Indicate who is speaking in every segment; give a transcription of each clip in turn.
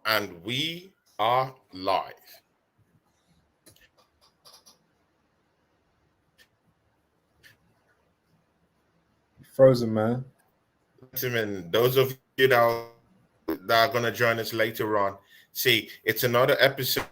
Speaker 1: And we are live.
Speaker 2: Frozen, man.
Speaker 1: Gentlemen, those of you that are going to join us later on, see, it's another episode.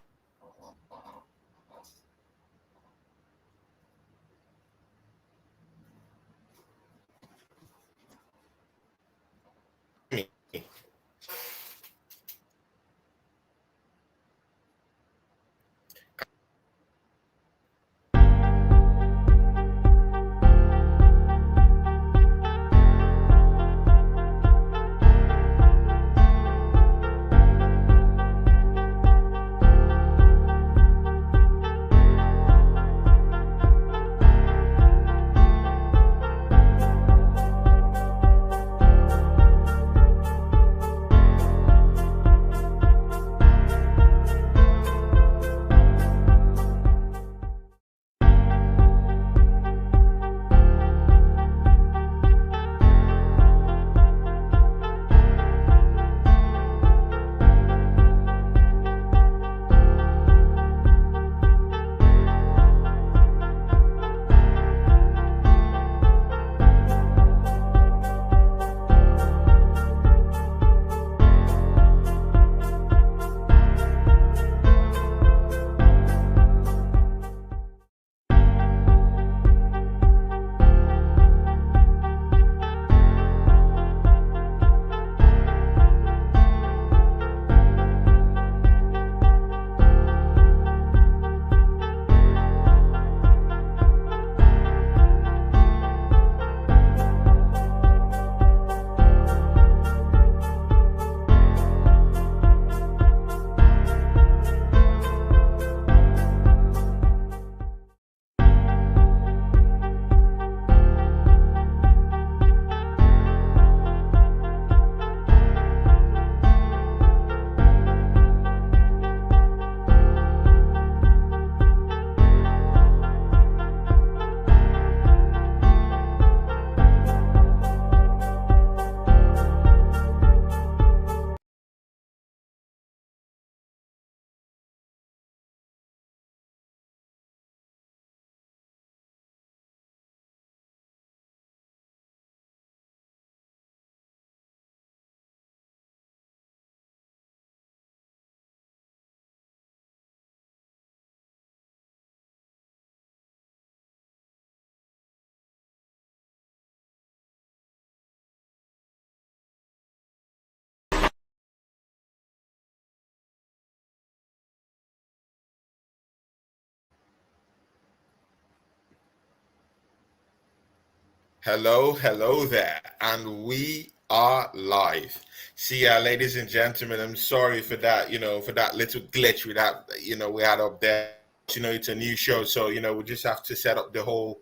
Speaker 1: Hello there, and we are live. See, ladies and gentlemen, I'm sorry for that, for that little glitch with that, we had up there. It's a new show, so we just have to set up the whole,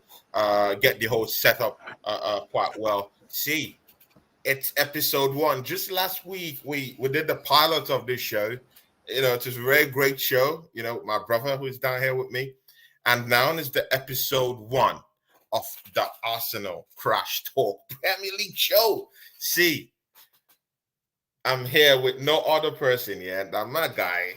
Speaker 1: get the whole setup quite well. See, it's episode 1. Just last week, we did the pilot of this show. It was a very great show. My brother who's down here with me, and now is the episode 1 of the Arsenal Crash Talk Premier League show. See, I'm here with no other person yet. I'm my guy,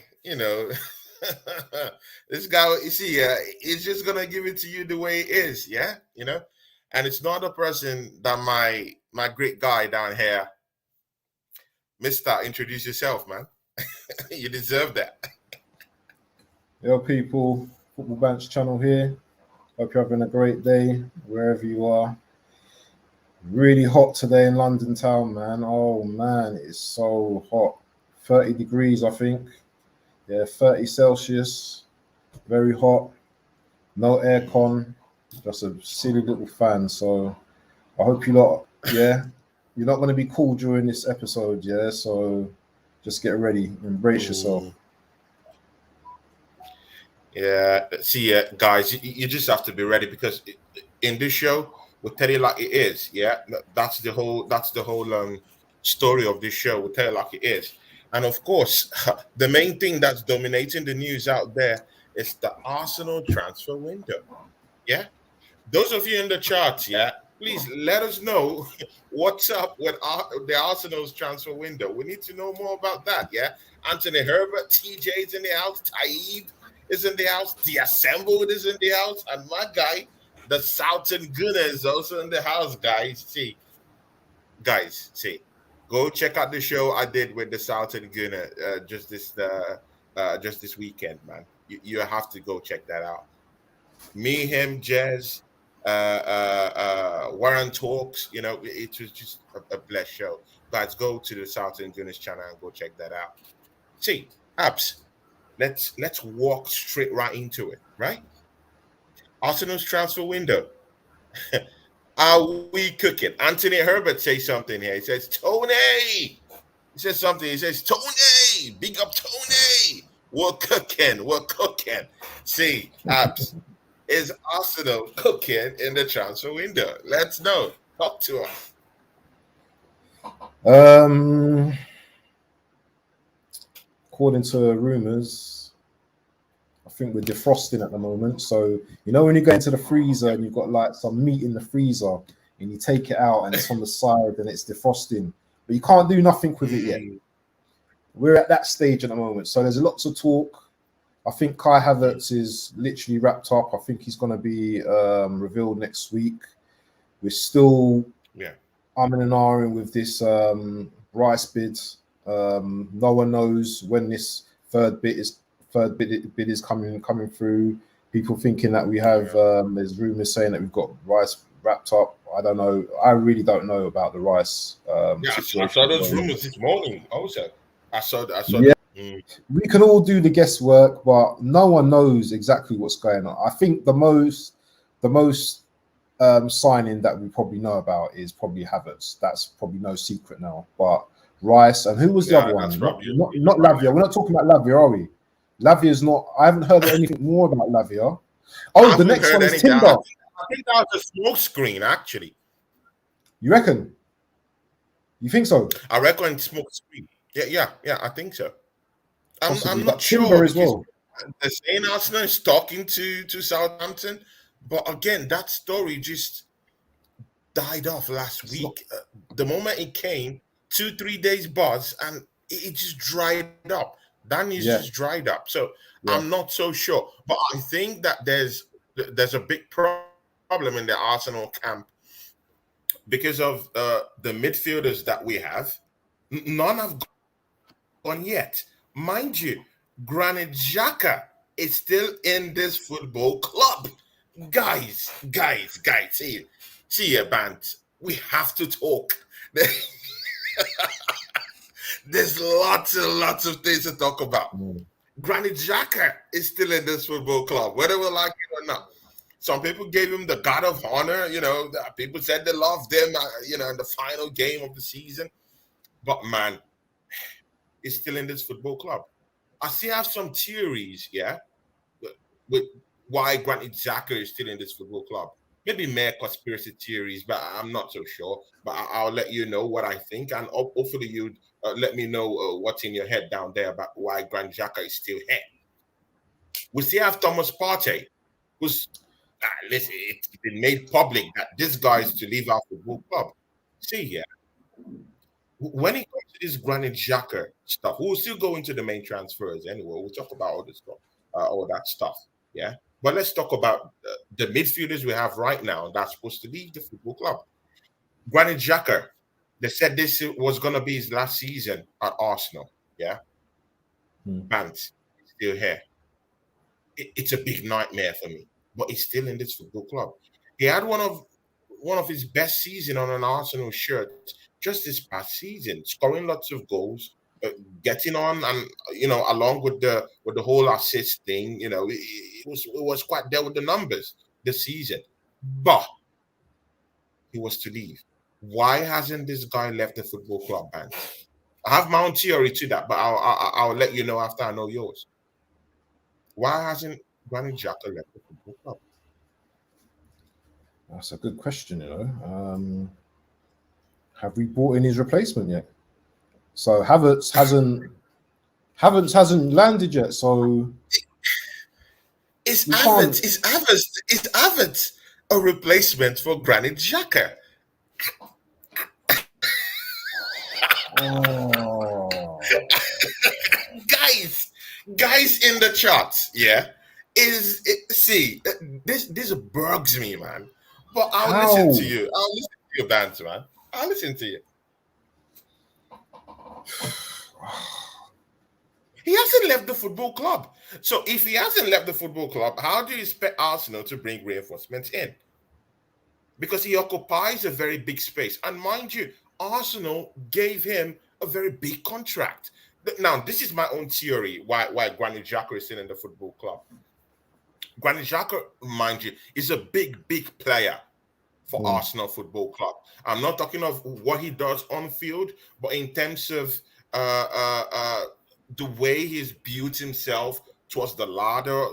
Speaker 1: this guy, you see, he's just gonna give it to you the way it is, yeah, and it's not a person that my great guy down here, Mister. Introduce yourself, man. You deserve that.
Speaker 2: Yo, people, Football Bench channel here. Hope you're having a great day wherever you are. Really hot today in London town, man. Oh, man, it's so hot. 30 degrees, I think. Yeah, 30 Celsius. Very hot. No aircon. Just a silly little fan. So I hope you're not going to be cool during this episode, yeah? So just get ready. Embrace yourself.
Speaker 1: Yeah, see, guys, you just have to be ready, because in this show, we'll tell you like it is. Yeah, that's the whole story of this show. We'll tell you like it is, and of course, the main thing that's dominating the news out there is the Arsenal transfer window. Yeah, those of you in the charts, yeah, Please let us know what's up with the Arsenal's transfer window. We need to know more about that. Yeah, Anthony Herbert, TJ is in the house, Taib is in the house, the Assembled is in the house, and my guy, the Southern Gunner, is also in the house. See, go check out the show I did with the Southern Gunner just this weekend, man. You have to go check that out. Me, him, Jez, Warren talks. It was just a blessed show. Guys, go to the Southern Gunners channel and go check that out. See, Abs, let's walk straight right into it. Right, Arsenal's transfer window. Are we cooking? Anthony Herbert says something here. He says, Tony. He says something. He says, Tony, big up Tony. We're cooking. We're cooking. See, Abs, is Arsenal cooking in the transfer window? Let's know. Talk to us.
Speaker 2: According to rumors, I think we're defrosting at the moment. So when you go into the freezer and you've got like some meat in the freezer and you take it out and it's on the side and it's defrosting, but you can't do nothing with it yet. We're at that stage at the moment. So there's lots of talk. I think Kai Havertz is literally wrapped up. I think he's going to be revealed next week. We're still umming and ahhing with this Rice bid. No one knows when this third bid is coming through. People thinking that we have there's rumors saying that we've got Rice wrapped up. I don't know. I really don't know about the Rice situation.
Speaker 1: I saw those rumors this morning also. I saw
Speaker 2: yeah. We can all do the guesswork, but no one knows exactly what's going on. I think the most signing that we probably know about is probably Havertz. That's probably no secret now. But Rice and who was the other one? Not Lavia. We're not talking about Lavia, are we? Lavia's not. I haven't heard anything more about Lavia. Oh, the next one is Timber.
Speaker 1: I think that was a smoke screen, actually.
Speaker 2: You reckon? You think so?
Speaker 1: I reckon smoke screen. Yeah. I think so. I'm not
Speaker 2: Timber
Speaker 1: sure
Speaker 2: as well.
Speaker 1: They're saying Arsenal is talking to Southampton, but again, that story just died off last week. The moment it came, 2-3 days buzz, and it just dried up. That news just dried up. So I'm not so sure, but I think that there's a big problem in the Arsenal camp because of the midfielders that we have. None have gone yet. Mind you, Granit Xhaka is still in this football club. Guys, see you, band. We have to talk. There's lots and lots of things to talk about. Granit Xhaka is still in this football club, whether we like it or not. Some people gave him the God of Honor. People said they loved him, in the final game of the season. But man, is still in this football club. I still have some theories, with why Granit Xhaka is still in this football club. Maybe mere conspiracy theories, but I'm not so sure. But I'll let you know what I think, and hopefully you let me know what's in your head down there about why Granit Xhaka is still here. We still have Thomas Partey, who's listen. It's been made public that this guy is to leave our football club. See, when it comes to this Granit Xhaka stuff, we'll still go into the main transfers anyway. We'll talk about all this stuff, all that stuff. Yeah. But let's talk about the midfielders we have right now that's supposed to leave the football club. Granit Xhaka, they said this was going to be his last season at Arsenal. Yeah. Bant, still here. It's a big nightmare for me, but he's still in this football club. He had one of his best seasons on an Arsenal shirt just this past season, scoring lots of goals, getting on, and along with the whole assist thing, it was quite there with the numbers this season. But he was to leave. Why hasn't this guy left the football club, man? I have my own theory to that, but I'll let you know after I know yours. Why hasn't Granit Xhaka left the football club?
Speaker 2: That's a good question, Have we brought in his replacement yet? So Havertz hasn't landed yet. So
Speaker 1: it's Havertz. a replacement for Granit Xhaka.
Speaker 2: Oh,
Speaker 1: guys, guys in the charts, yeah, see this bugs me, man. But I'll listen to
Speaker 2: how?
Speaker 1: you. I'll listen to your bands, man. I'll listen to you. He hasn't left the football club. So if he hasn't left the football club, how do you expect Arsenal to bring reinforcements in? Because he occupies a very big space. And mind you, Arsenal gave him a very big contract. Now, this is my own theory why Granit Xhaka is still in the football club. Granit Xhaka, mind you, is a big player for Arsenal Football Club. I'm not talking of what he does on field, but in terms of uh, uh, uh, the way he's built himself towards the ladder,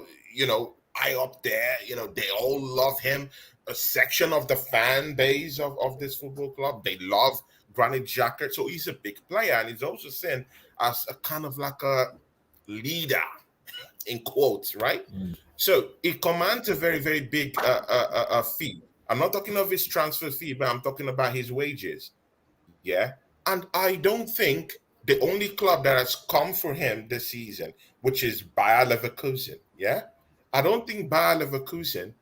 Speaker 1: high up there, they all love him. A section of the fan base of this football club, they love Granit Xhaka. So he's a big player, and he's also seen as a kind of like a leader, in quotes, right? So it commands a very big fee. I'm not talking of his transfer fee, but I'm talking about his wages. Yeah. And I don't think the only club that has come for him this season, which is Bayer Leverkusen, yeah, I don't think Bayer Leverkusen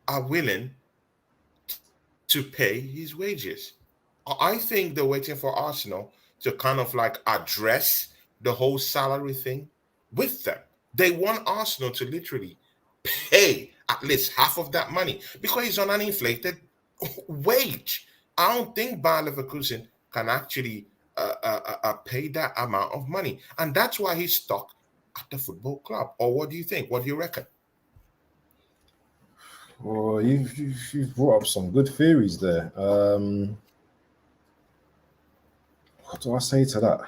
Speaker 1: are willing to pay his wages. I think they're waiting for Arsenal to kind of like address the whole salary thing with them. They want Arsenal to literally pay at least half of that money because he's on an inflated wage. I don't think Bayer Leverkusen can actually pay that amount of money. And that's why he's stuck at the football club. Or what do you think? What do you reckon?
Speaker 2: well, you've brought up some good theories there. What do I say to that?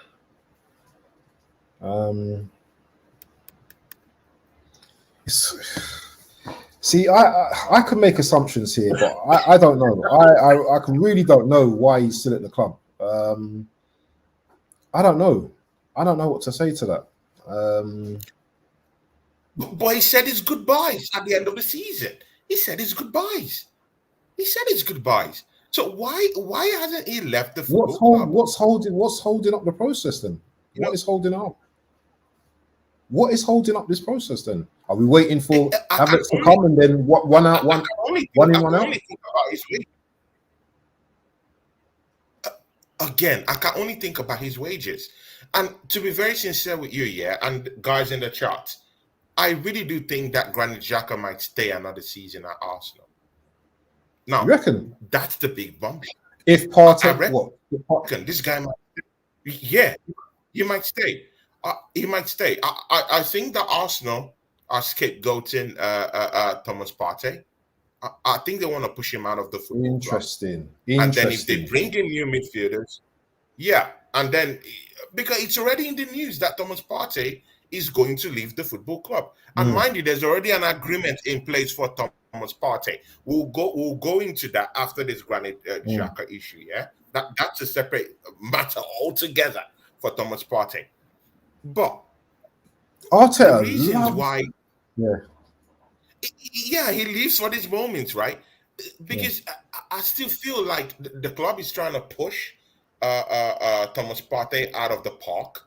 Speaker 2: See, I can make assumptions here, but I don't know. I can really don't know why he's still at the club. I don't know. I don't know what to say to that.
Speaker 1: But he said his goodbyes at the end of the season. He said his goodbyes. He said his goodbyes. So why hasn't he left the football club?
Speaker 2: What's holding up the process then?
Speaker 1: You know,
Speaker 2: What is holding up? What is holding up this process then? Are we waiting for Havertz to come and then one out, one in, one out?
Speaker 1: Think about his wages. Again, I can only think about his wages. And to be very sincere with you, yeah, and guys in the chat, I really do think that Granit Xhaka might stay another season at Arsenal. Now,
Speaker 2: You reckon?
Speaker 1: that's the big bump.
Speaker 2: If
Speaker 1: I
Speaker 2: Partey, what?
Speaker 1: reckon this guy might, yeah, he might stay. He might stay. I think that Arsenal are scapegoating Thomas Partey. I think they want to push him out of the football club.
Speaker 2: Interesting.
Speaker 1: And then if they bring in new midfielders, yeah, and then because it's already in the news that Thomas Partey is going to leave the football club. And mind you, there's already an agreement in place for Thomas Partey. We'll go into that after this Granit Xhaka issue. Yeah, that's a separate matter altogether for Thomas Partey. But
Speaker 2: Arteta,
Speaker 1: the reasons why,
Speaker 2: yeah,
Speaker 1: he leaves for these moments, right? Because I still feel like the club is trying to push Thomas Partey out of the park,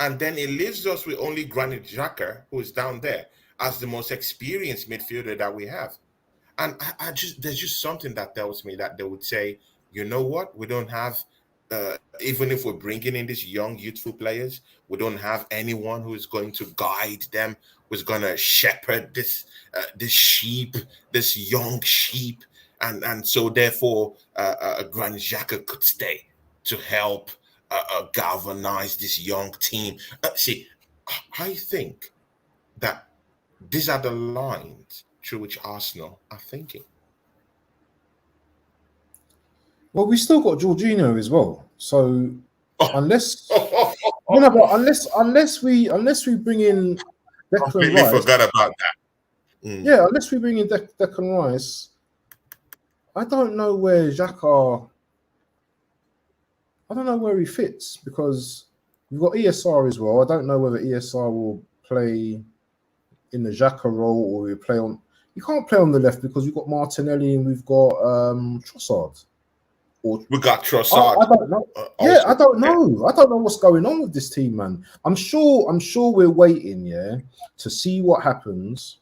Speaker 1: and then it leaves us with only Granit Xhaka, who is down there as the most experienced midfielder that we have. And there's just something that tells me that they would say, you know what, we don't have. Even if we're bringing in these young, youthful players, we don't have anyone who is going to guide them, who's going to shepherd this sheep, this young sheep, and so therefore, Granit Xhaka could stay to help galvanize this young team. See, I think that these are the lines through which Arsenal are thinking.
Speaker 2: well, we still got Jorginho as well. So unless unless we bring in Declan
Speaker 1: Completely
Speaker 2: Rice,
Speaker 1: forgot about that.
Speaker 2: Yeah, unless we bring in Declan Rice, I don't know where Xhaka. I don't know where he fits because we've got ESR as well. I don't know whether ESR will play in the Xhaka role or will play on. You can't play on the left because we've got Martinelli and we've got Trossard. Or
Speaker 1: We got
Speaker 2: I
Speaker 1: Trossard.
Speaker 2: don't know. Yeah,
Speaker 1: Also.
Speaker 2: I don't know. I don't know what's going on with this team, man. I'm sure we're waiting, to see what happens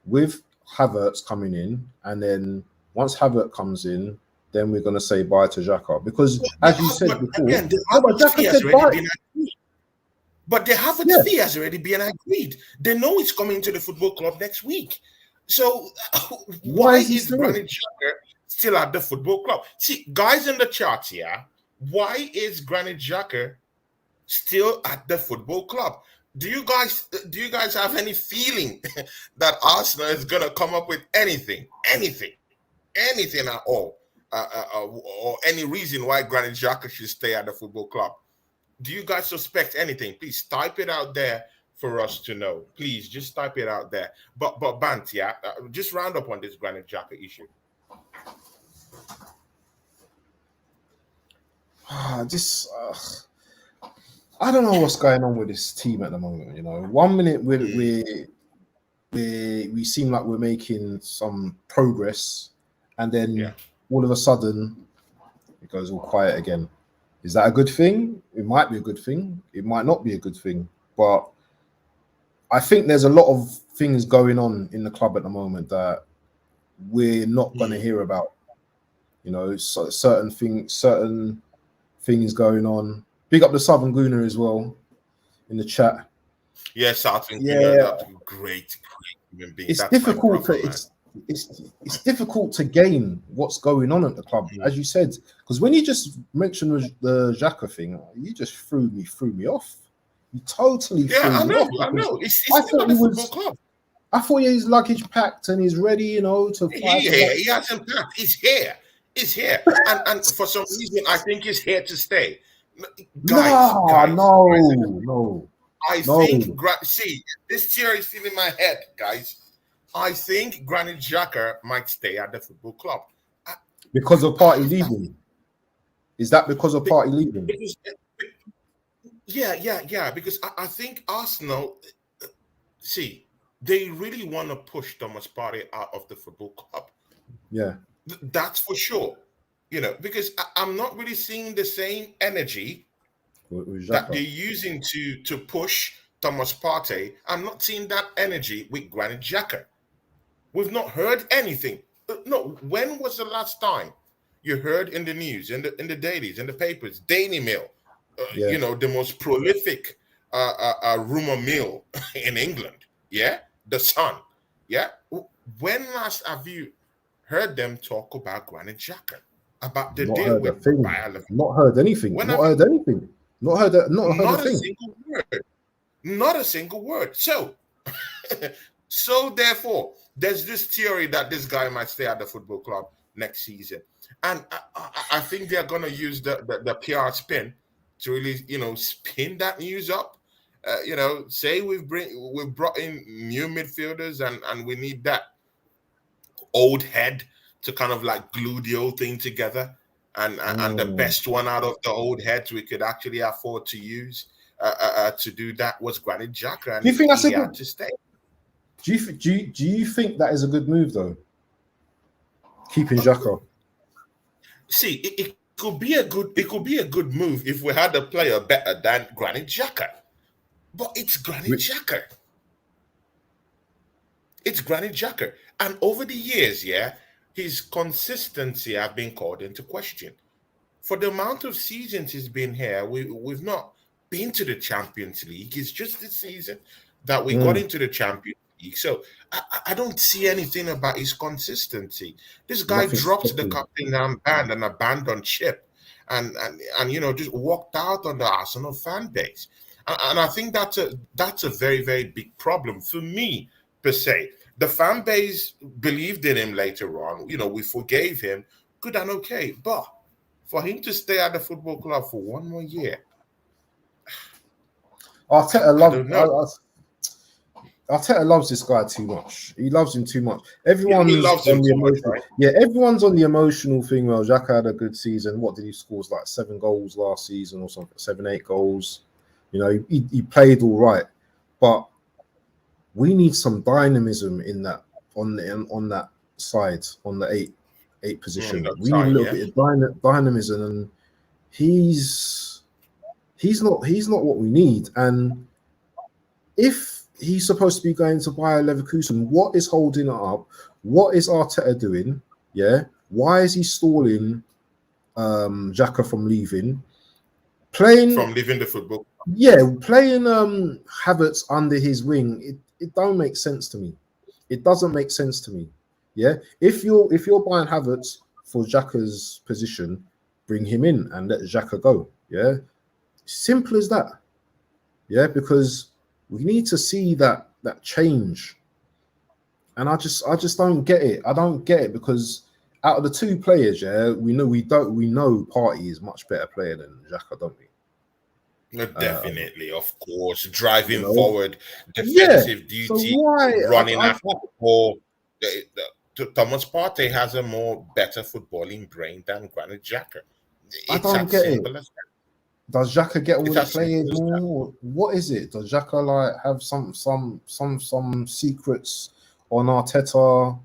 Speaker 2: with Havertz coming in, and then once Havertz comes in, then we're gonna say bye to Xhaka. Because as you said before,
Speaker 1: again, the
Speaker 2: no, but
Speaker 1: Havertz fee
Speaker 2: Xhaka
Speaker 1: has
Speaker 2: said
Speaker 1: already
Speaker 2: bye.
Speaker 1: been agreed. But the Havertz
Speaker 2: Yeah.
Speaker 1: fee has already been agreed. They know it's coming to the football club next week. So why
Speaker 2: is he
Speaker 1: is
Speaker 2: still?
Speaker 1: Granit Xhaka still at the football club? See, guys in the chat here, why is Granit Xhaka still at the football club? Do you guys have any feeling that Arsenal is gonna come up with anything at all, or any reason why Granit Xhaka should stay at the football club? Do you guys suspect anything? Please type it out there for us to know. Please just type it out there. But Bant, just round up on this Granit Xhaka issue.
Speaker 2: I don't know what's going on with this team at the moment. 1 minute we seem like we're making some progress, and then all of a sudden it goes all quiet again. Is that a good thing? It might be a good thing. It might not be a good thing. But I think there's a lot of things going on in the club at the moment that we're not going to hear about. So certain things going on. Big up the Southern Gooner as well in the chat.
Speaker 1: Yes, Southern Gooner, that's great human being.
Speaker 2: It's
Speaker 1: that's
Speaker 2: difficult
Speaker 1: brother,
Speaker 2: it's difficult to gain what's going on at the club, as you said, because when you just mentioned the Xhaka thing, you just threw me off. You totally threw me off.
Speaker 1: I know. It's
Speaker 2: I
Speaker 1: still
Speaker 2: thought
Speaker 1: at the
Speaker 2: he
Speaker 1: football
Speaker 2: was.
Speaker 1: club.
Speaker 2: I thought he had his luggage packed and he's ready, to fly.
Speaker 1: He hasn't packed. He's here. He's here, and for some reason, I think he's here to stay. Guys,
Speaker 2: no.
Speaker 1: I think. See, this theory is still in my head, guys. I think Granit Xhaka might stay at the football club
Speaker 2: because of party leaving. Is that because of party leaving?
Speaker 1: Yeah. Because I think Arsenal, see, they really want to push Thomas Partey out of the football club.
Speaker 2: Yeah,
Speaker 1: that's for sure. Because I'm not really seeing the same energy that they're using to push Thomas Partey. I'm not seeing that energy with Granit Xhaka. We've not heard anything. No, when was the last time you heard in the news, in the dailies, in the papers, Daily Mail, the most prolific rumor mill in England, the Sun, when last have you heard them talk about Granit Xhaka, about the deal with Bayer Leverkusen?
Speaker 2: Not heard anything. Not heard anything. Not heard a
Speaker 1: single word. Not a single word. So therefore, there's this theory that this guy might stay at the football club next season, and I think they're going to use the PR spin to really, spin that news up. Say we've brought in new midfielders, and we need that old head to kind of like glue the old thing together, and the best one out of the old heads we could actually afford to use to do that was Granit Xhaka, and
Speaker 2: do you think that's a good
Speaker 1: to stay.
Speaker 2: Do you think that is a good move though? Keeping Xhaka.
Speaker 1: See, it could be a good move if we had a player better than Granit Xhaka, but it's Granit Xhaka. It's Granit Xhaka, and over the years, his consistency have been called into question. For the amount of seasons he's been here, we've not been to the Champions League. It's just this season that we got into the Champions League. So I don't see anything about his consistency. This guy dropped the captain armband and abandoned ship, and just walked out on the Arsenal fan base. And I think that's a very, very big problem for me per se. The fan base believed in him later on. We forgave him, good and okay, but for him to stay at the football club for one more year,
Speaker 2: Arteta loves this guy too much. He loves him too much. Everyone's
Speaker 1: loves him too much, right?
Speaker 2: Yeah, everyone's on the emotional thing. Well, Xhaka had a good season. What did he score? Like 7 goals last season or something, 7, 8 goals. He played all right, but we need some dynamism in that on that side, on the eight
Speaker 1: On
Speaker 2: position.
Speaker 1: that
Speaker 2: We need a
Speaker 1: side,
Speaker 2: little
Speaker 1: yeah.
Speaker 2: bit of dynamism, and he's not what we need. And if he's supposed to be going to Bayer Leverkusen, what is holding it up? What is Arteta doing? Yeah, why is he stalling Xhaka from leaving?
Speaker 1: From leaving the football.
Speaker 2: Playing Havertz under his wing, it don't make sense to me. It doesn't make sense to me. Yeah, if you're buying Havertz for Xhaka's position, bring him in and let Xhaka go. Yeah, simple as that. Yeah, because we need to see that change. And I just don't get it. I don't get it because out of the two players, yeah, we know Partey is much better player than Xhaka, don't we?
Speaker 1: Definitely, of course,
Speaker 2: You
Speaker 1: driving
Speaker 2: know,
Speaker 1: forward,
Speaker 2: yeah.
Speaker 1: defensive
Speaker 2: So
Speaker 1: duty,
Speaker 2: why?
Speaker 1: running after the ball. Thomas Partey has a more better footballing brain than Granit Xhaka.
Speaker 2: I
Speaker 1: It's
Speaker 2: don't
Speaker 1: as
Speaker 2: get it.
Speaker 1: simple as that.
Speaker 2: Does Xhaka get all
Speaker 1: It's
Speaker 2: the
Speaker 1: as simple
Speaker 2: players
Speaker 1: as that.
Speaker 2: more? What is it? Does Xhaka like have some secrets on Arteta?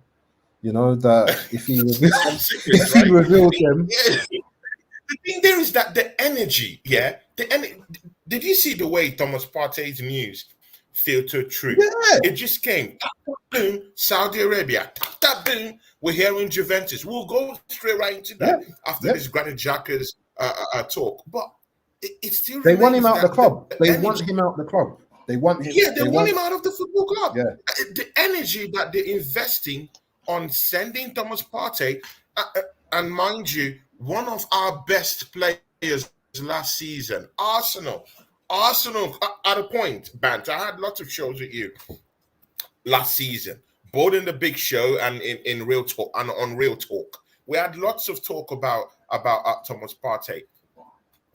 Speaker 2: You know that if he
Speaker 1: Some secrets,
Speaker 2: if he
Speaker 1: right?
Speaker 2: revealed them,
Speaker 1: The thing there is that the energy, yeah. Did you see the way Thomas Partey's news filtered through?
Speaker 2: yeah,
Speaker 1: It just came. Tap, tap, boom, Saudi Arabia. Tap, tap, boom. We're here in Juventus. We'll go straight right into
Speaker 2: yeah,
Speaker 1: that after
Speaker 2: yeah.
Speaker 1: this Granit Xhaka's talk. But it still
Speaker 2: They want him
Speaker 1: remains
Speaker 2: out the
Speaker 1: that the
Speaker 2: club. They want
Speaker 1: energy.
Speaker 2: him out the club. They want him.
Speaker 1: Yeah, they
Speaker 2: They
Speaker 1: want
Speaker 2: want.
Speaker 1: him out of the football club.
Speaker 2: Yeah,
Speaker 1: The energy that they're investing on sending Thomas Partey, and mind you, one of our best players last season, Arsenal. Arsenal at a point, Bant. I had lots of shows with you last season, both in the big show and in real talk and on real talk. We had lots of talk about Thomas Partey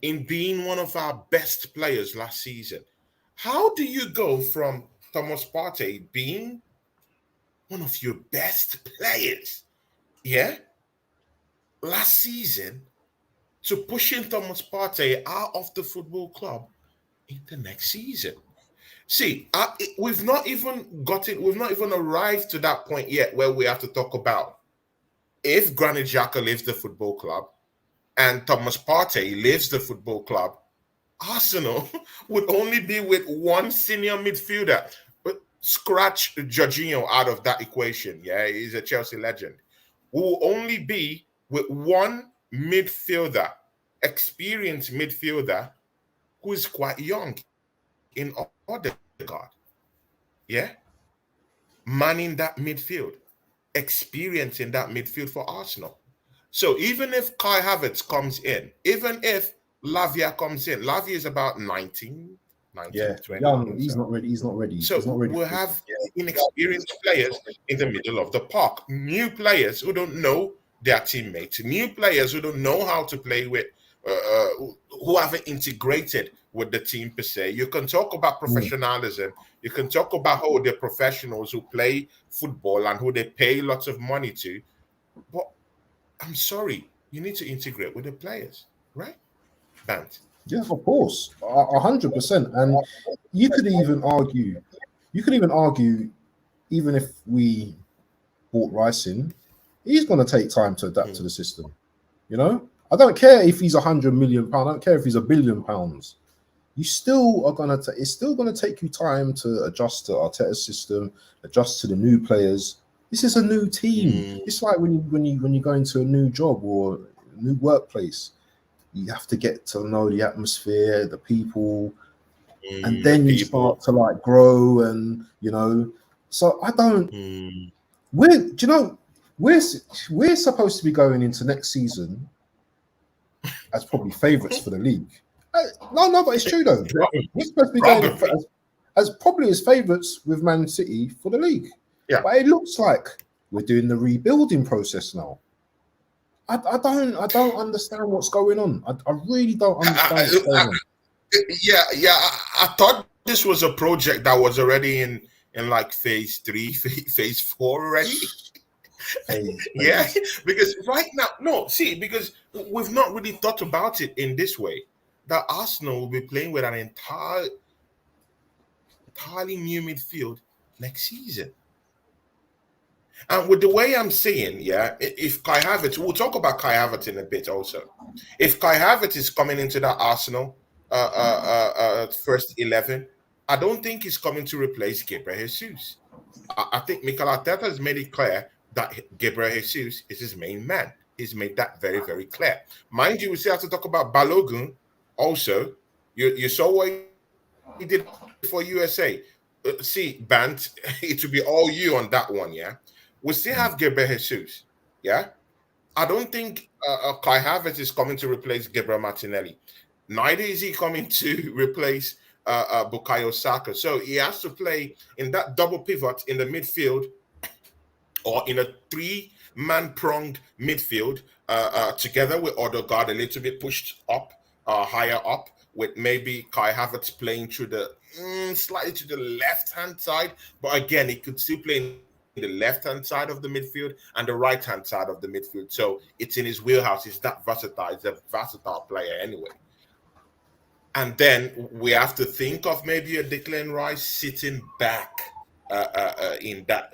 Speaker 1: in being one of our best players last season. How do you go from Thomas Partey being one of your best players, yeah, last season to pushing Thomas Partey out of the football club in the next season? See, we've not even we've not even arrived to that point yet where we have to talk about if Granit Xhaka leaves the football club and Thomas Partey leaves the football club, Arsenal would only be with one senior midfielder. But scratch Jorginho out of that equation. Yeah, he's a Chelsea legend. We will only be with one midfielder, experienced midfielder, who is quite young in Odegaard. Yeah, manning that midfield, experience in that midfield for Arsenal. So even if Kai Havertz comes in, even if Lavia comes in, Lavia is about 19,
Speaker 2: yeah.
Speaker 1: 20.
Speaker 2: Young. He's not ready. He's not ready. He's not
Speaker 1: So
Speaker 2: ready.
Speaker 1: we'll have inexperienced players in the middle of the park, new players who don't know their teammates, new players who don't know how to play with, who haven't integrated with the team per se. You can talk about
Speaker 2: Mm.
Speaker 1: professionalism. You can talk about how they're professionals who play football and who they pay lots of money to. But I'm sorry, you need to integrate with the players, right? Bant.
Speaker 2: Yeah, of course, 100%. And you could even argue, even if we bought Rice in, he's going to take time to adapt to the system. You know, I don't care if he's £100 million. I don't care if he's £1 billion. You still are gonna. It's still gonna take you time to adjust to Arteta's system, adjust to the new players. This is a new team. It's like when you go into a new job or a new workplace, you have to get to know the atmosphere, the people, and
Speaker 1: The
Speaker 2: then you
Speaker 1: people.
Speaker 2: start to like grow. And you know, so I don't.
Speaker 1: Mm.
Speaker 2: Do you know we're supposed to be going into next season as probably favourites for the league. No, but it's true though. We're supposed to be going
Speaker 1: Probably.
Speaker 2: as probably as favourites with Man City for the league.
Speaker 1: Yeah.
Speaker 2: But it looks like we're doing the rebuilding process now. I don't understand what's going on. I really don't understand what's going on.
Speaker 1: Yeah. I thought this was a project that was already in like phase 3, phase 4 already. Yeah, because right now, no, see, because we've not really thought about it in this way. That Arsenal will be playing with an entirely new midfield next season. And with the way I'm seeing, yeah, if Kai Havertz, we'll talk about Kai Havertz in a bit also. If Kai Havertz is coming into that Arsenal first 11, I don't think he's coming to replace Gabriel Jesus. I think Mikel Arteta has made it clear that Gabriel Jesus is his main man. He's made that very, very clear. Mind you, we still have to talk about Balogun also. You saw what he did for USA. See, Bant, it will be all you on that one, yeah? We still have Gabriel Jesus, yeah? I don't think Kai Havertz is coming to replace Gabriel Martinelli. Neither is he coming to replace Bukayo Saka. So he has to play in that double pivot in the midfield or in a three-man pronged midfield together with Odegaard a little bit pushed up, higher up, with maybe Kai Havertz playing through the slightly to the left-hand side. But again, he could still play in the left-hand side of the midfield and the right-hand side of the midfield. So it's in his wheelhouse. He's that versatile. He's a versatile player anyway. And then we have to think of maybe a Declan Rice sitting back in that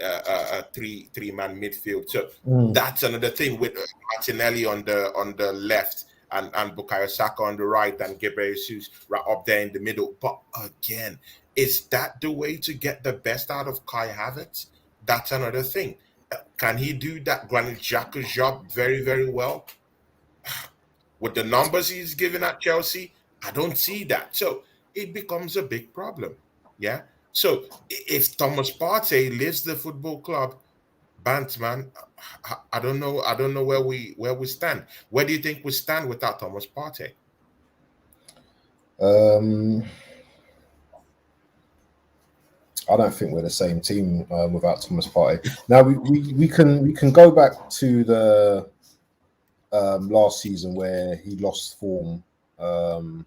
Speaker 1: three-man midfield. So that's another thing with Martinelli on the left and Bukayo Saka on the right and Gabriel Jesus right up there in the middle. But again, is that the way to get the best out of Kai Havertz? That's another thing. Can he do that Granit Xhaka's job very, very well? With the numbers he's given at Chelsea, I don't see that. So it becomes a big problem. Yeah. So if Thomas Partey leaves the football club, Bantman, I don't know. I don't know where we stand. Where do you think we stand without Thomas Partey?
Speaker 2: I don't think we're the same team without Thomas Partey. Now we can go back to the last season where he lost form to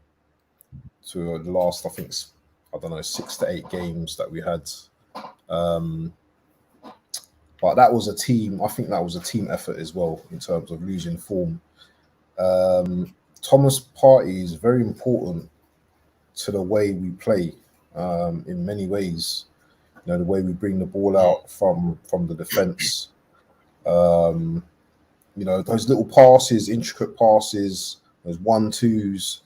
Speaker 2: the last, I think, 6 to 8 games that we had. But that was a team. I think that was a team effort as well in terms of losing form. Thomas Partey is very important to the way we play in many ways. You know, the way we bring the ball out from the defense. You know, those little passes, intricate passes, those 1-2s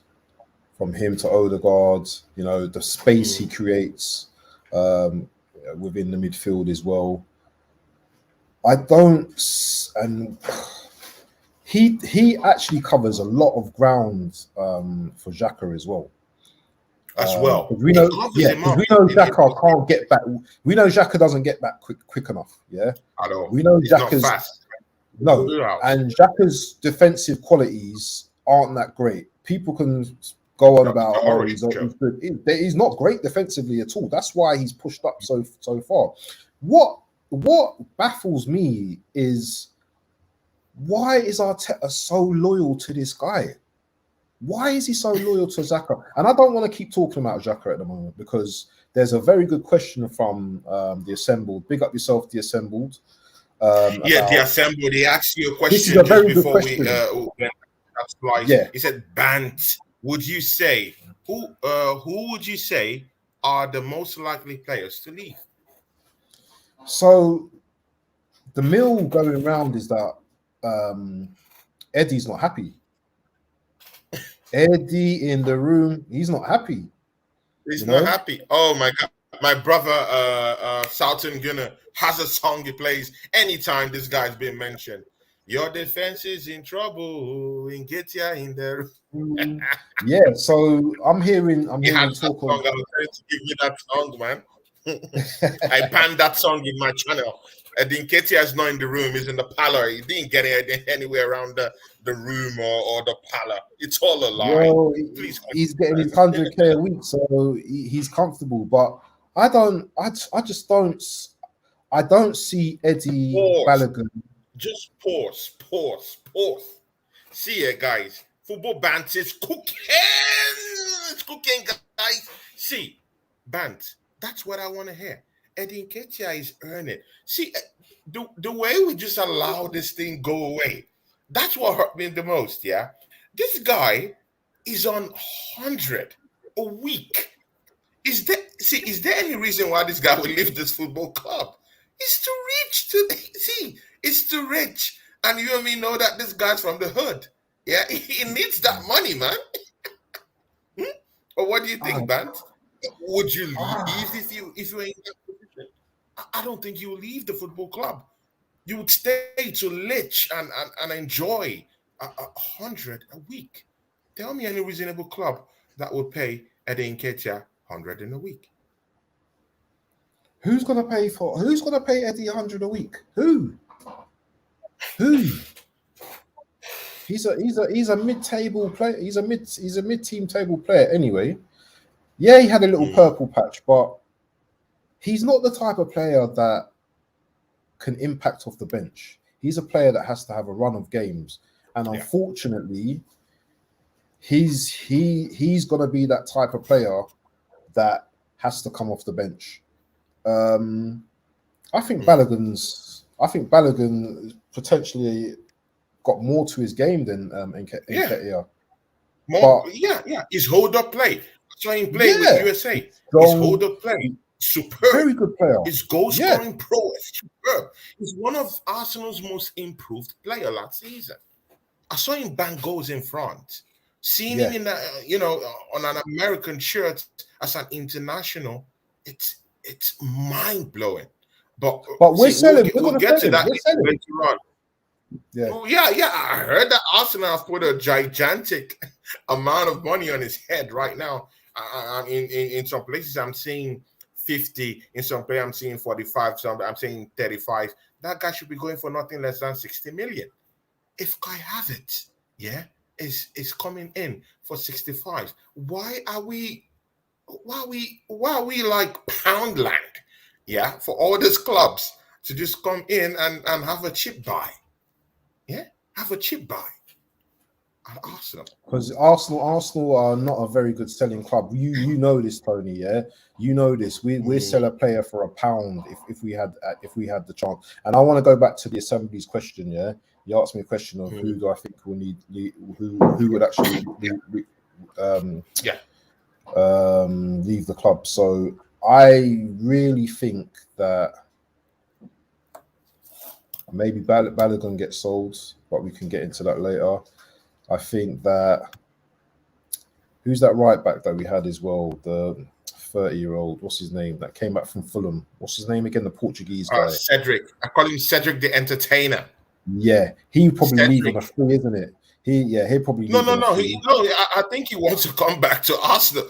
Speaker 2: from him to Odegaard, you know, the space he creates within the midfield as well. And he actually covers a lot of ground for Xhaka as well. We know Xhaka can't get back. We know Xhaka doesn't get back quick enough. Yeah,
Speaker 1: at all.
Speaker 2: We know
Speaker 1: He's not
Speaker 2: Xhaka's
Speaker 1: fast.
Speaker 2: no, and Xhaka's defensive qualities aren't that great. People can go on about he's good. He's not great defensively at all. That's why he's pushed up so far. What baffles me is why is Arteta so loyal to this guy? Why is he so loyal to Xhaka? And I don't want to keep talking about Xhaka at the moment because there's a very good question from the Assembled. Big up yourself, the Assembled.
Speaker 1: The Assembled. He asked you a question
Speaker 2: this is a very
Speaker 1: just before
Speaker 2: good question.
Speaker 1: He said, "Bant, would you say who would you say are the most likely players to leave?"
Speaker 2: So the mill going around is that Eddie's not happy. Eddie in the room, he's not happy.
Speaker 1: He's not happy. Oh my God. My brother Southern Gunner has a song he plays anytime this guy's been mentioned. Your defense is in trouble. And get ya in there.
Speaker 2: Yeah, so I'm hearing talk
Speaker 1: of. I'm trying to give you that song, man. I banned that song in my channel. Nketiah is not in the room, he's in the parlor. He didn't get it anywhere around the room or the parlor. It's all a lie.
Speaker 2: Well, he's getting his 100K a week, so he's comfortable. But I don't see Eddie Balogun.
Speaker 1: Just pause. See it, guys. Football Bant is cooking. It's cooking, guys. See, Bant, that's what I want to hear. Eddie Nketiah is earning. See, the way we just allow this thing go away, that's what hurt me the most, yeah? This guy is on 100 a week. Is there any reason why this guy will leave this football club? It's too rich to see. It's too rich, and you and me know that this guy's from the hood. Yeah, he needs that money, man. Hmm? Or what do you
Speaker 2: Ah,
Speaker 1: think, Bant? Would you leave
Speaker 2: ah,
Speaker 1: if you ain't in that position? I don't think you will leave the football club. You would stay to leech and enjoy 100 a week. Tell me any reasonable club that would pay Eddie Nketiah 100 in a week.
Speaker 2: who's gonna pay Eddie 100 a week? Who? Who? He's a mid-table player. He's a mid-team table player anyway. Yeah, he had a little
Speaker 1: Mm,
Speaker 2: purple patch, but he's not the type of player that can impact off the bench. He's a player that has to have a run of games, and
Speaker 1: yeah.
Speaker 2: unfortunately, he's gonna be that type of player that has to come off the bench. Um,
Speaker 1: Mm,
Speaker 2: I think Balogun potentially got more to his game than
Speaker 1: yeah.
Speaker 2: Nketiah.
Speaker 1: More,
Speaker 2: But
Speaker 1: yeah. His hold up play. So he played with
Speaker 2: yeah,
Speaker 1: USA. His hold
Speaker 2: strong,
Speaker 1: up play, superb.
Speaker 2: very good player.
Speaker 1: His goal
Speaker 2: Yeah,
Speaker 1: scoring prowess, superb. He's one of Arsenal's most improved player last season. I saw him bang goals in front. Seeing him
Speaker 2: yeah.
Speaker 1: in on an American shirt as an international, it's mind blowing. But
Speaker 2: But we're
Speaker 1: see,
Speaker 2: selling. We're
Speaker 1: we'll
Speaker 2: gonna
Speaker 1: get
Speaker 2: sell
Speaker 1: to
Speaker 2: him.
Speaker 1: that
Speaker 2: We're selling.
Speaker 1: later on.
Speaker 2: Yeah.
Speaker 1: Oh, yeah. I heard that Arsenal have put a gigantic amount of money on his head right now. In some places, I'm seeing 50. In some places, I'm seeing 45. Some I'm seeing 35. That guy should be going for nothing less than 60 million. If I have it, yeah, is coming in for 65. Why are we like Poundland? Yeah, for all these clubs to just come in and have a cheap buy. Yeah, have a cheap buy at Arsenal.
Speaker 2: Because Arsenal are not a very good selling club. You know this, Tony. Yeah, you know this. We sell a
Speaker 1: Mm,
Speaker 2: player for £1 if we had the chance. And I want to go back to the Assembly's question. Yeah, you asked me a question of who
Speaker 1: mm,
Speaker 2: do I think will who would actually um,
Speaker 1: yeah.
Speaker 2: leave the club. So I really think that maybe Balogun gets sold, but we can get into that later. I think that who's that right back that we had as well? The 30-year-old, what's his name? That came back from Fulham. What's his name again? The Portuguese guy.
Speaker 1: Cedric. I call him Cedric the Entertainer.
Speaker 2: Yeah, he'd probably leave on a
Speaker 1: Cedric.
Speaker 2: free, isn't it? He'd probably
Speaker 1: No,
Speaker 2: leave
Speaker 1: no,
Speaker 2: on a
Speaker 1: no.
Speaker 2: free.
Speaker 1: No. I think he wants to come back to Arsenal.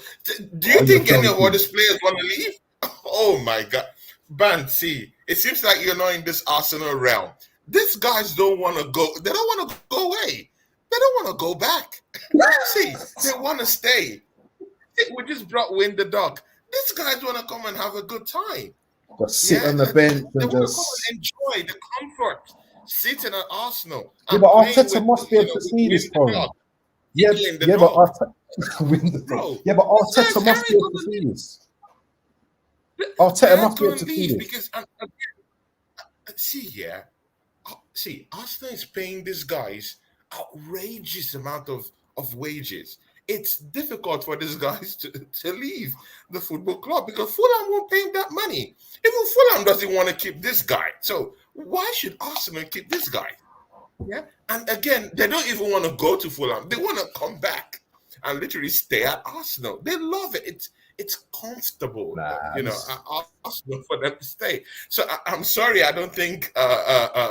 Speaker 1: Do you
Speaker 2: Oh, you're
Speaker 1: think any of all
Speaker 2: joking.
Speaker 1: these players want to leave? Oh my God, Ban. See, it seems like you're not in this Arsenal realm. These guys don't want to go. They don't want to go away. They don't want to go back. See, they want to stay. We just brought Win the dog. These guys want to come and have a good time.
Speaker 2: Just sit
Speaker 1: Yeah,
Speaker 2: on the bench
Speaker 1: they
Speaker 2: and
Speaker 1: want to come
Speaker 2: just.
Speaker 1: and enjoy the comfort, sitting at Arsenal
Speaker 2: Yeah,
Speaker 1: and
Speaker 2: but
Speaker 1: playing
Speaker 2: Arteta
Speaker 1: with
Speaker 2: must be able to
Speaker 1: with
Speaker 2: see
Speaker 1: Win
Speaker 2: this,
Speaker 1: the
Speaker 2: Tony.
Speaker 1: dog,
Speaker 2: Yeah,
Speaker 1: tickling the
Speaker 2: yeah, but
Speaker 1: dog,
Speaker 2: Arteta, win the thing.
Speaker 1: bro.
Speaker 2: Yeah, but
Speaker 1: These guys
Speaker 2: Arteta must be
Speaker 1: aren't
Speaker 2: able to
Speaker 1: gonna
Speaker 2: see
Speaker 1: leave.
Speaker 2: this. Arteta
Speaker 1: They
Speaker 2: must
Speaker 1: aren't
Speaker 2: be able
Speaker 1: gonna
Speaker 2: to see
Speaker 1: leave
Speaker 2: this.
Speaker 1: because see, yeah, see, Arsenal is paying these guys outrageous amount of wages. It's difficult for these guys to leave the football club because Fulham won't pay him that money. Even Fulham doesn't want to keep this guy. So why should Arsenal keep this guy? Yeah. And again, they don't even want to go to Fulham. They want to come back and literally stay at Arsenal. They love it. It's comfortable,
Speaker 2: Nah,
Speaker 1: at Arsenal for them to stay. So I'm sorry, I don't think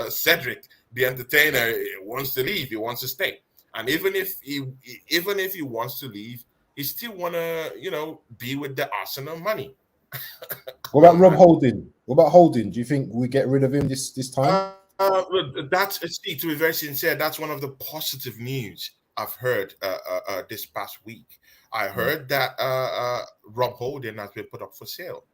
Speaker 1: Cedric, the entertainer, wants to leave. He wants to stay. And even if he wants to leave, he still wanna, be with the Arsenal money.
Speaker 2: what
Speaker 1: Come
Speaker 2: about
Speaker 1: on,
Speaker 2: Rob
Speaker 1: man.
Speaker 2: Holding? What about Holding? Do you think we get rid of him this time?
Speaker 1: To be very sincere, that's one of the positive news I've heard this past week. I
Speaker 2: Mm.
Speaker 1: heard that Rob Holding has been put up for sale.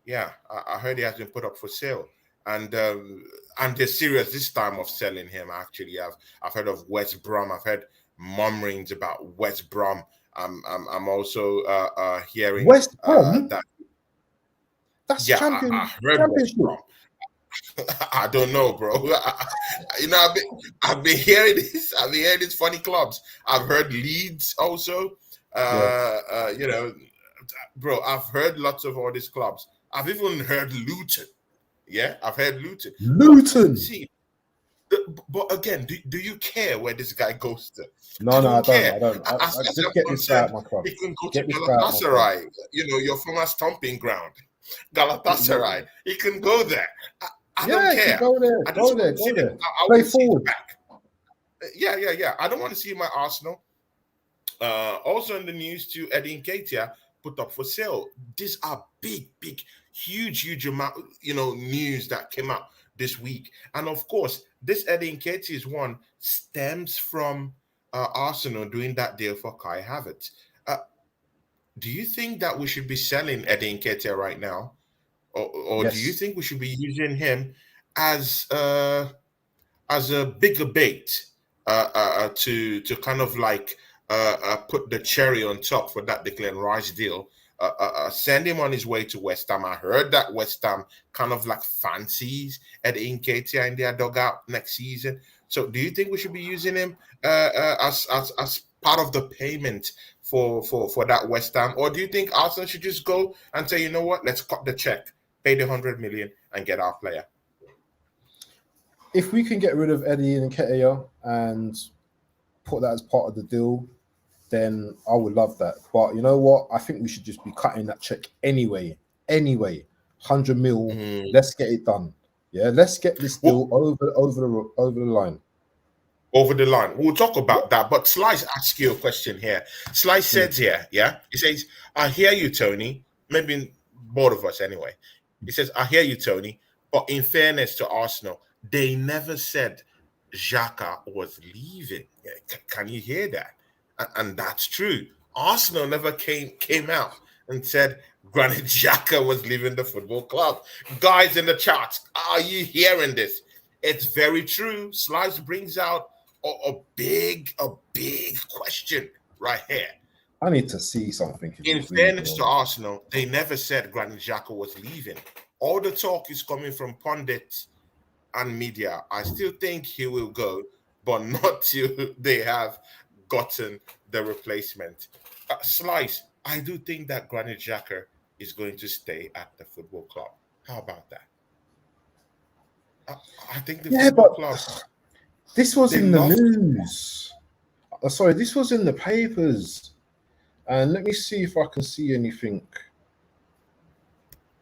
Speaker 1: Yeah, I heard he has been put up for sale, and they're serious this time of selling him. Actually, I've heard of West Brom. I've heard murmurings about West Brom. I'm also hearing
Speaker 2: West Brom,
Speaker 1: that.
Speaker 2: that's
Speaker 1: Yeah, I heard West
Speaker 2: championship.
Speaker 1: Brom. I don't know, bro. I've been hearing this. I've been hearing these funny clubs. I've heard Leeds also.
Speaker 2: Yeah.
Speaker 1: You know, bro. I've heard lots of all these clubs. I've even heard Luton. Yeah, I've heard Luton.
Speaker 2: Luton.
Speaker 1: See, but again, do you care where this guy goes to?
Speaker 2: No,
Speaker 1: I
Speaker 2: I
Speaker 1: don't
Speaker 2: don't.
Speaker 1: care.
Speaker 2: I don't.
Speaker 1: As
Speaker 2: I
Speaker 1: as
Speaker 2: just
Speaker 1: I'm
Speaker 2: get this guy
Speaker 1: concerned,
Speaker 2: at my club.
Speaker 1: he can go to
Speaker 2: Get this guy at my club.
Speaker 1: Galatasaray. Your former stomping ground, Galatasaray. He can go there. I don't
Speaker 2: Yeah, he can
Speaker 1: care.
Speaker 2: go there.
Speaker 1: I just
Speaker 2: Go
Speaker 1: want
Speaker 2: there.
Speaker 1: to see
Speaker 2: Go
Speaker 1: them.
Speaker 2: there.
Speaker 1: I
Speaker 2: Play
Speaker 1: want to see him
Speaker 2: forward.
Speaker 1: back. Yeah. I don't want to see my Arsenal. Also in the news too, Eddie Nketiah put up for sale. These are big, huge amount, news that came out this week. And of course, this Eddie Nketiah's one stems from Arsenal doing that deal for Kai Havertz. Uh, do you think that we should be selling Eddie Nketiah right now, or do you
Speaker 2: Yes.
Speaker 1: think we should be using him as a bigger bait to kind of like put the cherry on top for that Declan Rice deal. Send him on his way to West Ham. I heard that West Ham kind of like fancies Eddie Nketiah in their dugout next season. So, do you think we should be using him as part of the payment for that West Ham, or do you think Arsenal should just go and say, you know what, let's cut the check, pay the 100 million, and get our player?
Speaker 2: If we can get rid of Eddie and Nketiah and put that as part of the deal, then I would love that. But you know what? I think we should just be cutting that check anyway. 100 mil. Let's get it done. Yeah, let's get this deal over the line.
Speaker 1: Over the line. We'll talk about that. But Slice asks you a question here. Slice says here, he says, I hear you, Tony. Maybe both of us anyway. He says, I hear you, Tony. But in fairness to Arsenal, they never said Xhaka was leaving. Can you hear that? And that's true. Arsenal never came out and said Granit Xhaka was leaving the football club. Guys in the chat, are you hearing this? It's very true. Slice brings out a big question right here.
Speaker 2: I need to see something.
Speaker 1: In fairness to Arsenal, they never said Granit Xhaka was leaving. All the talk is coming from pundits and media. I still think he will go, but not till they have gotten the replacement. Slice, I do think that Granit Xhaka is going to stay at the football club. How about that? I think the football club.
Speaker 2: This was in the news. Sorry, this was in the papers. And let me see if I can see anything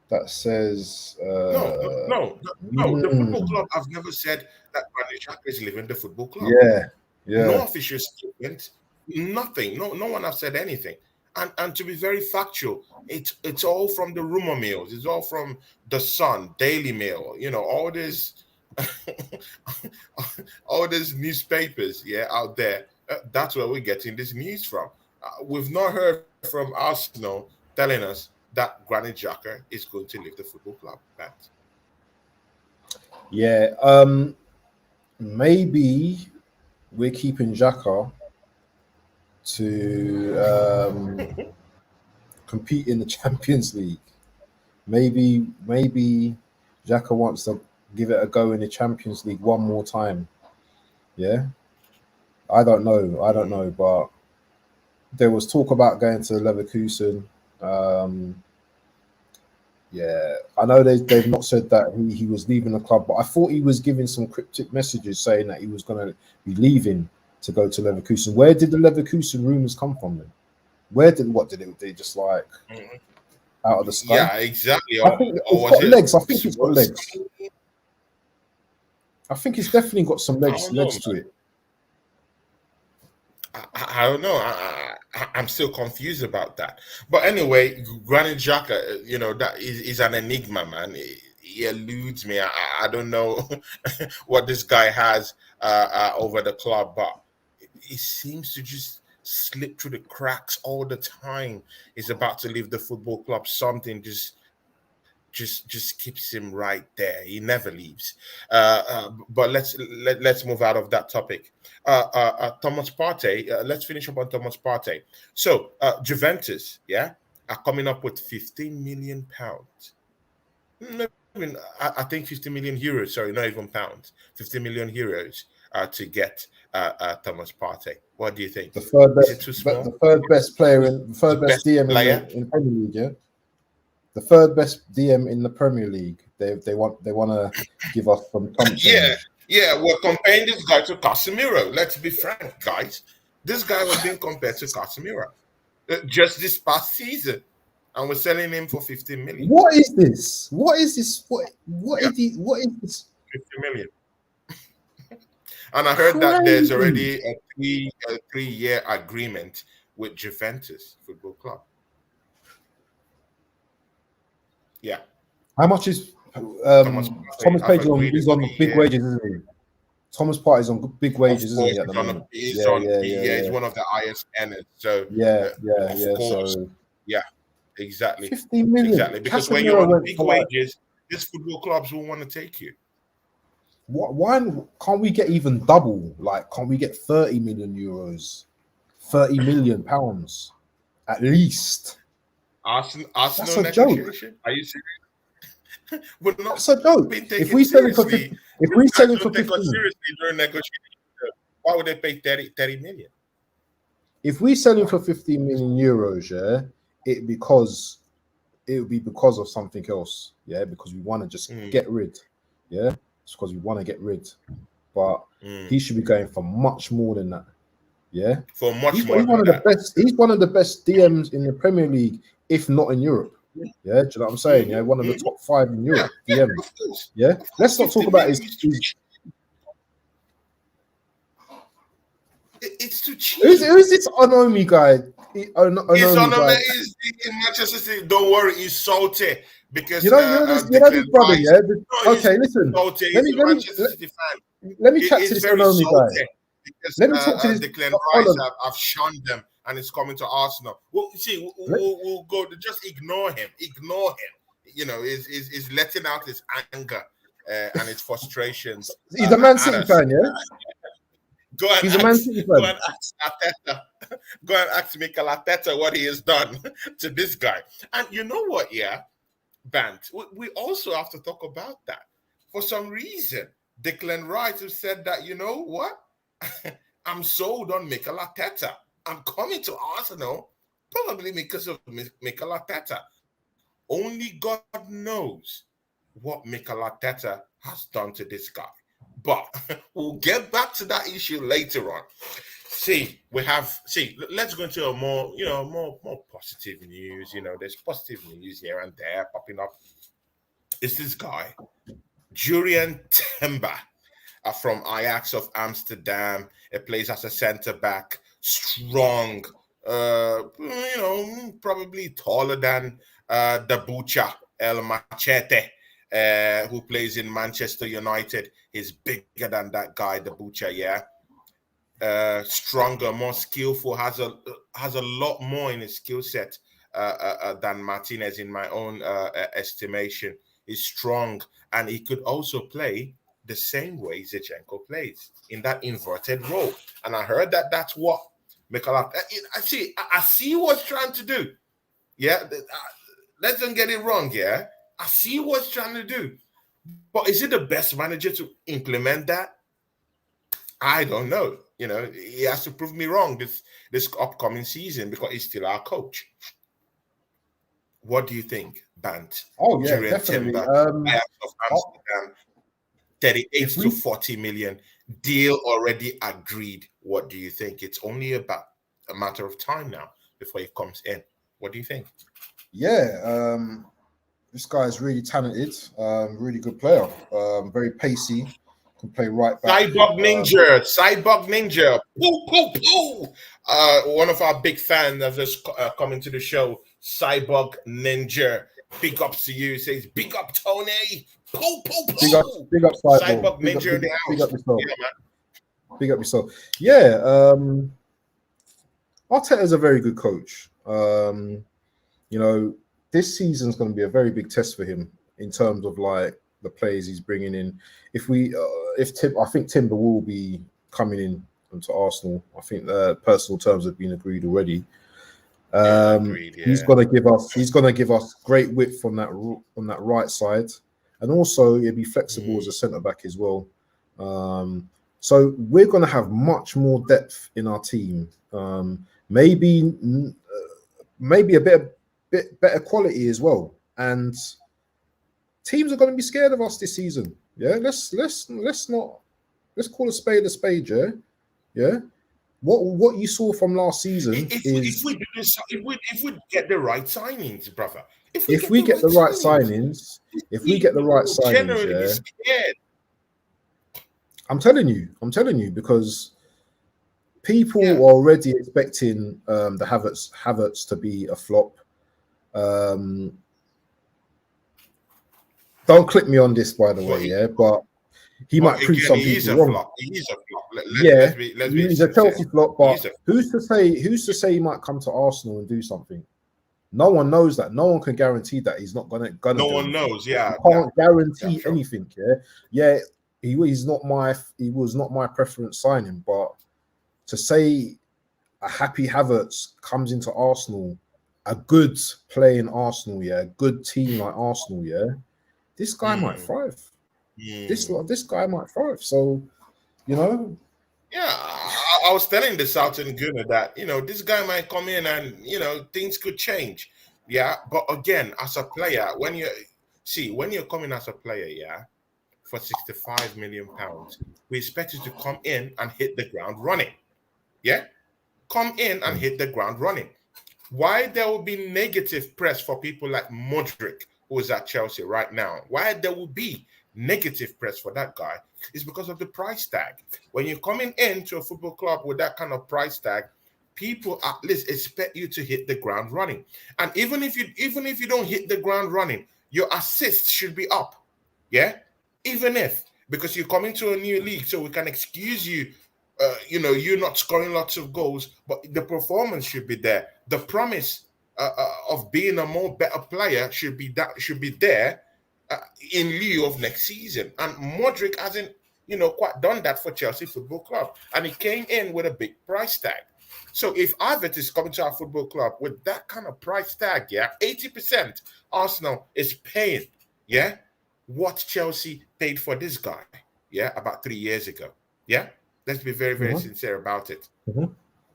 Speaker 2: that says
Speaker 1: no. The football club have never said that Granit Xhaka is leaving the football club.
Speaker 2: Yeah.
Speaker 1: No official statement, nothing. No one has said anything. And to be very factual, it's all from the rumor mills. It's all from the Sun, Daily Mail. All this, all these newspapers, out there. That's where we're getting this news from. We've not heard from Arsenal telling us that Granit Xhaka is going to leave the football club.
Speaker 2: Maybe we're keeping Xhaka to compete in the Champions League. Maybe Xhaka wants to give it a go in the Champions League one more time. Yeah, I don't know, but there was talk about going to Leverkusen. I know they've not said that he was leaving the club, but I thought he was giving some cryptic messages saying that he was going to be leaving to go to Leverkusen. Where did the Leverkusen rumors come from then? They just like out of the sky?
Speaker 1: Yeah, exactly.
Speaker 2: I think it's got legs. I think it's got legs. I think it's definitely got some legs to it.
Speaker 1: I don't know. I'm still confused about that. But anyway, Granit Xhaka, that is an enigma, man. He eludes me. I don't know what this guy has over the club, but he seems to just slip through the cracks all the time. He's about to leave the football club. Something just keeps him right there. He never leaves. But let's move out of that topic. Thomas Partey. Let's finish up on Thomas Partey. So Juventus, are coming up with 15 million pounds. I think 50 million euros. Sorry, not even pounds. 50 million euros to get Thomas Partey. What do you think?
Speaker 2: The third best,
Speaker 1: is it too small?
Speaker 2: The third best player in the third best DM in the Premier League. Yeah. the third best DM in the Premier League. They want to give us some chump change.
Speaker 1: Yeah. We're comparing this guy to Casemiro. Let's be frank, guys. This guy was being compared to Casemiro just this past season, and we're selling him for 15 million.
Speaker 2: What is this? What is this? What
Speaker 1: Yeah.
Speaker 2: What is this?
Speaker 1: 50 million. And I heard that there's already a three-year agreement with Juventus Football Club. Yeah.
Speaker 2: How much is Thomas Partey? He's on big wages, isn't he? Thomas Partey's on big wages, isn't he? At the moment,
Speaker 1: he's one of the highest earners. So exactly.
Speaker 2: 15 million.
Speaker 1: Exactly, because when you're on big wages, these football clubs will want to take you.
Speaker 2: Why can't we get even double? Like, can't we get 30 million euros, 30 million pounds, at least?
Speaker 1: Arsenal
Speaker 2: That's a
Speaker 1: negotiation?
Speaker 2: Joke.
Speaker 1: Are you serious? We're not.
Speaker 2: That's a joke. If we sell it for 50, if we sell it for 15,
Speaker 1: seriously during negotiation, why would they pay 30 million?
Speaker 2: If we sell him for 15 million euros, it would be because of something else, because we want to just get rid, it's because we want to get rid, but he should be going for much more than that,
Speaker 1: for much
Speaker 2: he's
Speaker 1: more.
Speaker 2: One of the best. He's one of the best DMs in the Premier League, if not in Europe. Do you know what I'm saying? One of the top 5 in Europe. DMs. Let's not talk about his.
Speaker 1: It's too cheap.
Speaker 2: Who's this Onomi guy?
Speaker 1: He's in Manchester City. Don't worry, he's salty because
Speaker 2: you know this brother. Okay, listen. Let me chat to this Onomi guy. Let me talk to this.
Speaker 1: Declan Rice have shunned them, and it's coming to Arsenal. Well, see, we'll go. Just ignore him. Ignore him. You know, he's letting out his anger and his frustrations.
Speaker 2: He's a Man City fan, yeah.
Speaker 1: Go and ask Arteta. Go and ask Mikel Arteta what he has done to this guy. And you know what? Yeah, Bant. We also have to talk about that. For some reason, Declan Rice has said that, you know what? I'm sold on Mikel Arteta. I'm coming to Arsenal probably because of Mikel Arteta. Only God knows what Mikel Arteta has done to this guy. But we'll get back to that issue later on. Let's go into a more positive news. You know, there's positive news here and there popping up. It's this guy, Julian Timber, from Ajax of Amsterdam. He plays as a centre back, strong, probably taller than the Butcher El Machete, who plays in Manchester United. He's bigger than that guy, the Butcher, stronger, more skillful, has a lot more in his skill set than Martinez, in my own estimation. He's strong, and he could also play the same way Zinchenko plays, in that inverted role. And I heard that that's what Mikel Arteta. I see what's trying to do. Let's don't get it wrong. I see what's trying to do. But is it the best manager to implement that? I don't know. You know, he has to prove me wrong this upcoming season, because he's still our coach. What do you think, Bant?
Speaker 2: Oh, yeah, definitely.
Speaker 1: Amsterdam, 38 to 40 million. Deal already agreed. What do you think? It's only about a matter of time now before he comes in. What do you think?
Speaker 2: Yeah, this guy is really talented, really good player, very pacey, can play right back.
Speaker 1: Cyborg Ninja. Poo, poo, poo. One of our big fans has just come into the show, Cyborg Ninja. Big ups to you. Says, big up, Tony. Poo, poo, poo.
Speaker 2: Big up,
Speaker 1: Cyborg Ninja in the house.
Speaker 2: Big up yourself.
Speaker 1: Yeah, man.
Speaker 2: Big up yourself. Yeah, Arteta is a very good coach. You know, this season's going to be a very big test for him in terms of like the players he's bringing in. I think Timber will be coming in to Arsenal. I think personal terms have been agreed already.
Speaker 1: Agreed, yeah.
Speaker 2: He's going to give us great width on that right side, and also he'll be flexible as a centre back as well. So we're going to have much more depth in our team. Maybe a bit better quality as well. and teams are going to be scared of us this season. Yeah, let's call a spade. Yeah. What you saw from last season
Speaker 1: If we do this, if we get the right signings, brother,
Speaker 2: if we get the right signings,
Speaker 1: generally be
Speaker 2: yeah,
Speaker 1: scared.
Speaker 2: I'm telling you, because people
Speaker 1: Yeah.
Speaker 2: were already expecting the Havertz to be a flop. Don't click me on this, by the way, yeah, but he might prove
Speaker 1: Again,
Speaker 2: some
Speaker 1: he is
Speaker 2: people
Speaker 1: a
Speaker 2: wrong.
Speaker 1: flop. He is a flop.
Speaker 2: Yeah,
Speaker 1: Let's be
Speaker 2: he's a
Speaker 1: sincere.
Speaker 2: Chelsea flop, but who's to say he might come to Arsenal and do something? No one knows that. No one can guarantee that he's not gonna
Speaker 1: No
Speaker 2: do
Speaker 1: one
Speaker 2: anything.
Speaker 1: knows. Yeah,
Speaker 2: You can't guarantee
Speaker 1: sure.
Speaker 2: anything. Yeah. He was not my preference signing, but to say a happy Havertz comes into Arsenal, a good playing Arsenal, yeah, good team like Arsenal, yeah, this guy might thrive. This guy might thrive. So, you know.
Speaker 1: Yeah, I was telling the Southern Gunner that, this guy might come in and, things could change. Yeah. But again, as a player, when you're coming as a player, yeah, for 65 million pounds, we expect you to come in and hit the ground running. Yeah. Come in and hit the ground running. Why there will be negative press for people like Modric, who is at Chelsea right now? Why there will be negative press for that guy is because of the price tag. When you're coming into a football club with that kind of price tag, people at least expect you to hit the ground running. And even if you don't hit the ground running, your assists should be up. Yeah? Because you're coming to a new league, so we can excuse you. You're not scoring lots of goals, but the performance should be there. The promise of being a more better player should be there in lieu of next season. And Modric hasn't, quite done that for Chelsea Football Club, and he came in with a big price tag. So if Havertz is coming to our football club with that kind of price tag, yeah, 80% Arsenal is paying, yeah, what Chelsea paid for this guy, yeah, about 3 years ago, yeah. Let's be very, very sincere about it.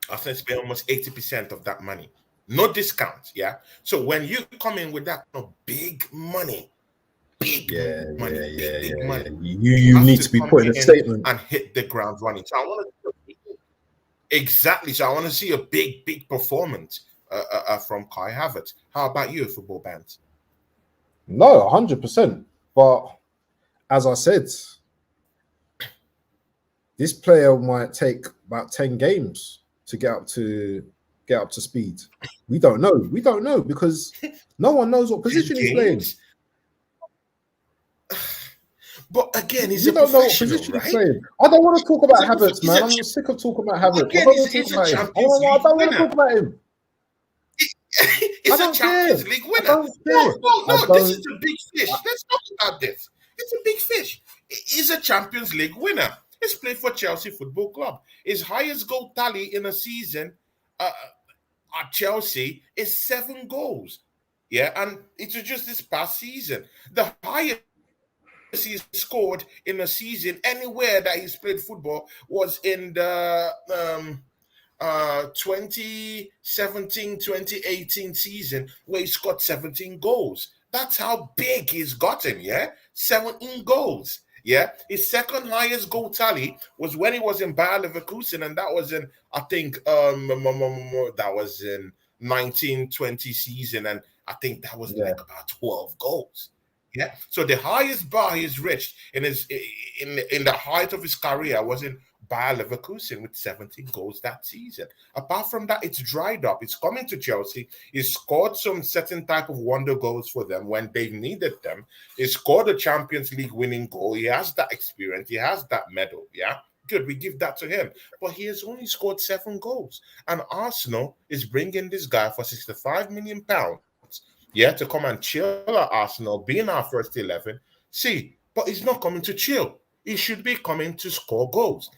Speaker 1: Arsenal spend almost 80% of that money. No discounts, yeah? So when you come in with that big money, big money,
Speaker 2: you need to be putting a statement
Speaker 1: and hit the ground running. So I want to see a big performance from Kai Havertz. How about you, football bands?
Speaker 2: No, 100%. But as I said, this player might take about 10 games to get up to speed. We don't know because no one knows what position he's playing.
Speaker 1: But again, he's a professional, right?
Speaker 2: I don't want to talk about Havertz, man. I'm sick of talking about Havertz.
Speaker 1: Again, he's a Champions League winner. I don't want to talk about him. He's a Champions League winner. No, this is a big fish. Let's talk about this. It's a big fish. He's a Champions League winner. He's played for Chelsea Football Club. His highest goal tally in a season at Chelsea is 7 goals. Yeah, and it was just this past season. The highest he's scored in a season anywhere that he's played football was in the 2017-2018 season, where he scored 17 goals. That's how big he's gotten, yeah? 17 goals. Yeah, his second highest goal tally was when he was in Bayer Leverkusen, and that was in, I think, that was in 1920 season, and I think that was like about 12 goals. Yeah, so the highest bar he's reached in the height of his career was in Bayer Leverkusen with 17 goals that season. Apart from that, it's dried up. It's coming to Chelsea. He scored some certain type of wonder goals for them when they needed them. He scored a Champions League winning goal. He has that experience. He has that medal. Yeah, good. We give that to him. But he has only scored 7 goals. And Arsenal is bringing this guy for £65 million. Yeah, to come and chill at Arsenal, be in our first 11. See, but he's not coming to chill. He should be coming to score goals.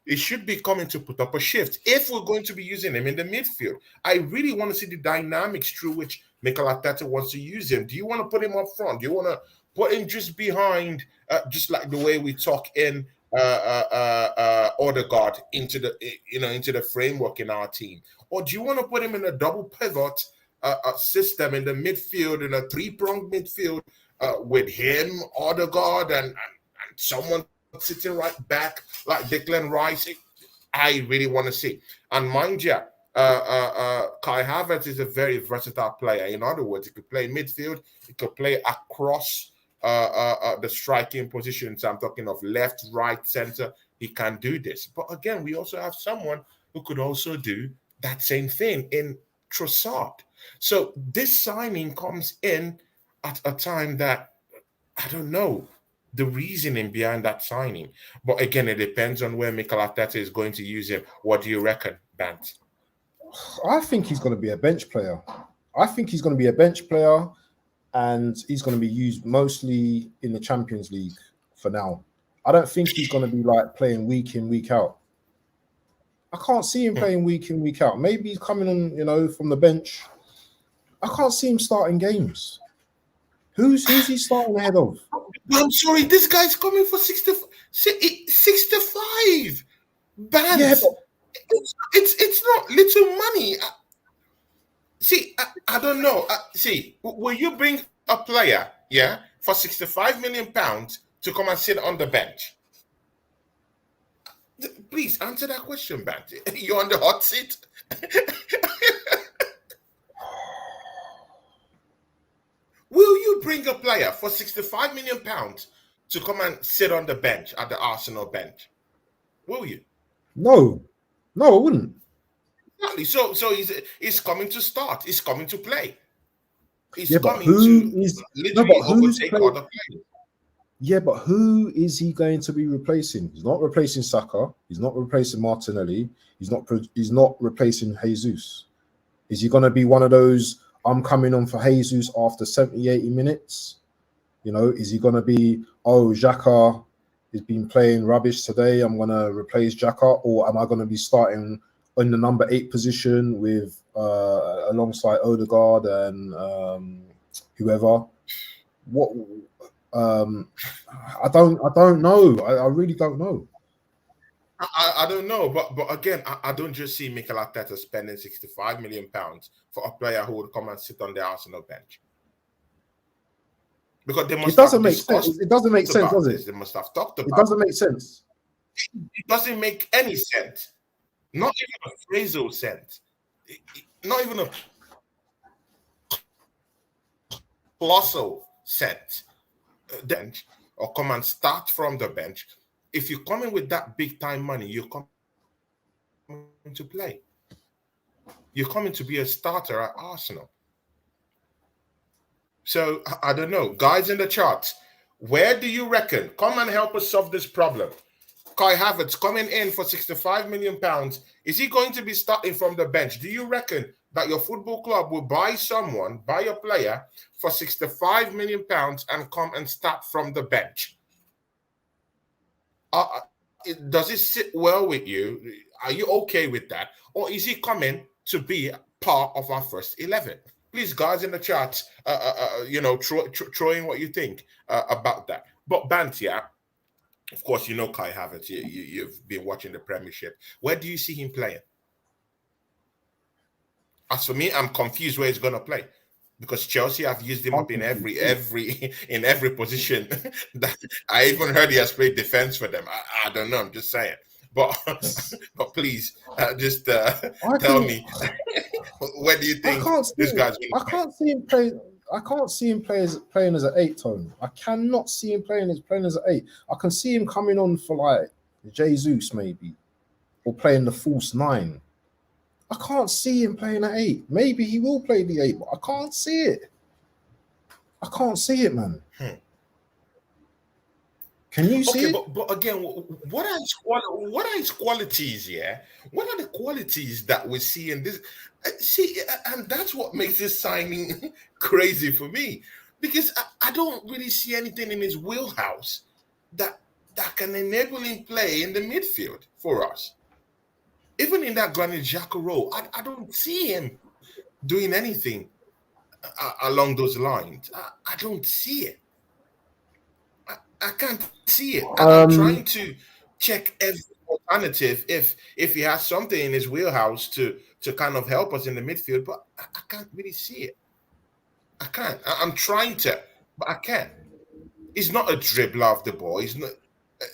Speaker 1: He should be coming to put up a shift if we're going to be using him in the midfield. I really want to see the dynamics through which Mikel Arteta wants to use him. Do you want to put him up front? Do you want to put him just behind, just like the way we talk in Odegaard into the framework in our team? Or do you want to put him in a double pivot system in the midfield, in a three-pronged midfield with him, Odegaard, and someone sitting right back like Declan Rice. I really want to see. And mind you, Kai Havertz is a very versatile player. In other words, he could play midfield, he could play across the striking positions. I'm talking of left, right, center. He can do this. But again, we also have someone who could also do that same thing in Trossard. So this signing comes in at a time that I don't know the reasoning behind that signing. But again, it depends on where Mikel Arteta is going to use him. What do you reckon, Bant?
Speaker 2: I think he's going to be a bench player. I think he's going to be a bench player, and he's going to be used mostly in the Champions League for now. I don't think he's going to be like playing week in, week out. I can't see him playing week in, week out. Maybe he's coming on, from the bench. I can't see him starting games. Who's he starting ahead of?
Speaker 1: I'm sorry, this guy's coming for 65. Bant. Yeah, it's not little money. I don't know. Will you bring a player, for £65 million to come and sit on the bench? Please answer that question, Bant. You're on the hot seat. Will you bring a player for £65 million to come and sit on the bench at the Arsenal bench? Will you?
Speaker 2: No, I wouldn't.
Speaker 1: Exactly. So he's coming to start. He's coming to play. He's
Speaker 2: coming
Speaker 1: to literally overtake other players.
Speaker 2: Yeah, but who is he going to be replacing? He's not replacing Saka. He's not replacing Martinelli. He's not replacing Jesus. Is he going to be one of those, I'm coming on for Jesus after 70, 80 minutes? Is he going to be, Xhaka has been playing rubbish today, I'm going to replace Xhaka? Or am I going to be starting in the number 8 position with alongside Odegaard and whoever? What? I don't know. I really don't know.
Speaker 1: I don't know, but again, I don't just see Mikel Arteta spending £65 million for a player who would come and sit on the Arsenal bench. Because they must.
Speaker 2: It doesn't make sense. It doesn't make sense, does it?
Speaker 1: They must have talked about.
Speaker 2: It doesn't make sense.
Speaker 1: It doesn't make any sense. Not even a phrasal sense. Not even a colossal sense. Bench or come and start from the bench. If you come in with that big time money, you're coming to play. You're coming to be a starter at Arsenal. So I don't know, guys in the chat, where do you reckon? Come and help us solve this problem. Kai Havertz coming in for £65 million. Is he going to be starting from the bench? Do you reckon that your football club will buy a player for £65 million and come and start from the bench? Does it sit well with you? Are you okay with that? Or is he coming to be part of our first 11? Please, guys in the chat, throw in what you think about that. But Bant, of course, Kai Havertz. You've been watching the Premiership. Where do you see him playing? As for me, I'm confused where he's going to play, because Chelsea have used him up in every position. That I even heard he has played defense for them. I don't know. I'm just saying. But please, just tell me, where do you think this guy's going to play?
Speaker 2: I can't see him play. I can't see him playing as an 8 tone. I cannot see him playing as an 8. I can see him coming on for like Jesus maybe, or playing the false 9. I can't see him playing at 8. Maybe he will play the 8, but I can't see it. I can't see it, man. Can you see it?
Speaker 1: But again, what are his qualities? Yeah, what are the qualities that we see in this? And that's what makes this signing crazy for me, because I don't really see anything in his wheelhouse that can enable him play in the midfield for us. Even in that Granit Xhaka role, I don't see him doing anything along those lines. I don't see it. I can't see it. I'm trying to check every alternative if he has something in his wheelhouse to kind of help us in the midfield, but I can't really see it. I can't. I'm trying to, but I can't. He's not a dribbler of the ball. He's not.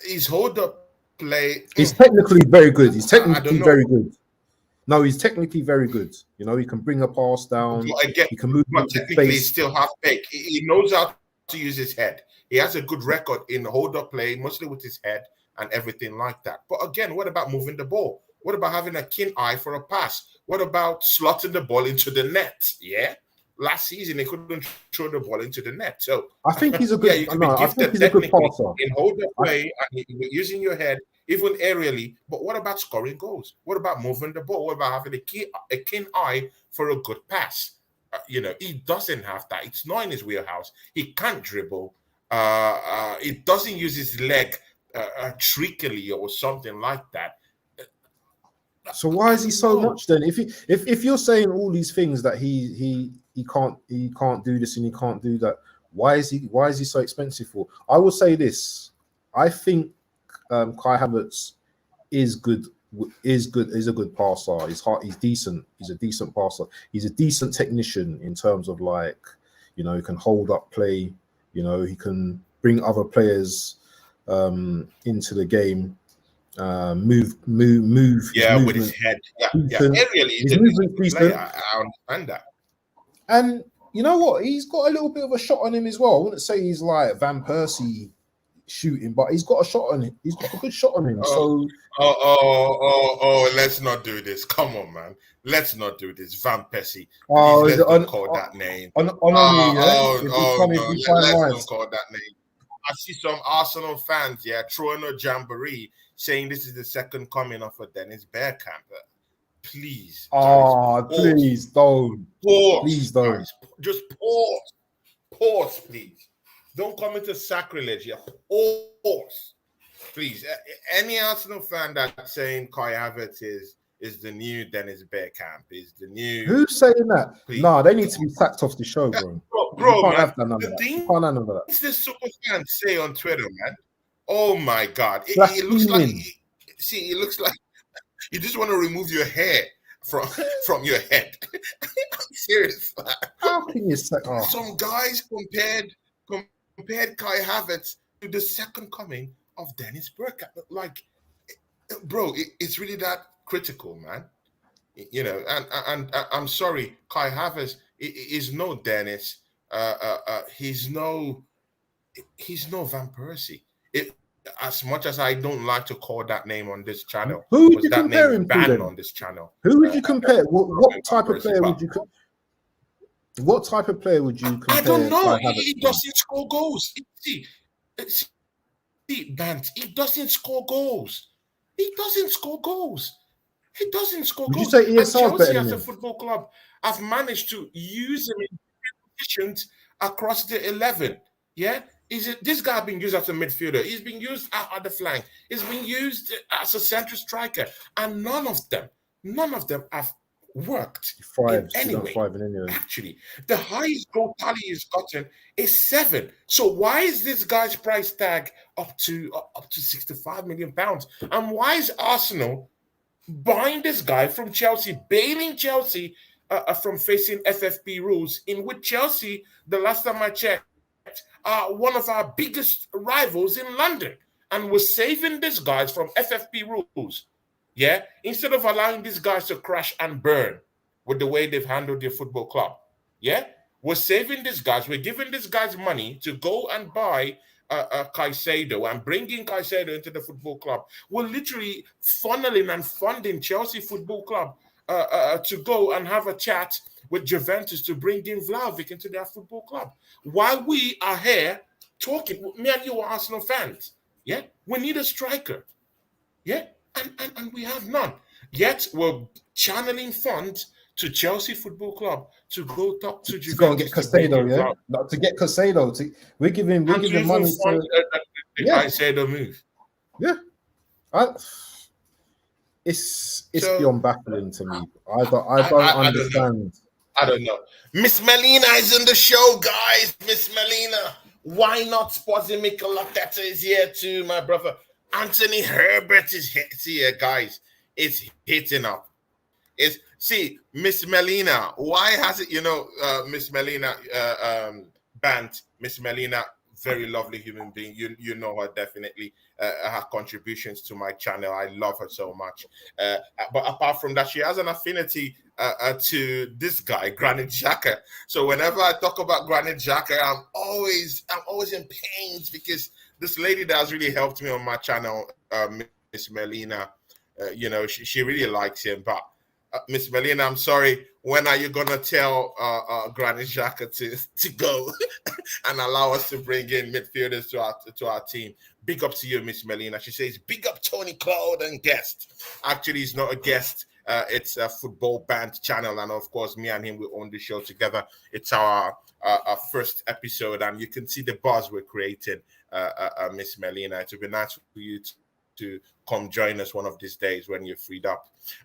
Speaker 1: His hold up play.
Speaker 2: He's technically very good. He's
Speaker 1: I don't
Speaker 2: technically
Speaker 1: know.
Speaker 2: very good. No, he's technically very good. You know, he can bring a pass down.
Speaker 1: But again,
Speaker 2: He can move
Speaker 1: but
Speaker 2: into
Speaker 1: technically,
Speaker 2: space.
Speaker 1: he's still half baked. He knows how to use his head. He has a good record in hold up play, mostly with his head and everything like that. But again, what about moving the ball? What about having a keen eye for a pass? What about slotting the ball into the net? Yeah. Last season, he couldn't throw the ball into the net. So
Speaker 2: I think he's a good.
Speaker 1: you could
Speaker 2: no,
Speaker 1: be
Speaker 2: I think
Speaker 1: gifted
Speaker 2: he's a good
Speaker 1: technically
Speaker 2: passer.
Speaker 1: in hold up play and using your head, even aerially. But what about scoring goals? What about moving the ball? What about having a keen eye for a good pass? He doesn't have that. It's not in his wheelhouse. He can't dribble. He doesn't use his leg trickily or something like that.
Speaker 2: So why is he so much then? If you're saying all these things that he can't do this and he can't do that, why is he so expensive for? I will say this: I think Kai Havertz is good. Is a good passer. He's decent. He's a decent passer. He's a decent technician in terms of he can hold up play. He can bring other players into the game. Move.
Speaker 1: Yeah, with his head. Yeah. Aerially, he's a decent player. I understand that.
Speaker 2: And you know what? He's got a little bit of a shot on him as well. I wouldn't say he's like Van Persie shooting, but he's got a shot on him. He's got a good shot on him.
Speaker 1: Let's not do this. Come on, man. Let's not do this. Van Persie.
Speaker 2: Let's
Speaker 1: not call that name.
Speaker 2: Let's not
Speaker 1: call that name. I see some Arsenal fans, throwing a jamboree, saying this is the second coming of a Dennis Bergkamp. Please.
Speaker 2: Please don't.
Speaker 1: Pause.
Speaker 2: Please don't.
Speaker 1: Guys. Just pause. Pause, please. Don't come into sacrilege. Pause. Please. Any Arsenal fan that's saying Kai Havertz is the new Dennis Bergkamp, is the new...
Speaker 2: Who's saying that? Please. Nah, they need to be sacked off the show, bro.
Speaker 1: Bro,
Speaker 2: man,
Speaker 1: have none of that. What's this super fan say on Twitter, man? Oh my God. It looks like... it looks like you just want to remove your hair from your head. I'm serious.
Speaker 2: How can you say...
Speaker 1: Some guys compared Kai Havertz to the second coming of Dennis Bergkamp. Bro, it's really that critical, man. And I'm sorry, Kai Havertz is no Dennis. He's no Van Persie. As much as I don't like to call that name on this channel,
Speaker 2: who would you compare him to?
Speaker 1: On this channel,
Speaker 2: who would you compare? What type of player would you? What type of player would you compare?
Speaker 1: I don't know. He doesn't score goals. See, Bant. He doesn't score goals. He doesn't score goals.
Speaker 2: Would you say ESR
Speaker 1: Chelsea as a football club have managed to use him in positions across the 11. Yeah, this guy being used as a midfielder? He's been used at the flank. He's been used as a central striker, and none of them have worked in any way. Actually, the highest goal tally he's gotten is 7. So why is this guy's price tag up to £65 million? And why is Arsenal buying this guy from Chelsea, bailing Chelsea from facing FFP rules, in which Chelsea, the last time I checked, are one of our biggest rivals in London, and we're saving these guys from FFP rules? Yeah, instead of allowing these guys to crash and burn with the way they've handled their football club. Yeah, we're saving these guys. We're giving these guys money to go and buy Caicedo and bringing Caicedo into the football club. We're literally funneling and funding Chelsea Football Club to go and have a chat with Juventus to bring in Vlahovic into their football club. While we are here talking, me and you are Arsenal fans. Yeah, we need a striker. Yeah. And we have none. Yet we're channeling funds to Chelsea Football Club to go talk to Juventus.
Speaker 2: To go and get Caicedo, to get Caicedo. We're giving money to
Speaker 1: Caicedo move.
Speaker 2: Yeah. It's beyond baffling to me. I don't understand.
Speaker 1: I don't know. Miss Melina is in the show, guys. Miss Melina. Why not Sporting Mikel Arteta is here too, my brother. Anthony Herbert is here, guys. It's hitting up. Miss Melina. Why has it? Miss Melina banned Miss Melina. Very lovely human being. You know her definitely. Her contributions to my channel. I love her so much. But apart from that, she has an affinity to this guy, Granit Xhaka. So whenever I talk about Granit Xhaka, I'm always in pains because this lady that has really helped me on my channel, Miss Melina, she really likes him. But Miss Melina, I'm sorry. When are you gonna tell Granit Xhaka to go and allow us to bring in midfielders to our team? Big up to you, Miss Melina. She says, big up Tony Cloud and guest. Actually, he's not a guest. It's a football band channel, and of course, me and him we own the show together. It's our first episode, and you can see the buzz we're creating, Miss Melina. It would be nice for you to come join us one of these days when you're freed up.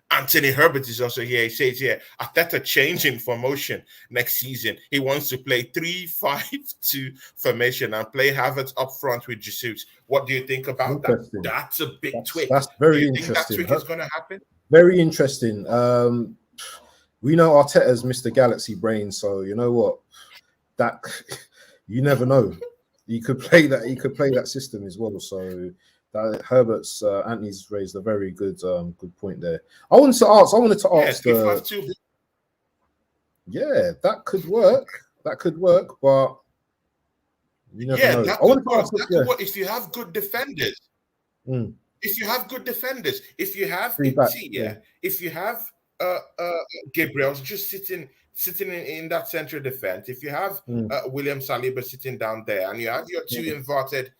Speaker 1: Anthony Herbert is also here. He says here, Arteta changing formation next season. He wants to play 3-5-2 formation and play Havertz up front with Jesus. What do you think about that? That's a big tweak.
Speaker 2: That's very
Speaker 1: do you
Speaker 2: interesting.
Speaker 1: Think that tweak is going to happen?
Speaker 2: Very interesting. We know Arteta's Mr. Galaxy brain, so you know what? That you never know. He could play that. He could play that system as well. So that Herbert's Anthony's raised a very good point there. I wanted to ask. Yeah, that could work. That could work, but you never know.
Speaker 1: That could work. If you have good defenders. If you have good defenders, if you have if you have Gabriel's just sitting in that central defense, if you have William Saliba sitting down there, and you have your two inverted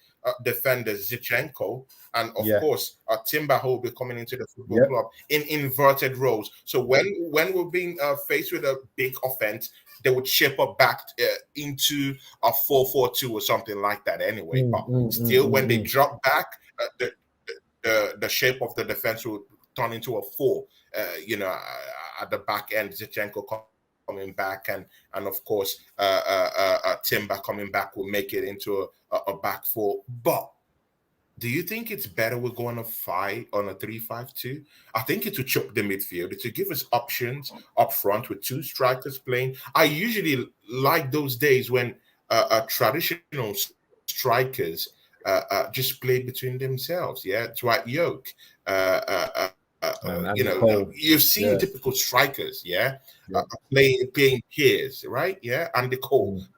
Speaker 1: defenders, Zinchenko and of course Timber will be coming into the football club in inverted roles. So when we're being faced with a big offense, they would shape up back into a 4-4-2 or something like that anyway. But still, when they drop back, the shape of the defense will turn into a 4. At the back end, Zinchenko coming back, and of course Timber coming back will make it into a back 4. But do you think it's better we're going on a 3-5-2? I think it will choke the midfield. It will give us options up front with 2 strikers playing. I usually like those days when traditional strikers just played between themselves. Dwight Yoke. You've seen typical strikers, playing peers, right? And the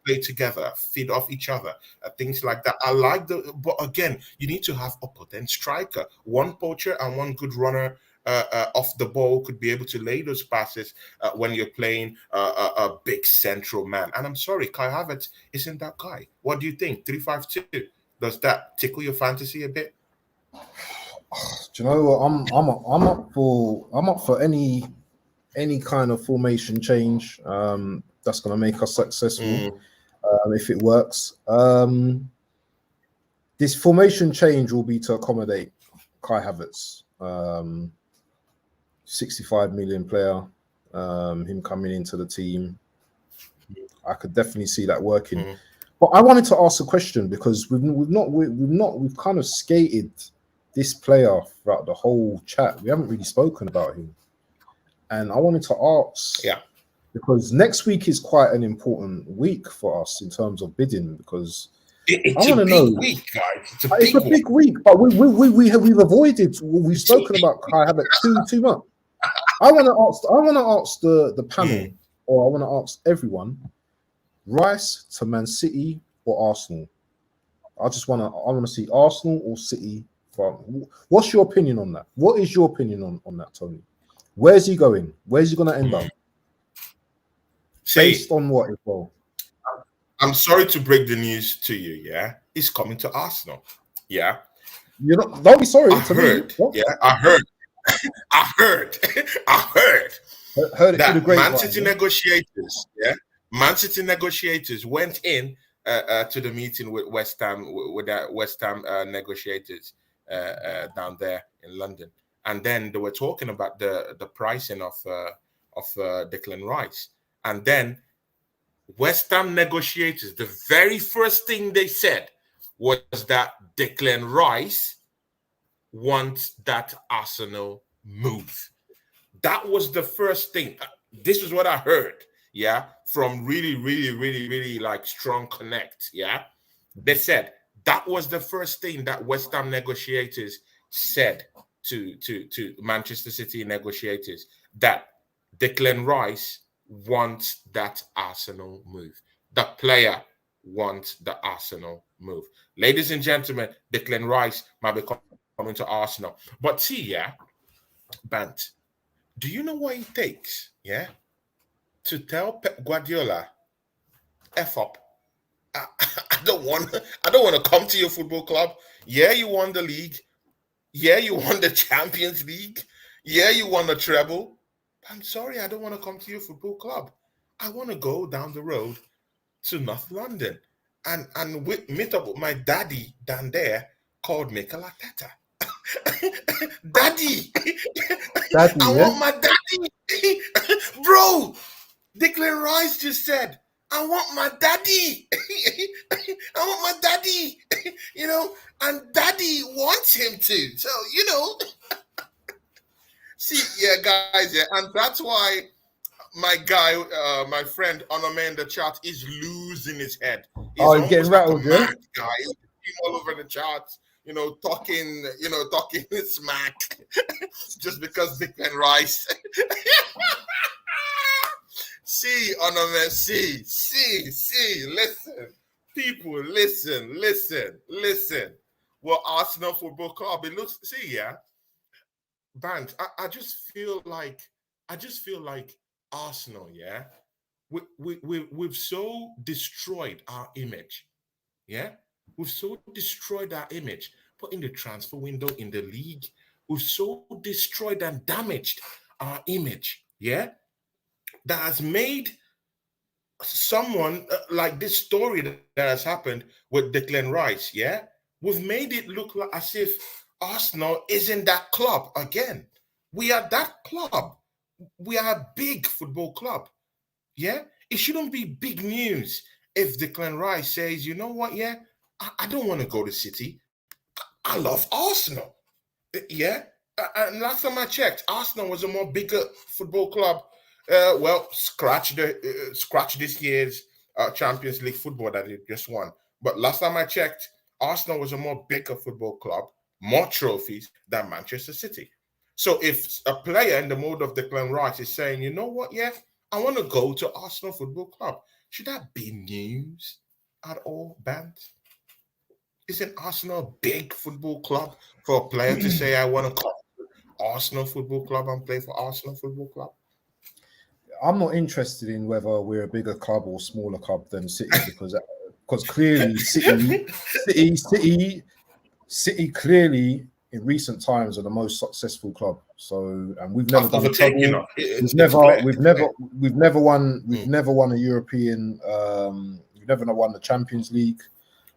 Speaker 1: play together, feed off each other, things like that. I like but again, you need to have a potent striker, one poacher and one good runner off the ball could be able to lay those passes when you're playing a big central man. And I'm sorry, Kai Havertz isn't that guy. What do you think? 3-5-2? Does that tickle your fantasy a bit?
Speaker 2: Do you know what? I'm up for any kind of formation change that's going to make us successful if it works. This formation change will be to accommodate Kai Havertz, 65 million player, him coming into the team. I could definitely see that working. But I wanted to ask a question because we've kind of skated this player throughout the whole chat. We haven't really spoken about him. And I wanted to ask, because next week is quite an important week for us in terms of bidding, because
Speaker 1: it's a big week, guys.
Speaker 2: It's a big week, but we've avoided, we've spoken about Kai Havertz too much. I want to ask the panel, or I want to ask everyone, Rice to Man City or Arsenal? I want to see Arsenal or City. What's your opinion on that? What is your opinion on that, Tony? Where's he going? Where's he going to end up? Based on what as well?
Speaker 1: I'm sorry to break the news to you. He's coming to Arsenal. You're
Speaker 2: not. Don't be sorry.
Speaker 1: I heard. I heard that Man City negotiators. Man City negotiators went in to the meeting with West Ham, with that West Ham negotiators down there in London, and then they were talking about the pricing of Declan Rice, and then West Ham negotiators, the very first thing they said was that Declan Rice wants that Arsenal move. That was the first thing. This is what I heard, yeah, from really like strong connect, yeah. They said that was the first thing that West Ham negotiators said to Manchester City negotiators, that Declan Rice wants that Arsenal move. The player wants the Arsenal move. Ladies and gentlemen, Declan Rice might be coming to Arsenal. But see, yeah, Bant, do you know what it takes, yeah, to tell Pep Guardiola, F up. I don't want to come to your football club. Yeah, you won the league. Yeah, you won the Champions League. Yeah, you won the treble. I'm sorry, I don't want to come to your football club. I want to go down the road to North London and meet up with my daddy down there called Mikel Arteta. Daddy,
Speaker 2: Daddy,
Speaker 1: I
Speaker 2: yeah.
Speaker 1: want my daddy. Bro, Declan Rice just said, I want my daddy. I want my daddy. And daddy wants him to. So, see, yeah, guys, yeah. And that's why my guy, my friend Onome in the chat is losing his head. He's
Speaker 2: Getting
Speaker 1: almost like a
Speaker 2: rattled, yeah?
Speaker 1: mad guy. He's all over the charts, talking smack just because Declan Rice. See, Onome, see, listen. People, listen. Well, Arsenal Football Club, it looks, see, yeah. Bant, I just feel like Arsenal, yeah, we've so destroyed our image, yeah, we've so destroyed our image, but in the transfer window, in the league, we've so destroyed and damaged our image, yeah, that has made someone like this story that has happened with Declan Rice, yeah, we've made it look like as if Arsenal isn't that club again. We are that club. We are a big football club. Yeah, it shouldn't be big news if Declan Rice says, you know what, yeah, I don't want to go to City. I love Arsenal. Yeah, and last time I checked, Arsenal was a more bigger football club. Scratch this year's Champions League football that it just won. But last time I checked, Arsenal was a more bigger football club, more trophies than Manchester City. So if a player in the mode of Declan Rice is saying, you know what, yeah, I want to go to Arsenal Football Club, should that be news at all, Bant? Isn't Arsenal a big football club for a player to say, I want to come to Arsenal Football Club and play for Arsenal Football Club?
Speaker 2: I'm not interested in whether we're a bigger club or smaller club than City because clearly City clearly in recent times are the most successful club. So, and we've never done treble. We've never won a European. We've never won the Champions League.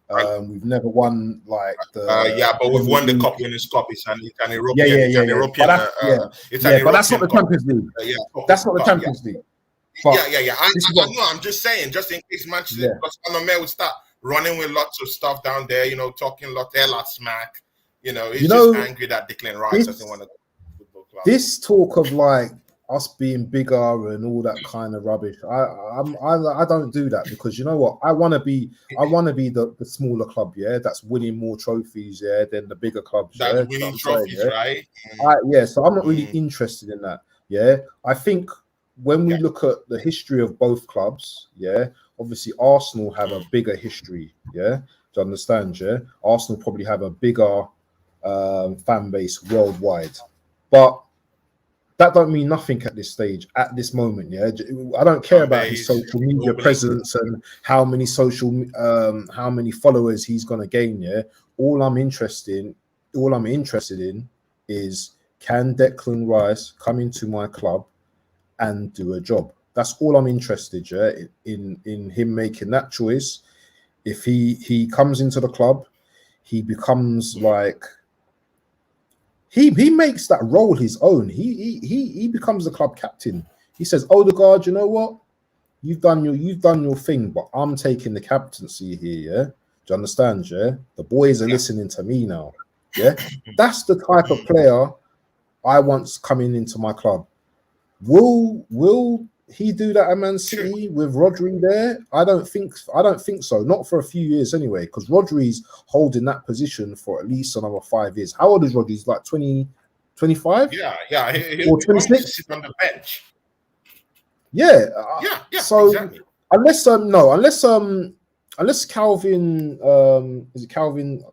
Speaker 2: We've never won like the.
Speaker 1: But we've won the Cup Winners' Cup. It's an European.
Speaker 2: But that's not the Champions League. That's not the Champions League.
Speaker 1: I know. I'm just saying, just in case Manchester, because Onome would start running with lots of stuff down there. Talking a lot smack. He's just angry that Declan Rice doesn't want to go to the football club.
Speaker 2: This talk of like us being bigger and all that kind of rubbish. I don't do that because you know what? I want to be the smaller club, yeah, that's winning more trophies, yeah, than the bigger clubs.
Speaker 1: That's winning trophies, right?
Speaker 2: So I'm not really interested in that. Yeah, I think when we look at the history of both clubs, yeah, obviously Arsenal have a bigger history, yeah. Do you understand? Yeah, Arsenal probably have a bigger fan base worldwide, but that don't mean nothing at this stage, at this moment. Yeah, I don't care about his social media presence and how many followers he's gonna gain. Yeah, all I'm interested in is, can Declan Rice come into my club and do a job? That's all I'm interested in him making that choice. If he comes into the club, he becomes like he makes that role his own. He becomes the club captain. He says, Odegaard, you know what? You've done your thing, but I'm taking the captaincy here. Yeah, do you understand? Yeah, the boys are listening to me now. Yeah, that's the type of player I want coming into my club. Will he do that at Man City with Rodri there? I don't think so. Not for a few years anyway, because Rodri's holding that position for at least another 5 years. How old is Rodri? He's like 20, 25?
Speaker 1: Yeah. He'll
Speaker 2: Or
Speaker 1: be fine to
Speaker 2: 26?
Speaker 1: sit on the bench.
Speaker 2: Yeah.
Speaker 1: Yeah,
Speaker 2: So
Speaker 1: exactly.
Speaker 2: unless Calvin is it Calvin?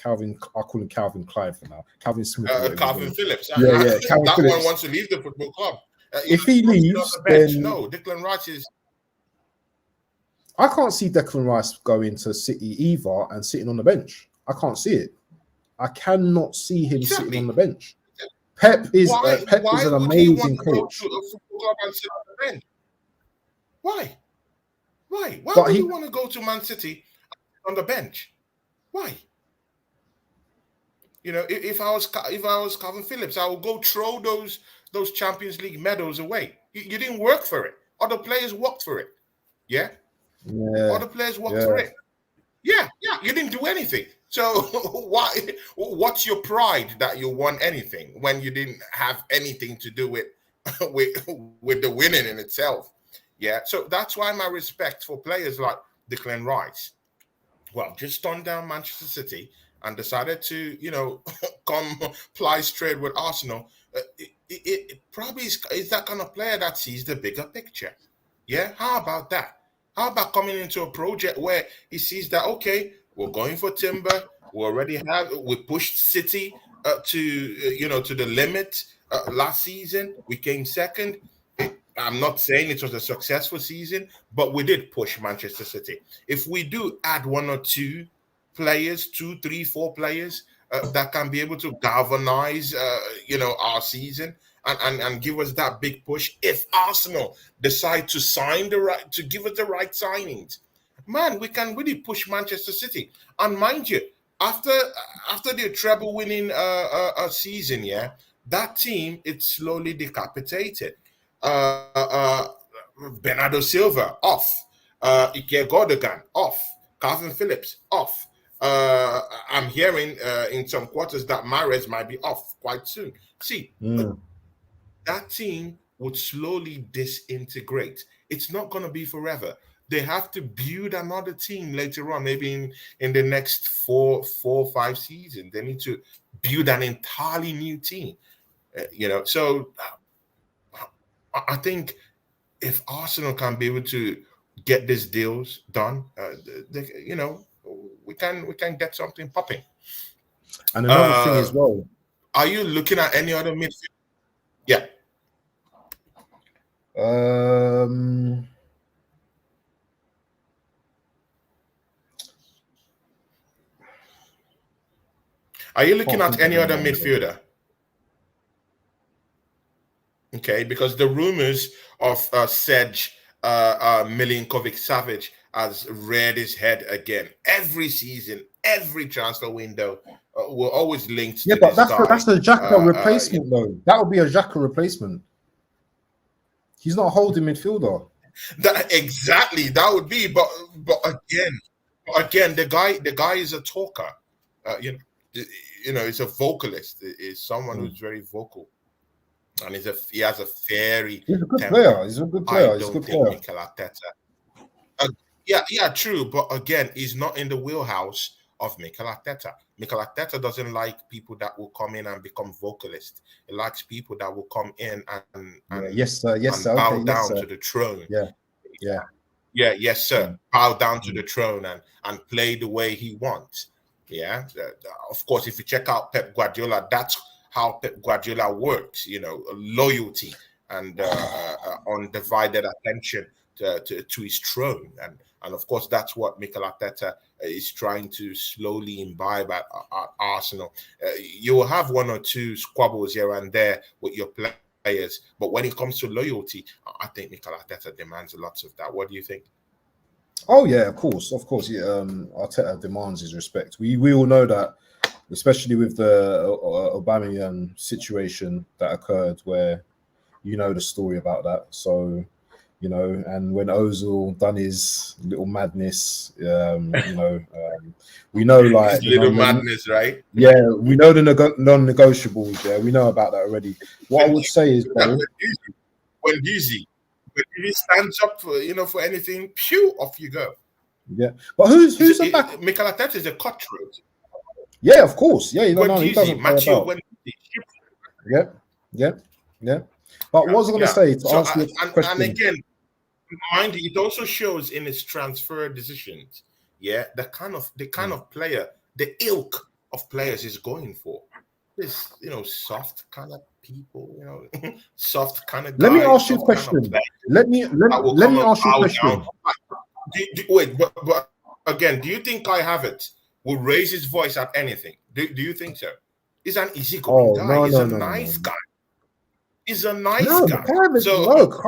Speaker 2: I call him Calvin Klein for now. Calvin Smith or whatever.
Speaker 1: Calvin Phillips.
Speaker 2: Yeah, Calvin
Speaker 1: That
Speaker 2: Phillips.
Speaker 1: one wants to leave the football club.
Speaker 2: If he
Speaker 1: Not
Speaker 2: leaves,
Speaker 1: on the bench.
Speaker 2: then
Speaker 1: No, Declan Rice is.
Speaker 2: I can't see Declan Rice going to City either and sitting on the bench. I can't see it. I cannot see him sitting on the bench. Pep is an
Speaker 1: would he want
Speaker 2: amazing
Speaker 1: to go
Speaker 2: coach.
Speaker 1: to a football club and sit on the bench? Why? Why
Speaker 2: But
Speaker 1: would he want to go to Man City on the bench? Why? You know, if I was Calvin Phillips, I would go throw those Champions League medals away. You didn't work for it. Other players worked for it. Yeah. Other players worked for it. Yeah. You didn't do anything. So why? What's your pride that you won anything when you didn't have anything to do with with the winning in itself? Yeah. So that's why my respect for players like Declan Rice, well, just turned down Manchester City and decided to, come ply trade with Arsenal. It probably is that kind of player that sees the bigger picture. Yeah. How about that? How about coming into a project where he sees that, okay, we're going for timber. We pushed City to the limit last season. We came second. I'm not saying it was a successful season, but we did push Manchester City. If we do add one or two players, 2, 3, 4 players that can be able to galvanize, our season and give us that big push. If Arsenal decide to give us the right signings, man, we can really push Manchester City. And mind you, after the treble winning season, yeah, that team it's slowly decapitated. Bernardo Silva off, Ike Gordogan off, Calvin Phillips off. I'm hearing in some quarters that Mahrez might be off quite soon. See, that team would slowly disintegrate. It's not going to be forever. They have to build another team later on, maybe in the next 4 or 5 seasons. They need to build an entirely new team. So I think if Arsenal can be able to get these deals done, we can get something popping.
Speaker 2: And another thing as well.
Speaker 1: Are you looking at any other midfield? Yeah. Are you looking at any other midfielder? Okay, because the rumors of Serge Milinkovic-Savic has reared his head again. Every season, every transfer window, we're always linked to
Speaker 2: but
Speaker 1: this guy.
Speaker 2: that's a Xhaka replacement, though. That would be a Xhaka replacement. He's not a holding midfielder.
Speaker 1: Exactly, that would be. But again, the guy is a talker. He's a vocalist. He's someone who's very vocal. And he has a very.
Speaker 2: He's a good player. He's a good player. He's a good player.
Speaker 1: Mikel Arteta. Yeah, true. But again, he's not in the wheelhouse of Mikel Arteta. Mikel Arteta doesn't like people that will come in and become vocalists. He likes people that will come in and bow down to the throne. Yes, sir. Bow down to the throne and play the way he wants. Yeah. Of course, if you check out Pep Guardiola, that's how Pep Guardiola works, loyalty and undivided attention to his throne. And of course, that's what Mikel Arteta is trying to slowly imbibe at Arsenal. You will have 1 or 2 squabbles here and there with your players, but when it comes to loyalty, I think Mikel Arteta demands lots of that. What do you think?
Speaker 2: Oh, yeah, of course. Yeah, Arteta demands his respect. We all know that, especially with the Aubameyang situation that occurred, where the story about that. So you know, and when Ozil done his little madness, we know
Speaker 1: This
Speaker 2: like
Speaker 1: little madness, right?
Speaker 2: we know the non-negotiables. Yeah, we know about that already. What I
Speaker 1: When
Speaker 2: would say is
Speaker 1: that
Speaker 2: though,
Speaker 1: when Dizzy stands up for for anything, pew, off you go.
Speaker 2: yeah, but who's a back?
Speaker 1: Mikel Arteta is a cutthroat.
Speaker 2: Yeah, of course. Yeah,
Speaker 1: When
Speaker 2: no, he
Speaker 1: Dizzy,
Speaker 2: doesn't play
Speaker 1: Matteo,
Speaker 2: about.
Speaker 1: when
Speaker 2: Yeah, yeah, yeah. But what was I going to
Speaker 1: yeah.
Speaker 2: say to
Speaker 1: So
Speaker 2: answer your
Speaker 1: and
Speaker 2: question?
Speaker 1: again, mind you, it also shows in his transfer decisions. Yeah, the kind of player, the ilk of players is going for. This, soft kind of people, soft kind of
Speaker 2: Let me
Speaker 1: guys,
Speaker 2: ask you a
Speaker 1: soft kind of
Speaker 2: question.
Speaker 1: players
Speaker 2: Let me
Speaker 1: that will
Speaker 2: let
Speaker 1: come
Speaker 2: me
Speaker 1: and
Speaker 2: ask you a
Speaker 1: bow down.
Speaker 2: question.
Speaker 1: Wait, but again, do you think Kai Havertz will raise his voice at anything? Do you think so? He's an easygoing
Speaker 2: Oh
Speaker 1: guy.
Speaker 2: no
Speaker 1: He's
Speaker 2: no
Speaker 1: a
Speaker 2: no no
Speaker 1: nice
Speaker 2: no
Speaker 1: guy. He's a nice
Speaker 2: no!
Speaker 1: guy.
Speaker 2: Kai Havertz,
Speaker 1: So,
Speaker 2: no. Kai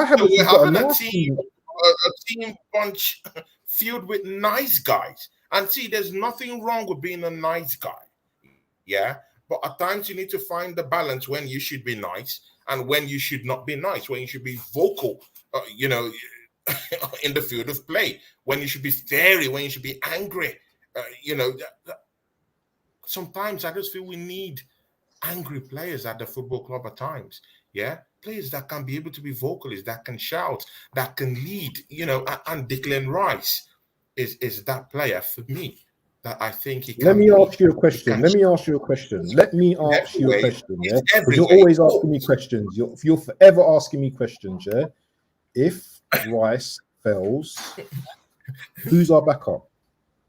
Speaker 1: so
Speaker 2: Havertz
Speaker 1: we're
Speaker 2: has got a
Speaker 1: having
Speaker 2: nasty.
Speaker 1: a team bunch filled with nice guys. And see, there's nothing wrong with being a nice guy. Yeah. But at times you need to find the balance when you should be nice and when you should not be nice, when you should be vocal, in the field of play, when you should be fiery, when you should be angry. Sometimes I just feel we need angry players at the football club at times. Yeah, players that can be able to be vocalists, that can shout, that can lead. And Declan Rice is that player for me that I think he
Speaker 2: Let
Speaker 1: can
Speaker 2: me
Speaker 1: lead.
Speaker 2: ask you a
Speaker 1: He
Speaker 2: question.
Speaker 1: can
Speaker 2: Let me ask you a question. Let me
Speaker 1: in
Speaker 2: ask
Speaker 1: every
Speaker 2: you a
Speaker 1: way.
Speaker 2: question. Yeah,
Speaker 1: It's
Speaker 2: because you're
Speaker 1: everywhere.
Speaker 2: always asking me questions. You're forever asking me questions. Yeah. If Rice fails, who's our backup?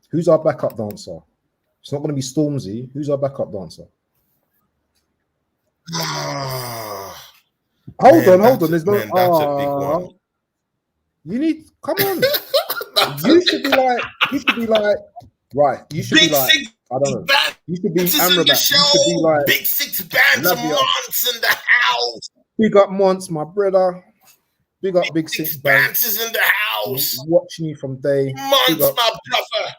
Speaker 2: Who's our backup dancer? It's not going to be Stormzy. Who's our backup dancer? Hold
Speaker 1: Man,
Speaker 2: on. There's no
Speaker 1: that's a big one.
Speaker 2: You need come on. You should be like right. You should be
Speaker 1: Big
Speaker 2: like
Speaker 1: Six
Speaker 2: I don't know.
Speaker 1: Bands
Speaker 2: You should be
Speaker 1: is in the
Speaker 2: Amrabat. You should be
Speaker 1: show.
Speaker 2: like
Speaker 1: Big Six Bands
Speaker 2: Lavia.
Speaker 1: months in the house.
Speaker 2: Big up Monts, my brother. Big up Big
Speaker 1: Six
Speaker 2: Six Band.
Speaker 1: Bands is in the house.
Speaker 2: Watching you from day. Big
Speaker 1: Months,
Speaker 2: up.
Speaker 1: my brother.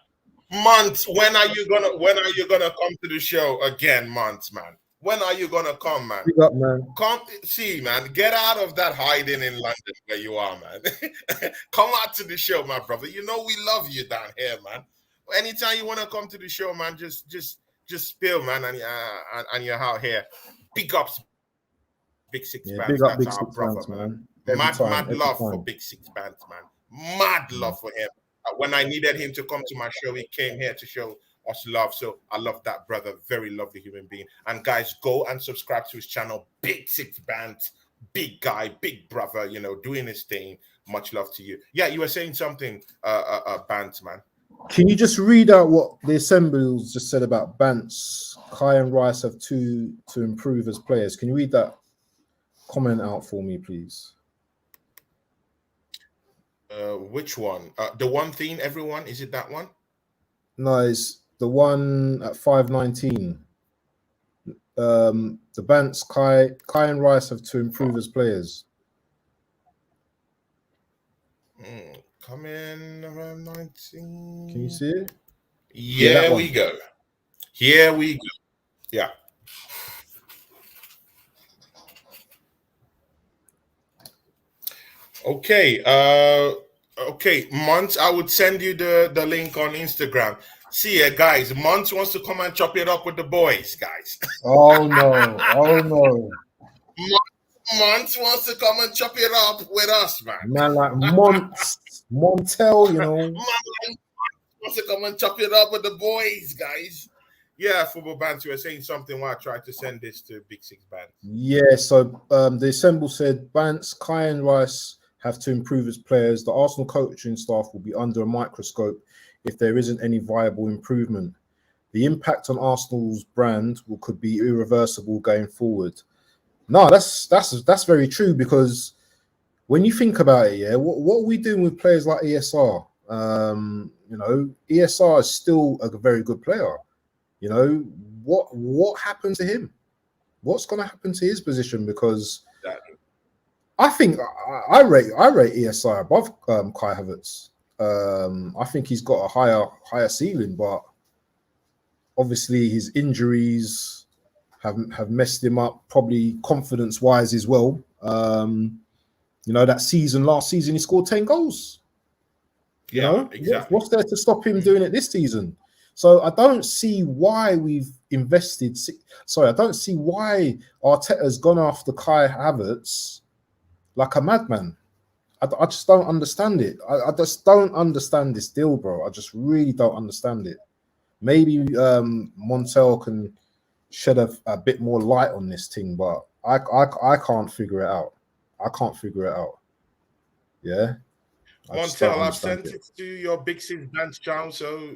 Speaker 1: Months. When are you gonna come to the show again, Months, man? When are you gonna come, man?
Speaker 2: Big up, man.
Speaker 1: Come see, man. Get out of that hiding in London where you are, man. Come out to the show, my brother. You know we love you down here, man. Anytime you wanna come to the show, man, just spill, man, and you're out here. Big ups, Big Six
Speaker 2: Yeah,
Speaker 1: Bands.
Speaker 2: big up
Speaker 1: That's
Speaker 2: Big
Speaker 1: our
Speaker 2: Six
Speaker 1: brother,
Speaker 2: Bands,
Speaker 1: man.
Speaker 2: man. Every
Speaker 1: Mad
Speaker 2: time.
Speaker 1: love for Big Six Bands, man. Mad love for him. When I needed him to come to my show, he came here to show us love. So I love that brother. Very lovely human being. And guys, go and subscribe to his channel. Big Six Bands. Big guy, big brother, doing his thing. Much love to you. Yeah, you were saying something, Bands, man.
Speaker 2: Can you just read out what the assemblies just said about Bance? Kai and Rice have to improve as players. Can you read that comment out for me, please?
Speaker 1: Which one? The one thing, everyone? Is it that one?
Speaker 2: No, it's the one at 519. The Bance, Kai and Rice have to improve as players.
Speaker 1: Coming around 19.
Speaker 2: Can you see it?
Speaker 1: Here we go. Here we go. Yeah. Okay. Okay. Months, I would send you the link on Instagram. See ya, guys. Months wants to come and chop it up with the boys, guys.
Speaker 2: Oh no. Oh no.
Speaker 1: Months wants to come and chop it up with us, man.
Speaker 2: Man like Montel,
Speaker 1: Man wants to come and chop it up with the boys, guys. Yeah, football bands, you were saying something while I tried to send this to Big Six Bands.
Speaker 2: Yeah, so the assemble said Bance, Kai and Rice have to improve as players. The Arsenal coaching staff will be under a microscope if there isn't any viable improvement. The impact on Arsenal's brand could be irreversible going forward. No, that's very true, because when you think about it, yeah, what are we doing with players like ESR? ESR is still a very good player. What happened to him? What's going to happen to his position? Because I think I rate ESI above Kai Havertz. I think he's got a higher ceiling, but obviously his injuries have messed him up, probably confidence wise as well. That season, last season, he scored 10 goals.
Speaker 1: Yeah, exactly.
Speaker 2: What's there to stop him doing it this season? So I don't see why we've invested. Sorry, I don't see why Arteta's gone after Kai Havertz like a madman. I just don't understand it. I just don't understand this deal, bro. I just really don't understand it. Maybe Montel can shed a bit more light on this thing, but I can't figure it out. I can't figure it out. Yeah, I just don't
Speaker 1: Montel, I've
Speaker 2: understand
Speaker 1: sent
Speaker 2: it.
Speaker 1: it to your Big Six Dance channel, so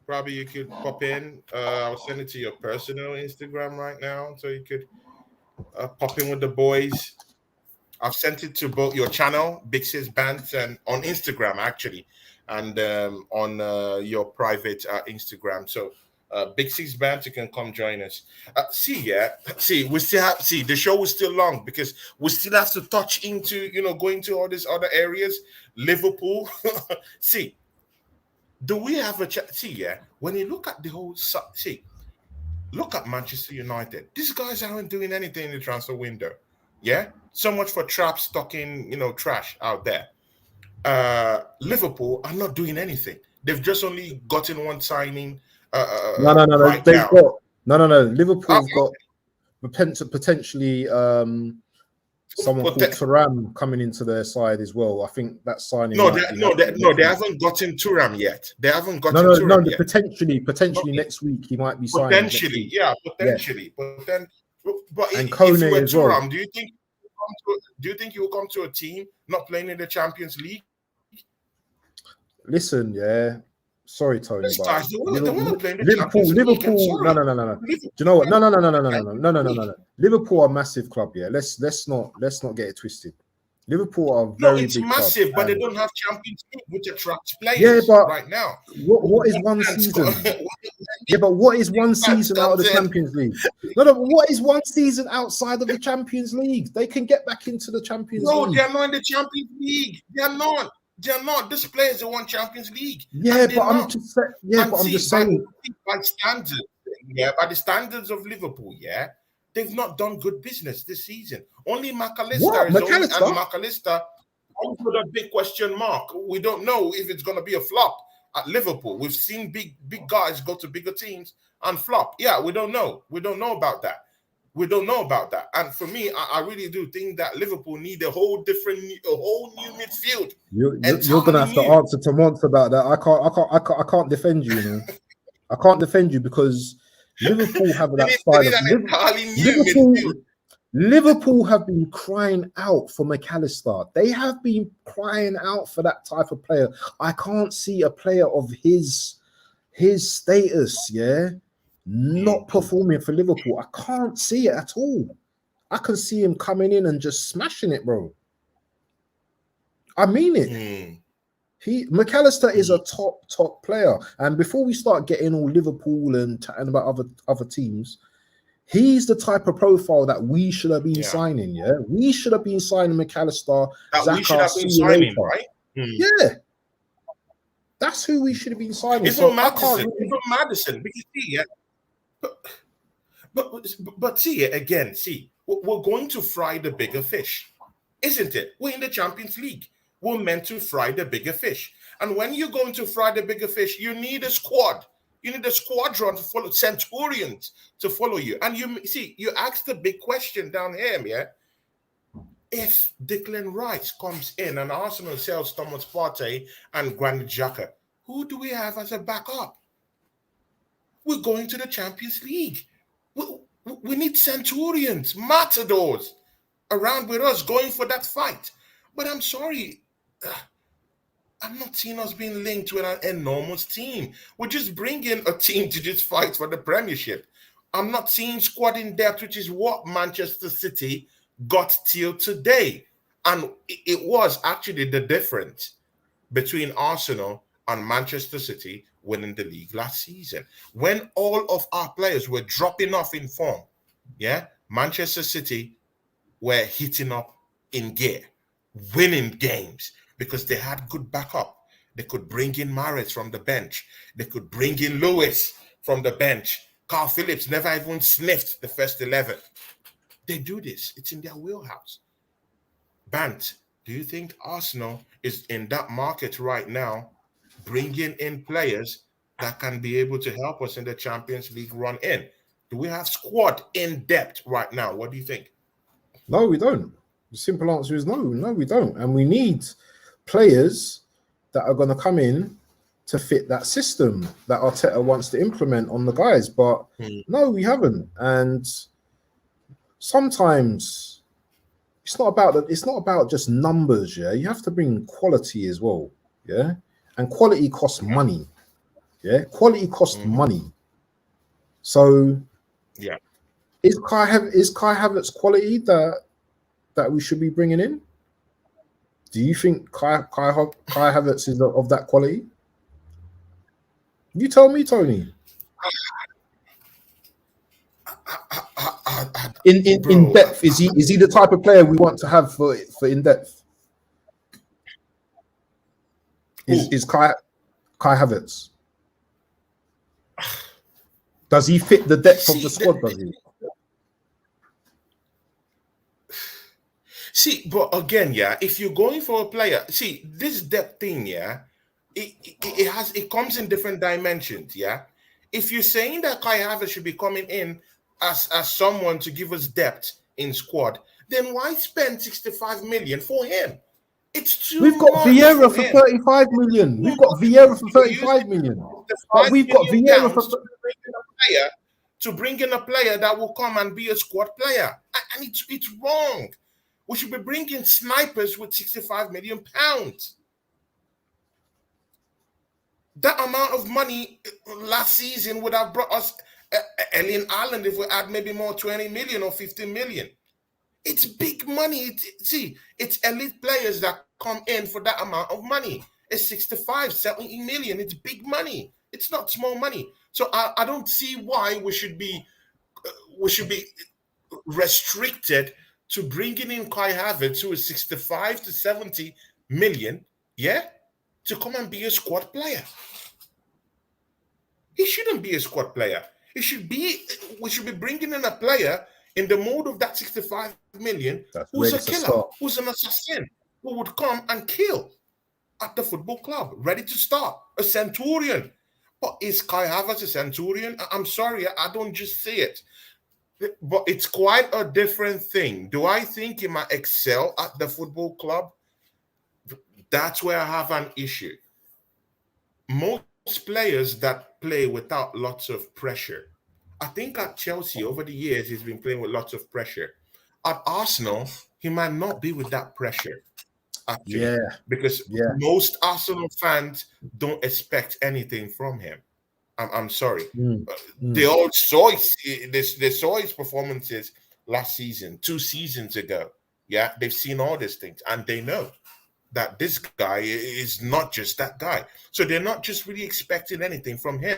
Speaker 1: probably you could pop in. I'll send it to your personal Instagram right now, so you could pop in with the boys. I've sent it to both your channel, Big Six Bands, and on Instagram actually, and on your private Instagram. So, Big Six Bands, you can come join us. We still have the show is still long because we still have to touch into going to all these other areas. Liverpool, see, do we have a when you look at the whole look at Manchester United. These guys aren't doing anything in the transfer window. Yeah, so much for trap stocking, trash out there. Liverpool are not doing anything. They've just only gotten one signing
Speaker 2: No.
Speaker 1: right
Speaker 2: They've
Speaker 1: now.
Speaker 2: got no. Liverpool
Speaker 1: Uh,
Speaker 2: have got potentially someone
Speaker 1: but
Speaker 2: called Thuram coming into their side as well. I think that signing
Speaker 1: no,
Speaker 2: might be
Speaker 1: they haven't gotten Turam yet. They haven't
Speaker 2: no,
Speaker 1: gotten
Speaker 2: no, no.
Speaker 1: Turam yet.
Speaker 2: Potentially next week he might be signed.
Speaker 1: Potentially, yeah,
Speaker 2: Yeah,
Speaker 1: potentially. But
Speaker 2: and
Speaker 1: if you
Speaker 2: Kone
Speaker 1: were
Speaker 2: as well.
Speaker 1: Turam, do you think you will come to a team not playing in the Champions League?
Speaker 2: Listen, yeah. Sorry, Tony,
Speaker 1: These
Speaker 2: but
Speaker 1: guys, they want to play in the
Speaker 2: Liverpool,
Speaker 1: Champions League. I'm
Speaker 2: Liverpool. No.
Speaker 1: sorry.
Speaker 2: Do you know what? No. Liverpool are a massive club. Yeah, let's not get it twisted. Liverpool are a
Speaker 1: No,
Speaker 2: very
Speaker 1: it's
Speaker 2: big club,
Speaker 1: massive, but they
Speaker 2: and
Speaker 1: don't have Champions League, which attracts
Speaker 2: yeah,
Speaker 1: players
Speaker 2: but
Speaker 1: right now.
Speaker 2: what is one season? Yeah, but what is one season out of the Champions League? No, but what is one season outside of the Champions League? They can get back into the Champions
Speaker 1: No,
Speaker 2: League.
Speaker 1: they're not in the Champions League. They're not. They're not. These players, they want Champions League.
Speaker 2: Yeah,
Speaker 1: And
Speaker 2: but
Speaker 1: they're not.
Speaker 2: I'm just saying.
Speaker 1: By standards, by the standards of Liverpool, they've not done good business this season. Only
Speaker 2: What? McAllister?
Speaker 1: McAllister put a big question mark. We don't know if it's going to be a flop at Liverpool. We've seen big guys go to bigger teams and flop. Yeah, we don't know. We don't know about that. And for me, I really do think that Liverpool need a whole new midfield.
Speaker 2: You're gonna have to answer to Mons about that. I can't defend you. I can't defend you because Liverpool have that side of Liverpool have been crying out for McAllister. They have been crying out for that type of player. I can't see a player of his status, not performing for Liverpool. I can't see it at all. I can see him coming in and just smashing it, bro. I mean it. McAllister is a top player. And before we start getting all Liverpool and chatting about other teams, he's the type of profile that we should have been signing. Yeah, we should have been signing McAllister.
Speaker 1: We should have been signing, right?
Speaker 2: Yeah, that's who we should have been signing.
Speaker 1: Even Madison, because but see again. See, we're going to fry the bigger fish, isn't it? We're in the Champions League. We're meant to fry the bigger fish, and when you're going to fry the bigger fish, you need a squad. You need a squadron to follow, centurions to follow you. And you asked the big question down here, if Declan Rice comes in and Arsenal sells Thomas Partey and Granit Xhaka, who do we have as a backup? We're going to the Champions League. We need centurions, matadors around with us going for that fight. But I'm sorry, I'm not seeing us being linked with an enormous team. We're just bringing a team to just fight for the Premiership. I'm not seeing squad in depth, which is what Manchester City got till today. And it was actually the difference between Arsenal and Manchester City winning the league last season. When all of our players were dropping off in form, Manchester City were hitting up in gear, winning games, because they had good backup. They could bring in Mahrez from the bench. They could bring in Lewis from the bench. Carl Phillips never even sniffed the first 11. They do this. It's in their wheelhouse. Bant, do you think Arsenal is in that market right now, bringing in players that can be able to help us in the Champions League run in? Do we have squad in depth right now? What do you think?
Speaker 2: No, we don't. The simple answer is no. No, we don't. And we need players that are going to come in to fit that system that Arteta wants to implement on the guys. But
Speaker 1: Hmm.
Speaker 2: no, we haven't. And sometimes it's not about just numbers. Yeah, you have to bring quality as well. Yeah, and quality costs money. Yeah, quality costs
Speaker 1: Mhm.
Speaker 2: money. So
Speaker 1: Yeah.
Speaker 2: is Kai Havertz quality that we should be bringing in? Do you think Kai Havertz is of that quality? You tell me, Tony. In
Speaker 1: Bro,
Speaker 2: depth, is he the type of player we want to have for in depth?
Speaker 1: who?
Speaker 2: Is Kai Havertz? Does he fit the depth of the
Speaker 1: See,
Speaker 2: squad? Does he?
Speaker 1: see, but again, yeah, if you're going for a player, see this depth thing, yeah, it comes in different dimensions, yeah. If you're saying that Kai Havertz should be coming in as someone to give us depth in squad, then why spend 65 million for him? It's
Speaker 2: We've
Speaker 1: too
Speaker 2: got
Speaker 1: much
Speaker 2: Vieira
Speaker 1: for
Speaker 2: for
Speaker 1: him.
Speaker 2: 35 million.
Speaker 1: Too
Speaker 2: We've got
Speaker 1: much
Speaker 2: Vieira for
Speaker 1: for using
Speaker 2: 35 million.
Speaker 1: the
Speaker 2: But
Speaker 1: five
Speaker 2: we've got
Speaker 1: million
Speaker 2: Vieira for
Speaker 1: pounds to bring in a player that will come and be a squad player, and it's wrong. We should be bringing snipers with 65 million pounds. That amount of money last season would have brought us Alien Ireland if we had maybe more 20 million or 15 million. It's big money. See, it's elite players that come in for that amount of money. It's 65, 70 million. It's big money. It's not small money. So I don't see why we should be restricted to bringing in Kai Havertz, who is 65 to 70 million, yeah, to come and be a squad player. He shouldn't be a squad player. He should be. We should be bringing in a player in the mode of that 65 million,
Speaker 2: that's
Speaker 1: who's
Speaker 2: ready
Speaker 1: a
Speaker 2: to
Speaker 1: killer,
Speaker 2: start.
Speaker 1: who's an assassin, who would come and kill at the football club, ready to start, a centurion. But is Kai Havertz a centurion? I'm sorry, I don't just see it. But it's quite a different thing. Do I think he might excel at the football club? That's where I have an issue. Most players that play without lots of pressure. I think at Chelsea over the years he's been playing with lots of pressure. At Arsenal, he might not be with that pressure actually,
Speaker 2: Yeah,
Speaker 1: because
Speaker 2: yeah.
Speaker 1: most Arsenal fans don't expect anything from him. I'm sorry.
Speaker 2: Mm,
Speaker 1: They
Speaker 2: mm,
Speaker 1: all saw they saw his performances last season, 2 seasons ago. Yeah, they've seen all these things and they know that this guy is not just that guy. So they're not just really expecting anything from him.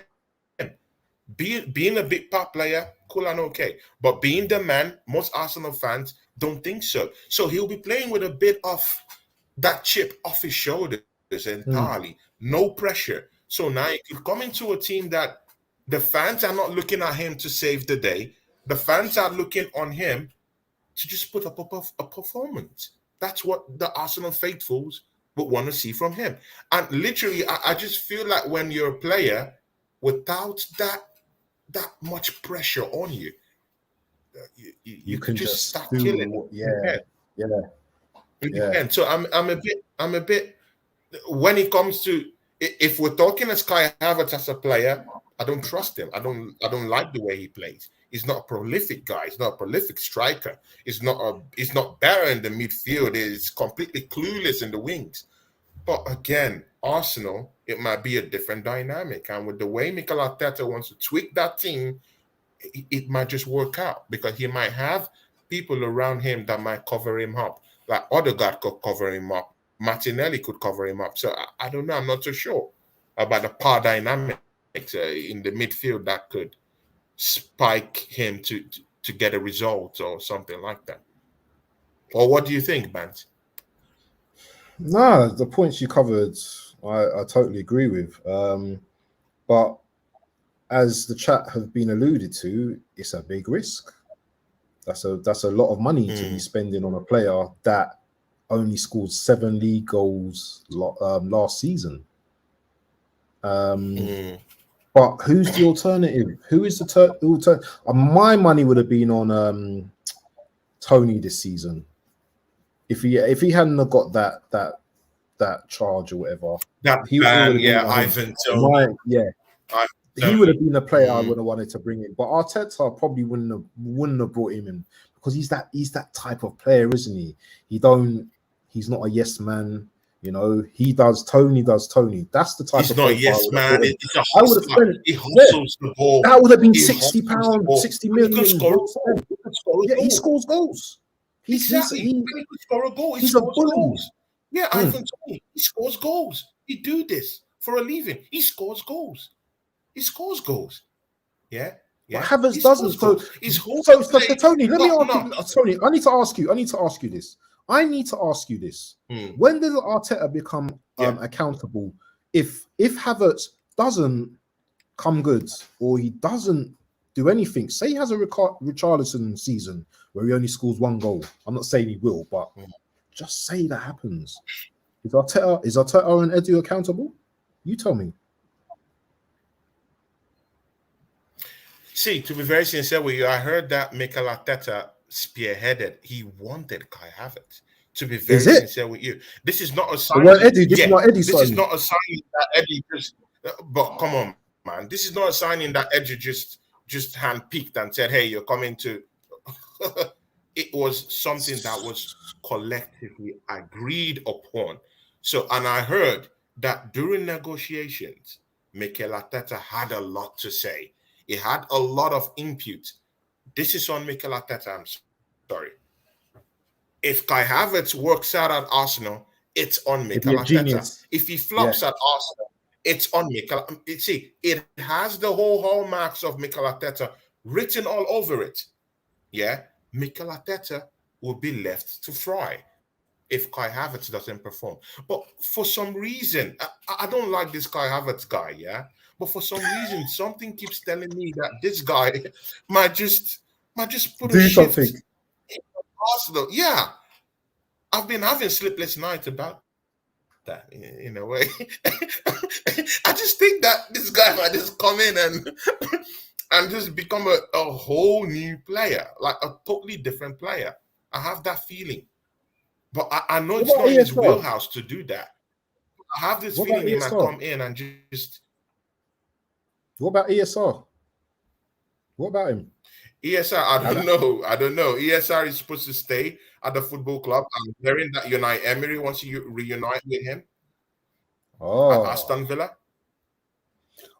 Speaker 1: Being a big pop player, cool and okay. But being the man, most Arsenal fans don't think so. So he'll be playing with a bit of that chip off his shoulders
Speaker 2: mm,
Speaker 1: entirely. No pressure. So now you could come into a team that the fans are not looking at him to save the day. The fans are looking on him to just put up a performance. That's what the Arsenal faithfuls would want to see from him. And literally, I just feel like when you're a player without that much pressure on you,
Speaker 2: you
Speaker 1: you could
Speaker 2: can
Speaker 1: just
Speaker 2: just
Speaker 1: start
Speaker 2: do
Speaker 1: killing
Speaker 2: what,
Speaker 1: it.
Speaker 2: yeah, yeah,
Speaker 1: You
Speaker 2: yeah.
Speaker 1: can. So I'm a bit when it comes to if we're talking as Kai Havertz as a player, I don't trust him. I don't like the way he plays. He's not a prolific guy. He's not a prolific striker. He's not better in the midfield. He's completely clueless in the wings. But again, Arsenal, it might be a different dynamic. And with the way Mikel Arteta wants to tweak that team, it might just work out because he might have people around him that might cover him up. Like Odegaard could cover him up, Martinelli could cover him up. So I don't know. I'm not so sure about the power dynamics in the midfield that could spike him to get a result or something like that. Or what do you think, Bant?
Speaker 2: Nah, the points you covered, I totally agree with. But as the chat have been alluded to, it's a big risk. That's a lot of money to be
Speaker 1: Mm,
Speaker 2: spending on a player that only scored 7 league goals last season. But who's the alternative? Who is the alternative? My money would have been on Tony this season. If he hadn't have got that charge or whatever,
Speaker 1: he would have been Ivan Tony.
Speaker 2: He would have been a player I would have wanted to bring in. But Arteta probably wouldn't have brought him in because he's that type of player, isn't he? He's not a yes man. You know, he does Tony. That's the type
Speaker 1: he's
Speaker 2: of
Speaker 1: not
Speaker 2: player.
Speaker 1: Yes man.
Speaker 2: I would have spent.
Speaker 1: He hustles the ball.
Speaker 2: That would have been £60, 60 million. He scores goals.
Speaker 1: He could score a goal. He scores goals. Yeah, Ivan Tony. He scores goals. He do this for a living. He scores goals. Yeah.
Speaker 2: But Havertz doesn't. So Tony, let me ask you. Tony, I need to ask you this. When does Arteta become accountable? If Havertz doesn't come good or he doesn't do anything, say he has a Richarlison season where he only scores 1 goal. I'm not saying he will, but just say that happens. Is Arteta and Edu accountable? You tell me.
Speaker 1: See, to be very sincere with you, I heard that Mikel Arteta spearheaded. He wanted Kai Havertz. To be very sincere with you, this is not a sign. This is not a signing that Eddie just. But come on, man, this is not a signing that Eddie just handpicked and said, "Hey, you're coming to." It was something that was collectively agreed upon. So, and I heard that during negotiations, Mikel Arteta had a lot to say. He had a lot of input. This is on Mikel Arteta. I'm sorry. If Kai Havertz works out at Arsenal, it's on Mikel Arteta. If he flops at Arsenal, it's on Mikel. See, it has the whole hallmarks of Mikel Arteta written all over it. Yeah, Mikel Arteta will be left to fry if Kai Havertz doesn't perform. But for some reason, I don't like this Kai Havertz guy, yeah? But for some reason, something keeps telling me that this guy might just put a shift in Arsenal. Yeah. I've been having sleepless nights about that in a way. I just think that this guy might just come in and just become a whole new player, like a totally different player. I have that feeling. But I know it's not in his wheelhouse to do that. I have this feeling he might come in and just...
Speaker 2: What about ESR? What about him?
Speaker 1: ESR, I don't know. ESR is supposed to stay at the football club. I'm hearing that Unai Emery wants to reunite with him. At Aston Villa.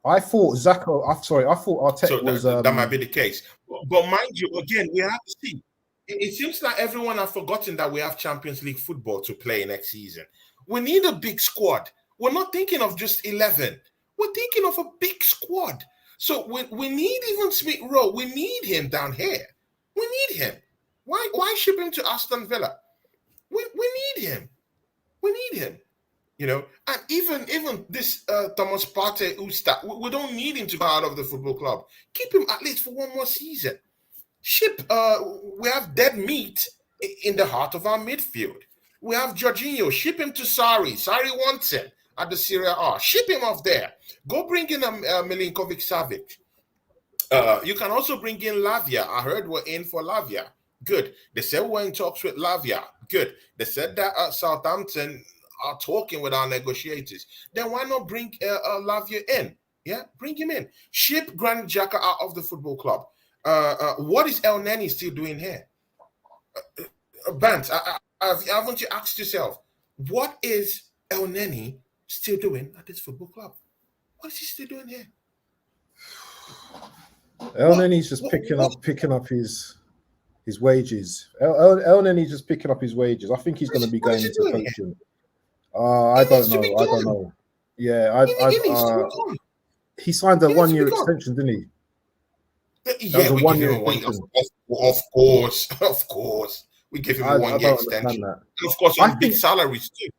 Speaker 2: I thought Arteta was...
Speaker 1: that might be the case. But mind you, again, we have to see. It seems like everyone has forgotten that we have Champions League football to play next season. We need a big squad. We're not thinking of just 11. We're thinking of a big squad. So we need even Smith Rowe. We need him down here. We need him. Why ship him to Aston Villa? We need him. We need him. You know, and even this Thomas Partey we don't need him to go out of the football club. Keep him at least for 1 more season. We have dead meat in the heart of our midfield. We have Jorginho. Ship him to Sarri. Sarri wants him at the Serie A. Ship him off there. Go bring in Milinkovic-Savic. You can also bring in Lavia. I heard we're in for Lavia. Good. They said we're in talks with Lavia. Good. They said that Southampton are talking with our negotiators. Then why not bring Lavia in? Yeah, bring him in. Ship Granit Xhaka out of the football club. What is El Neni still doing here? Bant, haven't you asked yourself, what is El Neni still doing at this football club? What is he still doing here?
Speaker 2: El Neni's just picking up his wages. El Neni's just picking up his wages. I think he's going to be going into coaching. I don't know. Yeah, he signed a 1-year extension, didn't he?
Speaker 1: Yeah, we give him a 1-year extension. Of course. We give him a 1-year extension. And of course, on big salaries too.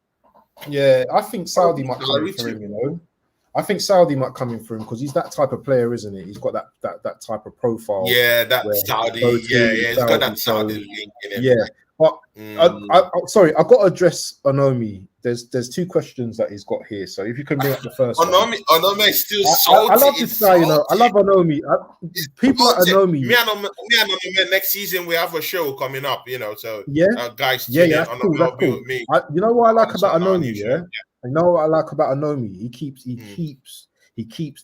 Speaker 2: Yeah, I think Saudi might come in for him, you know. I think Saudi might come in for him because he's that type of player, isn't he? He's got that type of profile.
Speaker 1: Yeah, that Saudi. He's got that Saudi link in him.
Speaker 2: Yeah, But
Speaker 1: Mm.
Speaker 2: sorry, I got to address Onomi. There's two questions that he's got here. So if you can bring up the first one.
Speaker 1: Onome is still
Speaker 2: I
Speaker 1: salty.
Speaker 2: love this
Speaker 1: It's
Speaker 2: guy, you know. I
Speaker 1: salty.
Speaker 2: love Onomi. People like
Speaker 1: Salty.
Speaker 2: Onomi.
Speaker 1: Me and Onome next season we have a show coming up, you know. So
Speaker 2: Yeah,
Speaker 1: guys,
Speaker 2: yeah,
Speaker 1: tune
Speaker 2: yeah.
Speaker 1: in.
Speaker 2: That's cool.
Speaker 1: Onome
Speaker 2: That's
Speaker 1: will be
Speaker 2: cool.
Speaker 1: with me
Speaker 2: You know what I like about
Speaker 1: on our new
Speaker 2: Onomi?
Speaker 1: show.
Speaker 2: Yeah, I know what I like about Onomi. He keeps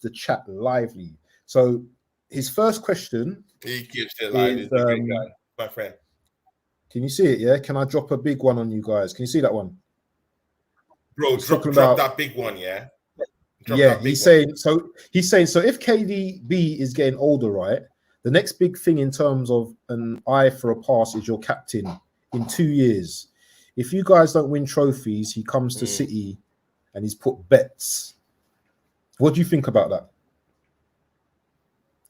Speaker 2: the chat lively. So his first question
Speaker 1: He keeps it live.
Speaker 2: is,
Speaker 1: He's a great guy, my friend.
Speaker 2: can you see it? Yeah, can I drop a big one on you guys? Can you see that one?
Speaker 1: Bro,
Speaker 2: He's talking
Speaker 1: drop
Speaker 2: about
Speaker 1: that big one, yeah. Drop
Speaker 2: yeah.
Speaker 1: that big
Speaker 2: He's
Speaker 1: one.
Speaker 2: saying so. He's saying so. If KDB is getting older, right? The next big thing in terms of an eye for a pass is your captain in 2 years. If you guys don't win trophies, he comes to City and he's put bets. What do you think about that?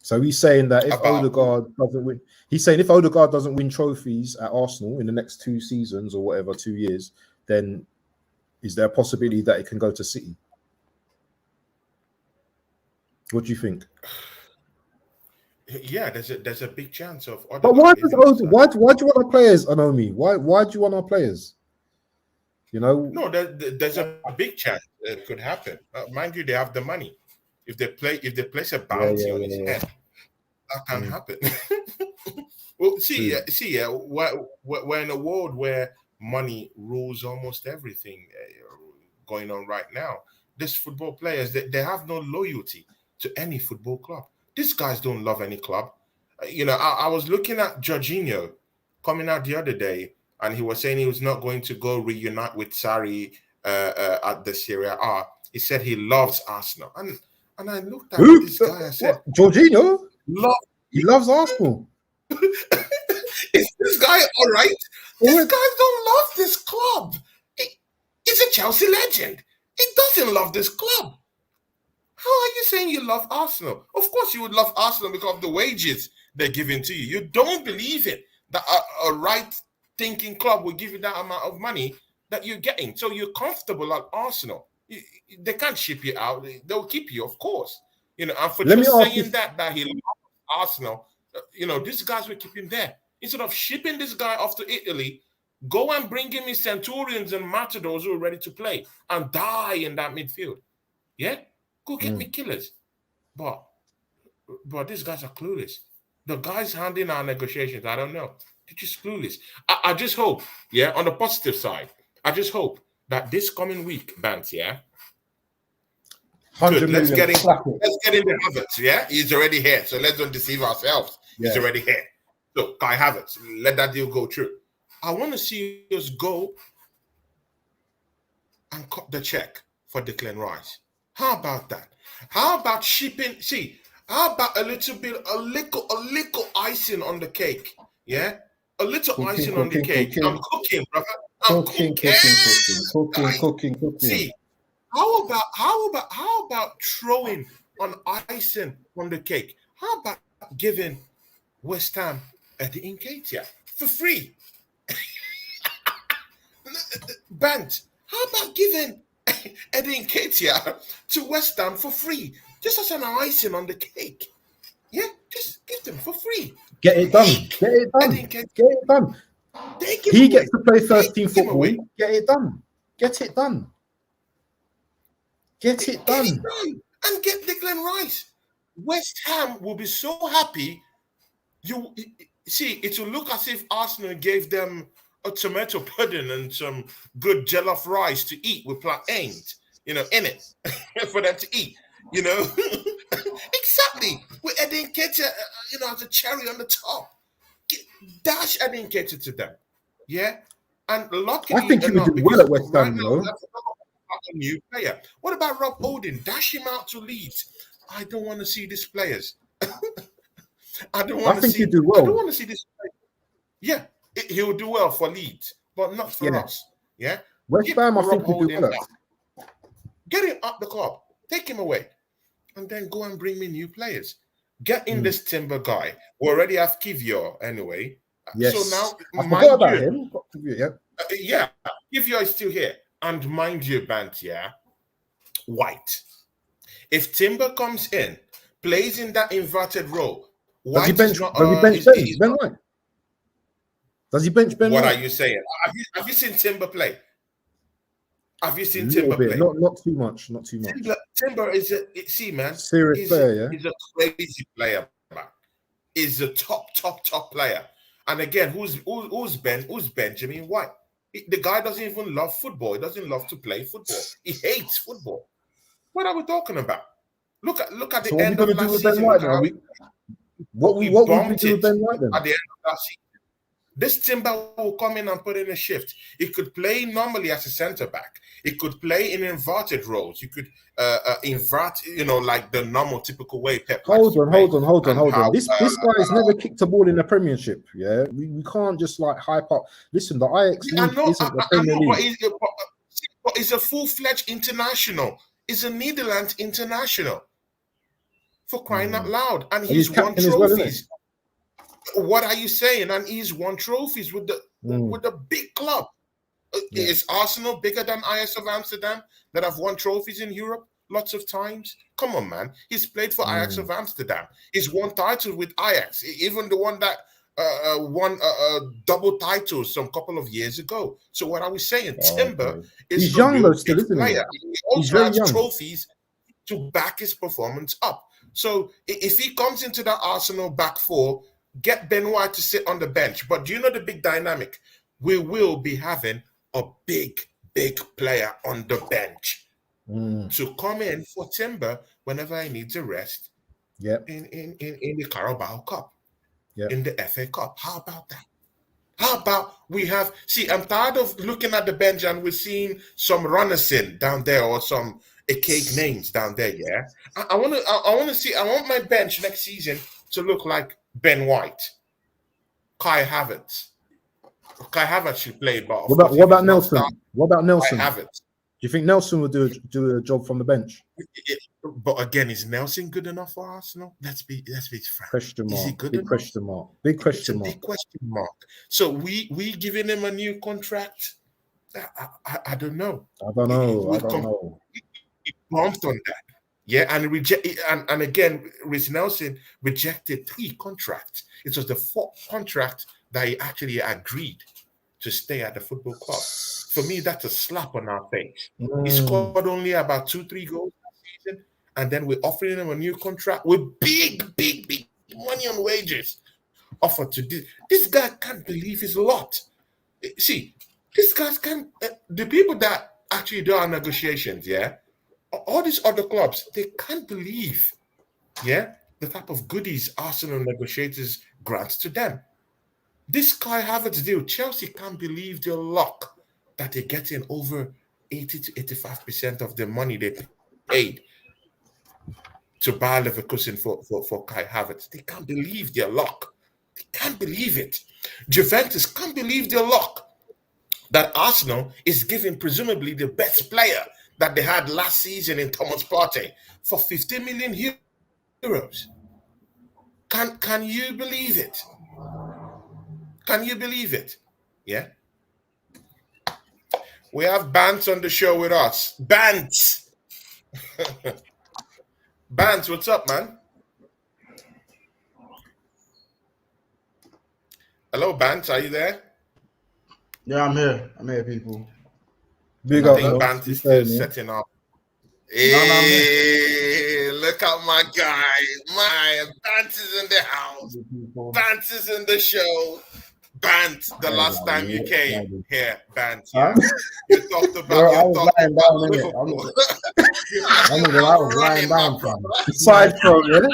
Speaker 2: So he's saying that if Odegaard doesn't win, he's saying if Odegaard doesn't win trophies at Arsenal in the next 2 seasons or whatever, 2 years, then is there a possibility that it can go to City? What do you think?
Speaker 1: Yeah, there's a big chance of.
Speaker 2: But why do you want our players, Onomi? Why do you want our players? You know,
Speaker 1: no, there's a big chance it could happen. Mind you, they have the money. If they place a bounty on his head, that can happen. Well, we're in a world where money rules almost everything going on right now. These football players, they have no loyalty to any football club. These guys don't love any club. You know, I was looking at Jorginho coming out the other day, and he was saying he was not going to go reunite with Sarri at the Serie A. He said he loves Arsenal, and I looked at this guy. I said,
Speaker 2: Jorginho,
Speaker 1: love.
Speaker 2: he loves Arsenal.
Speaker 1: Is this guy all right? These guys don't love this club. He's a Chelsea legend. He doesn't love this club. How are you saying you love Arsenal? Of course you would love Arsenal because of the wages they're giving to you. You don't believe it that a right-thinking club will give you that amount of money that you're getting. So you're comfortable at Arsenal. They can't ship you out. They'll keep you, of course. You know, and for just saying that he loves Arsenal, you know, these guys will keep him there. Instead of shipping this guy off to Italy, go and bring him in Centurions and Matadors who are ready to play and die in that midfield. Yeah? Go get me killers. But these guys are clueless. The guys handling our negotiations, I don't know. They're just clueless. I just hope, yeah, on the positive side, I just hope that this coming week, Banks, yeah? Good. Let's get in the Havertz, yeah? He's already here. So let's don't deceive ourselves. Yeah. He's already here. So Kai Havertz, let that deal go through. I want to see us go and cut the check for Declan Rice. How about that? How about shipping? See, how about a little icing on the cake? Yeah, a little icing on the cake. I'm cooking, brother. I'm cooking. See, how about throwing on icing on the cake? How about giving West Ham Eddie Nketiah for free? Bant, how about giving Eddie Nketiah to West Ham for free? Just as an icing on the cake. Yeah, just give them for free.
Speaker 2: Get it done. Get it done. Get it done. He gets to play first team football. Get it done. Get it done. Get it done.
Speaker 1: And get Declan Rice. West Ham will be so happy. You see, it will look as if Arsenal gave them a tomato pudding and some good jollof rice to eat with plantains, you know, in it for them to eat, you know. Exactly. With Eddie Nketiah, you know, as a cherry on the top. Dash Eddie Nketiah to them. Yeah. And luckily,
Speaker 2: I think he would do well at West Ham, though.
Speaker 1: A new player. What about Rob Holding? Dash him out to Leeds. I don't want to see these players. I think
Speaker 2: he'd do well.
Speaker 1: I don't want to see this player. Yeah. He'll do well for Leeds, but not for us. Yeah,
Speaker 2: West Ham, I think he'll do well.
Speaker 1: Get him up the club, take him away, and then go and bring me new players. Get in this Timber guy. We already have Kivior anyway.
Speaker 2: Yes.
Speaker 1: So now,
Speaker 2: I forgot about him.
Speaker 1: Yeah, Kivior is still here, and mind you, Bant, yeah, White. If Timber comes in, plays in that inverted role, White is not.
Speaker 2: Ben White. Does he bench Ben
Speaker 1: What
Speaker 2: White?
Speaker 1: are you saying? Have you seen Timber play? Have you
Speaker 2: A
Speaker 1: seen
Speaker 2: little
Speaker 1: Timber
Speaker 2: bit,
Speaker 1: play?
Speaker 2: not too much, not too much.
Speaker 1: Timber is see, man,
Speaker 2: Serious player, yeah.
Speaker 1: is a crazy player, man. Is a top player. And again, who's Benjamin White? The guy doesn't even love football. He doesn't love to play football. He hates football. What are we talking about? Look at
Speaker 2: So
Speaker 1: the
Speaker 2: what are we
Speaker 1: end of
Speaker 2: gonna do
Speaker 1: last
Speaker 2: with Ben
Speaker 1: season.
Speaker 2: White
Speaker 1: Look
Speaker 2: then?
Speaker 1: how
Speaker 2: What would we
Speaker 1: bumped
Speaker 2: do with
Speaker 1: it
Speaker 2: Ben White then?
Speaker 1: at the end of last season. This Timber will come in and put in a shift. He could play normally as a centre back. He could play in inverted roles. You could invert, like the normal, typical way Pep likes to play.
Speaker 2: Hold on. This guy has never kicked a ball in the Premiership. Yeah, we can't just like hype up. Listen, the Ajax League isn't the Premier League.
Speaker 1: But he's a full-fledged international. He's a Netherlands international. For crying out loud, and he's won trophies. What are you saying? And he's won trophies with the big club. Is Arsenal bigger than Ajax of Amsterdam that have won trophies in Europe lots of times? Come on, man. He's played for Ajax of Amsterdam. He's won titles with Ajax, even the one that won double titles some couple of years ago. So what are we saying? Timber is
Speaker 2: he's young though, still, isn't
Speaker 1: player.
Speaker 2: he?
Speaker 1: He also
Speaker 2: He's very
Speaker 1: has
Speaker 2: young.
Speaker 1: trophies to back his performance up. So if he comes into the Arsenal back four, get Ben White to sit on the bench. But do you know the big dynamic? We will be having a big player on the bench to come in for Timber whenever he needs a rest. In the Carabao Cup, in the FA Cup. How about that? How about we have? See, I'm tired of looking at the bench and we're seeing some runners in down there or some archaic names down there. Yeah, I want to see. I want my bench next season to look like Ben White, Kai Havertz. Kai Havertz should play, but
Speaker 2: what about Nelson? What about Nelson?
Speaker 1: Kai Havertz.
Speaker 2: Do you think Nelson will do a job from the bench?
Speaker 1: But again, is Nelson good enough for Arsenal? Let's be frank.
Speaker 2: Question mark.
Speaker 1: Is he good
Speaker 2: big
Speaker 1: enough?
Speaker 2: Question mark. Big question mark.
Speaker 1: Big question mark. So we giving him a new contract? I don't know.
Speaker 2: I don't know.
Speaker 1: He bumped on that. Yeah, and again, Rhys Nelson rejected 3 contracts. It was the 4th contract that he actually agreed to stay at the football club. For me, that's a slap on our face. He scored only about 2-3 goals that season, and then we're offering him a new contract with big money on wages offered to this guy. Can't believe his lot. See, these guys can't. The people that actually do our negotiations, yeah, all these other clubs, they can't believe, yeah, the type of goodies Arsenal negotiators grant to them. This Kai Havertz deal, Chelsea can't believe their luck that they're getting over 80 to 85% of the money they paid to Bayer Leverkusen for Kai Havertz. They can't believe their luck. They can't believe it. Juventus can't believe their luck that Arsenal is giving presumably the best player that they had last season in Thomas Partey for 50 million euros. Can you believe it? Can you believe it? Yeah. We have Bants on the show with us. Bants. Bants, what's up, man? Hello, Bants. Are you there?
Speaker 3: Yeah, I'm here. I'm here, people.
Speaker 2: Big
Speaker 1: I
Speaker 2: up,
Speaker 1: think Bants is still setting up. Hey, look at my guy. My Bants is in the house. Bants is in the show. Bant, the last time you came here, Bant. Yeah. You talked about Liverpool.
Speaker 3: I was lying down.
Speaker 2: Side pro, yeah.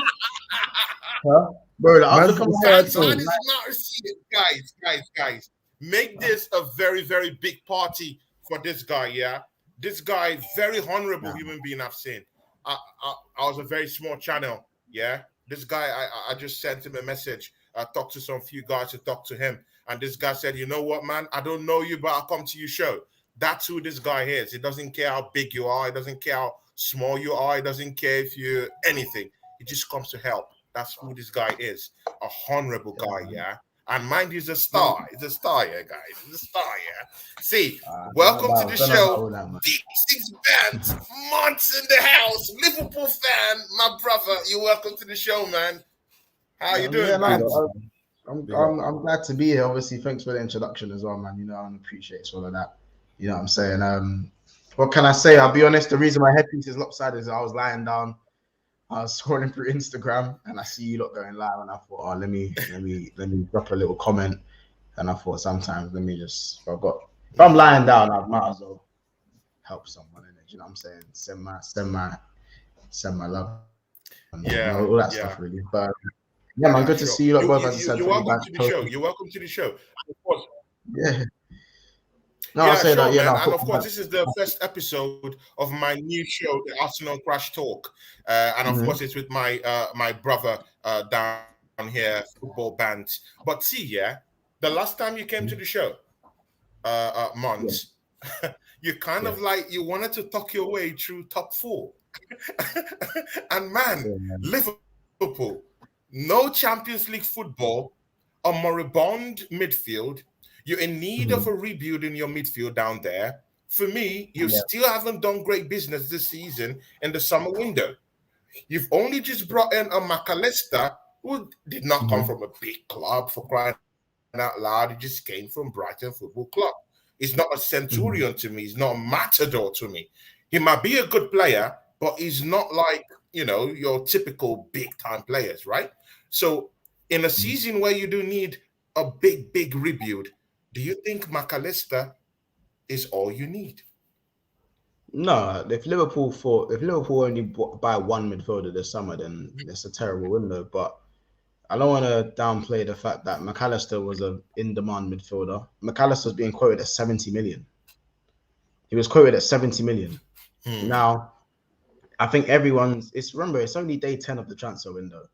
Speaker 3: Huh? Bro, I was
Speaker 1: Guys, make this a very, very big party for this guy, yeah? This guy, very honorable human being I've seen. I was a very small channel, yeah? This guy, I just sent him a message. I talked to some few guys to talk to him. And this guy said, you know what, man? I don't know you, but I'll come to your show. That's who this guy is. He doesn't care how big you are. He doesn't care how small you are. He doesn't care if you're anything. He just comes to help. That's who this guy is. A honorable guy, yeah? And mind you, he's a star. He's a star, yeah, guys. He's a star, yeah? See, welcome to the show. Six Bands, Monts in the house. Liverpool fan, my brother. You're welcome to the show, man. How you doing, man?
Speaker 3: I'm
Speaker 2: Big up.
Speaker 3: glad to be here. Obviously, thanks for the introduction as well, man. You know, I appreciate all of that. You know what I'm saying? What can I say? I'll be honest. The reason my headpiece is lopsided is I was lying down, I was scrolling through Instagram, and I see you lot going live, and I thought, oh, let me drop a little comment. And I thought sometimes if I'm lying down, I might as well help someone in it. You know what I'm saying? Send my love, and all that stuff really. But yeah, man, good to see you lot both. As I said,
Speaker 1: you're welcome to the show. You're welcome to the show. Of course.
Speaker 3: Yeah. No,
Speaker 1: Yeah,
Speaker 3: I'll say
Speaker 1: sure,
Speaker 3: that. Yeah,
Speaker 1: man.
Speaker 3: no,
Speaker 1: And of course, this is the first episode of my new show, the Arsenal Crash Talk. And of course, it's with my my brother down here, football band. But see, yeah, the last time you came to the show, Mons, you kind of like you wanted to talk your way through top 4. And man, Liverpool, no Champions League football, a moribund midfield. You're in need of a rebuild in your midfield down there. For me, you still haven't done great business this season in the summer window. You've only just brought in a McAllister who did not come from a big club, for crying out loud. He just came from Brighton Football Club. He's not a centurion to me. He's not a matador to me. He might be a good player, but he's not like, your typical big-time players, right? So in a season where you do need a big rebuild, do you think McAllister is all you need?
Speaker 3: No, if Liverpool only buy one midfielder this summer, then it's a terrible window. But I don't want to downplay the fact that McAllister was an in-demand midfielder. McAllister's being quoted at 70 million. He was quoted at 70 million. Now, I think remember, it's only day 10 of the transfer window.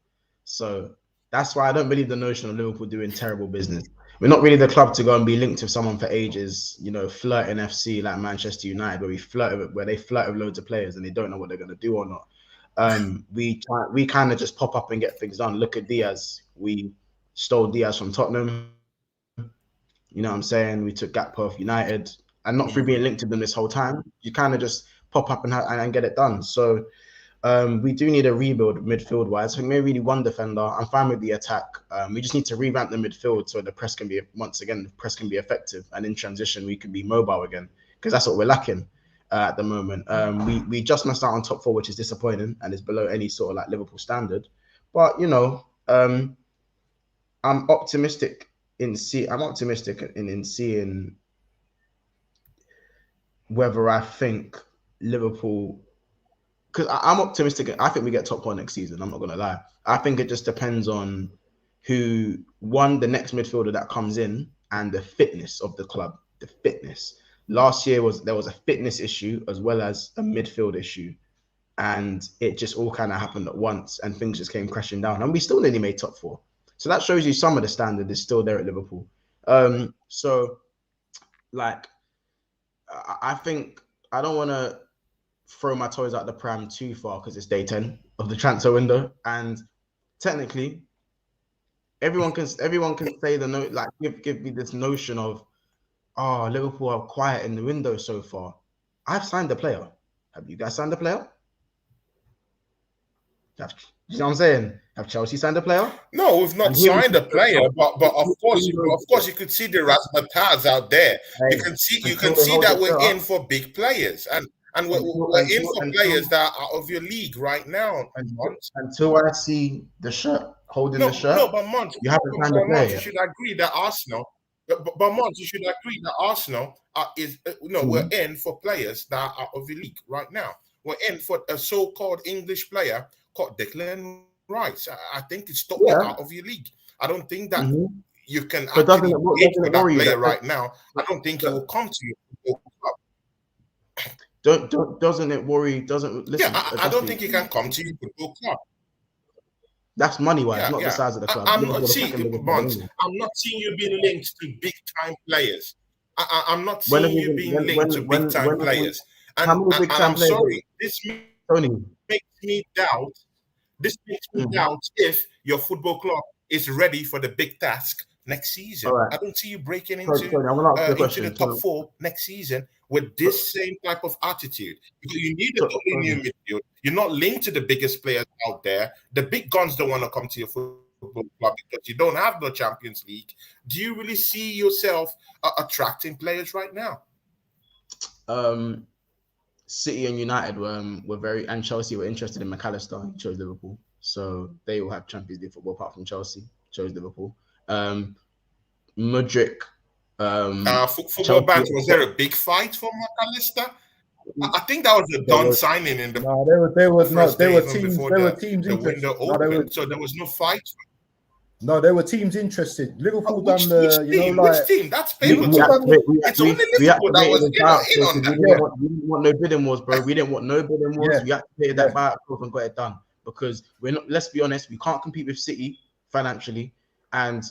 Speaker 3: So that's why I don't believe the notion of Liverpool doing terrible business. We're not really the club to go and be linked with someone for ages, flirting FC like Manchester United, where they flirt with loads of players and they don't know what they're going to do or not. We kind of just pop up and get things done. Look at Diaz. We stole Diaz from Tottenham. You know what I'm saying? We took Gakpo off United, and not through being linked to them this whole time. You kind of just pop up and get it done. So we do need a rebuild midfield wise. So maybe really one defender. I'm fine with the attack. We just need to revamp the midfield so the press can be effective, and in transition we can be mobile again, because that's what we're lacking at the moment. We just missed out on top 4, which is disappointing and is below any sort of like Liverpool standard. But I'm optimistic in seeing whether I think Liverpool. Because I'm optimistic. I think we get top 4 next season. I'm not going to lie. I think it just depends on the next midfielder that comes in, and the fitness of the club. The fitness. Last year there was a fitness issue as well as a midfield issue. And it just all kind of happened at once, and things just came crashing down. And we still nearly made top 4. So that shows you some of the standard is still there at Liverpool. I think I don't want to throw my toys out the pram too far because it's day 10 of the transfer window, and technically everyone can say give me this notion of, oh, Liverpool are quiet in the window so far. I've signed a player. Have you guys signed a player? You know what I'm saying? Have Chelsea signed a player?
Speaker 1: No, we've not signed a player, but of course you could see the razzmatazz out there. You can see that we're in for big players, and we're in for players that are out of your league right now.
Speaker 3: Until I see the shirt holding the shirt.
Speaker 1: No, but Mons,
Speaker 3: you haven't signed a player.
Speaker 1: You should agree that Arsenal. But Mons, you should agree that Arsenal we're in for players that are out of your league right now. We're in for a so-called English player called Declan Rice. I think it's totally out of your league. I don't think that you can actually wait for that player right now. I don't think he will come to you.
Speaker 3: Doesn't it worry? Doesn't listen?
Speaker 1: Yeah, I don't think he can come to you football club.
Speaker 3: That's money wise, not the size of the club.
Speaker 1: I'm not seeing you being linked to big time players. I'm not seeing you being linked to big time players. And I'm sorry, this makes me doubt. This makes me doubt if your football club is ready for the big task next season. Right. I don't see you breaking into the top 4 next season with this same type of attitude. You need a totally new midfield. You're not linked to the biggest players out there. The big guns don't want to come to your football football club because you don't have no Champions League. Do you really see yourself attracting players right now?
Speaker 3: City and United were very, and Chelsea were interested in McAllister. He chose Liverpool, so they will have Champions League football. Apart from Chelsea, chose Liverpool. Mudryk.
Speaker 1: Football
Speaker 3: Chelsea.
Speaker 1: Bank, was there a big fight for McAllister? I think that was a done signing in the.
Speaker 2: No, there were teams.
Speaker 1: Before
Speaker 2: There were teams
Speaker 1: the
Speaker 2: interested.
Speaker 1: window opened, so there was no fight.
Speaker 2: No, there were teams interested. Liverpool
Speaker 1: Which team?
Speaker 2: like
Speaker 1: Which team? That's
Speaker 3: We
Speaker 1: paper. It's only Liverpool that was in on that.
Speaker 3: We didn't want no bidding wars, bro. We didn't want no bidding wars.
Speaker 2: Yeah.
Speaker 3: We activated that buyout clause and got it done because we're not. Let's be honest, we can't compete with City financially, and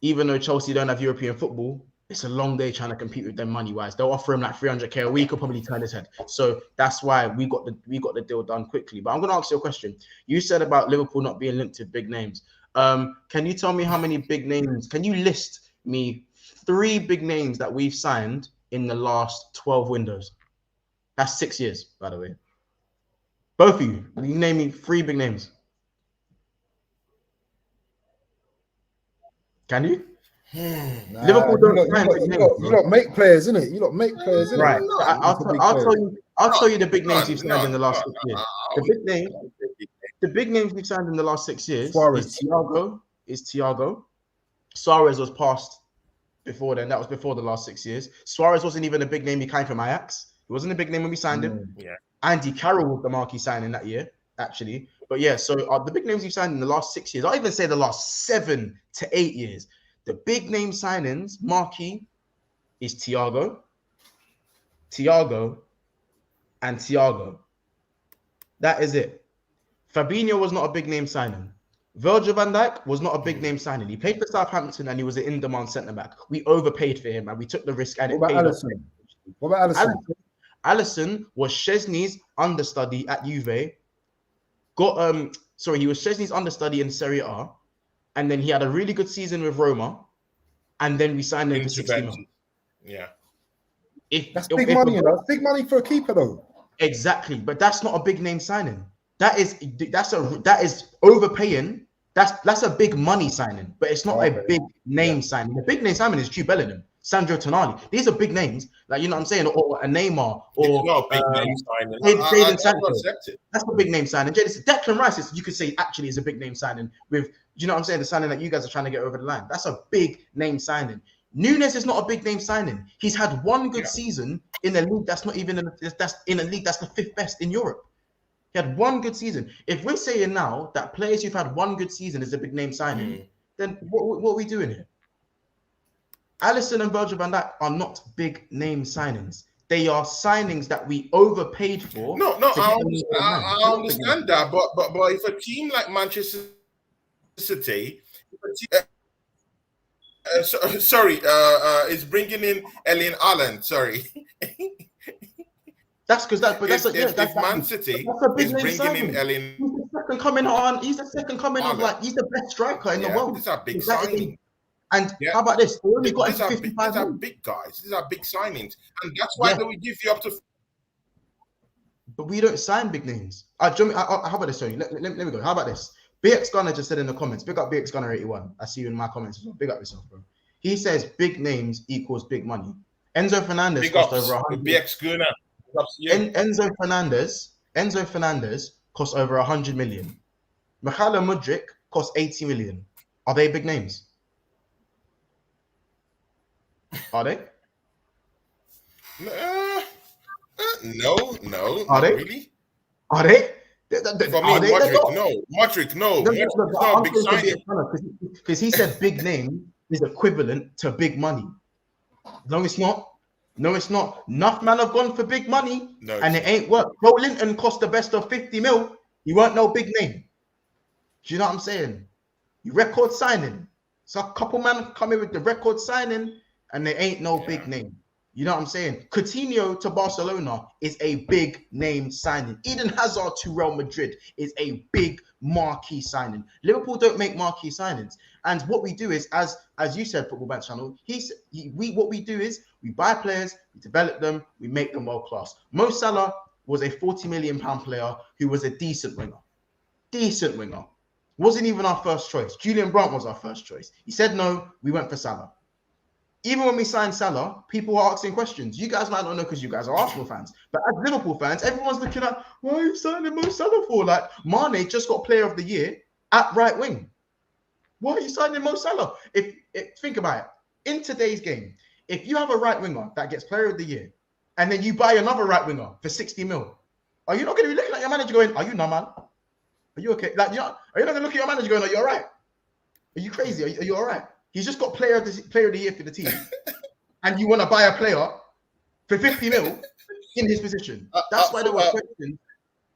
Speaker 3: even though Chelsea don't have European football, it's a long day trying to compete with them money wise. They'll offer him like 300k a week, he'll probably turn his head. So that's why we got the deal done quickly. But I'm gonna ask you a question. You said about Liverpool not being linked to big names. Can you tell me how many big names? Can you list me 3 big names that we've signed in the last 12 windows? That's 6 years, by the way. Both of you. You name me 3 big names. Can you?
Speaker 2: Nah,
Speaker 3: Liverpool don't sign big names.
Speaker 2: You lot make players, innit? You lot make players, innit?
Speaker 3: Right.
Speaker 1: No,
Speaker 3: I'll tell you the big names you've signed in the last 6 years.
Speaker 1: No.
Speaker 3: The big names we've signed in the last 6 years
Speaker 2: Suarez.
Speaker 3: is Thiago. Suarez was passed before then. That was before the last 6 years. Suarez wasn't even a big name. He came from Ajax. He wasn't a big name when we signed him.
Speaker 1: Yeah.
Speaker 3: Andy Carroll was the marquee signing that year, actually. But yeah, so the big names we've signed in the last 6 years, I'll even say the last 7 to 8 years, the big name signings, marquee, is Thiago, and Thiago. That is it. Fabinho was not a big name signing. Virgil van Dijk was not a big name signing. He played for Southampton and he was an in-demand centre-back. We overpaid for him and we took the risk and
Speaker 2: What
Speaker 3: it
Speaker 2: about
Speaker 3: paid off.
Speaker 2: Alisson? What about Alisson?
Speaker 3: Alisson was Szczesny's understudy at Juve. He was Szczesny's understudy in Serie A, and then he had a really good season with Roma, and then we signed him for 60 million.
Speaker 1: Yeah.
Speaker 2: That's big money, you know. That's big money for a keeper, though.
Speaker 3: Exactly, but that's not a big name signing. That is overpaying. That's a big money signing, but it's not a big name signing. The big name signing is Jude Bellingham, Sandro Tonali. These are big names, like, you know what I'm saying, or a Neymar, or
Speaker 1: it's not a big name signing.
Speaker 3: Jadon Sancho.
Speaker 1: Accept it.
Speaker 3: That's a big name signing. Declan Rice you could say actually is a big name signing. With, you know what I'm saying, the signing that you guys are trying to get over the line. That's a big name signing. Nunes is not a big name signing. He's had one good season in a league that's not even that's in a league that's the 5th best in Europe. He had one good season. If we're saying now that players who've had one good season is a big name signing, then what are we doing here? Alisson and Virgil van Dijk are not big name signings. They are signings that we overpaid for.
Speaker 1: No, I understand that, but if a team like Manchester City, is bringing in Erling Haaland, sorry.
Speaker 3: That's because
Speaker 1: if Man City is bringing in Erling,
Speaker 3: he's the second coming on. He's the second coming of, like, he's the best striker in the world.
Speaker 1: These are big signings.
Speaker 3: And how about this? They only got 55
Speaker 1: These are big guys. These are big signings, and that's why they will give you up to.
Speaker 3: But we don't sign big names. How about this? Sorry, let me go. How about this? BX Gunner just said in the comments. Big up BX Gunner 81. I see you in my comments as well. Big up yourself, bro. He says big names equals big money. Enzo Fernandez cost over 100.
Speaker 1: BX Gunner.
Speaker 3: Enzo Fernandez cost over 100 million. Mikhailo Mudryk cost 80 million. Are they big names? Are they?
Speaker 1: No.
Speaker 3: Are they?
Speaker 1: Really?
Speaker 3: Are they?
Speaker 1: For me, Modric, no. No, big signing.
Speaker 3: Because he said big name is equivalent to big money. No, it's not. No, it's not. Enough man have gone for big money, and it ain't worked. Bro, Linton cost the best of 50 mil. He weren't no big name. Do you know what I'm saying? You record signing. So a couple man coming with the record signing, and they ain't no big name. You know what I'm saying? Coutinho to Barcelona is a big name signing. Eden Hazard to Real Madrid is a big marquee signing. Liverpool don't make marquee signings. And what we do is, as you said, Football Bank Channel, what we do is we buy players, we develop them, we make them world class. Mo Salah was a £40 million player who was a decent winger. Wasn't even our first choice. Julian Brandt was our first choice. He said no, we went for Salah. Even when we signed Salah, people were asking questions. You guys might not know because you guys are Arsenal fans. But as Liverpool fans, everyone's looking at, why are you signing Mo Salah for? Like, Mane just got Player of the Year at right wing. Why are you signing Mo Salah? If think about it. In today's game, if you have a right winger that gets Player of the Year, and then you buy another right winger for 60 mil, are you not going to be looking at your manager going, are you nah, man? Are you okay? Like, are you not going to look at your manager going, are you all right? Are you crazy? Are you all right? He's just got player of the year for the team, and you want to buy a player for 50 mil in his position. That's why there were questions.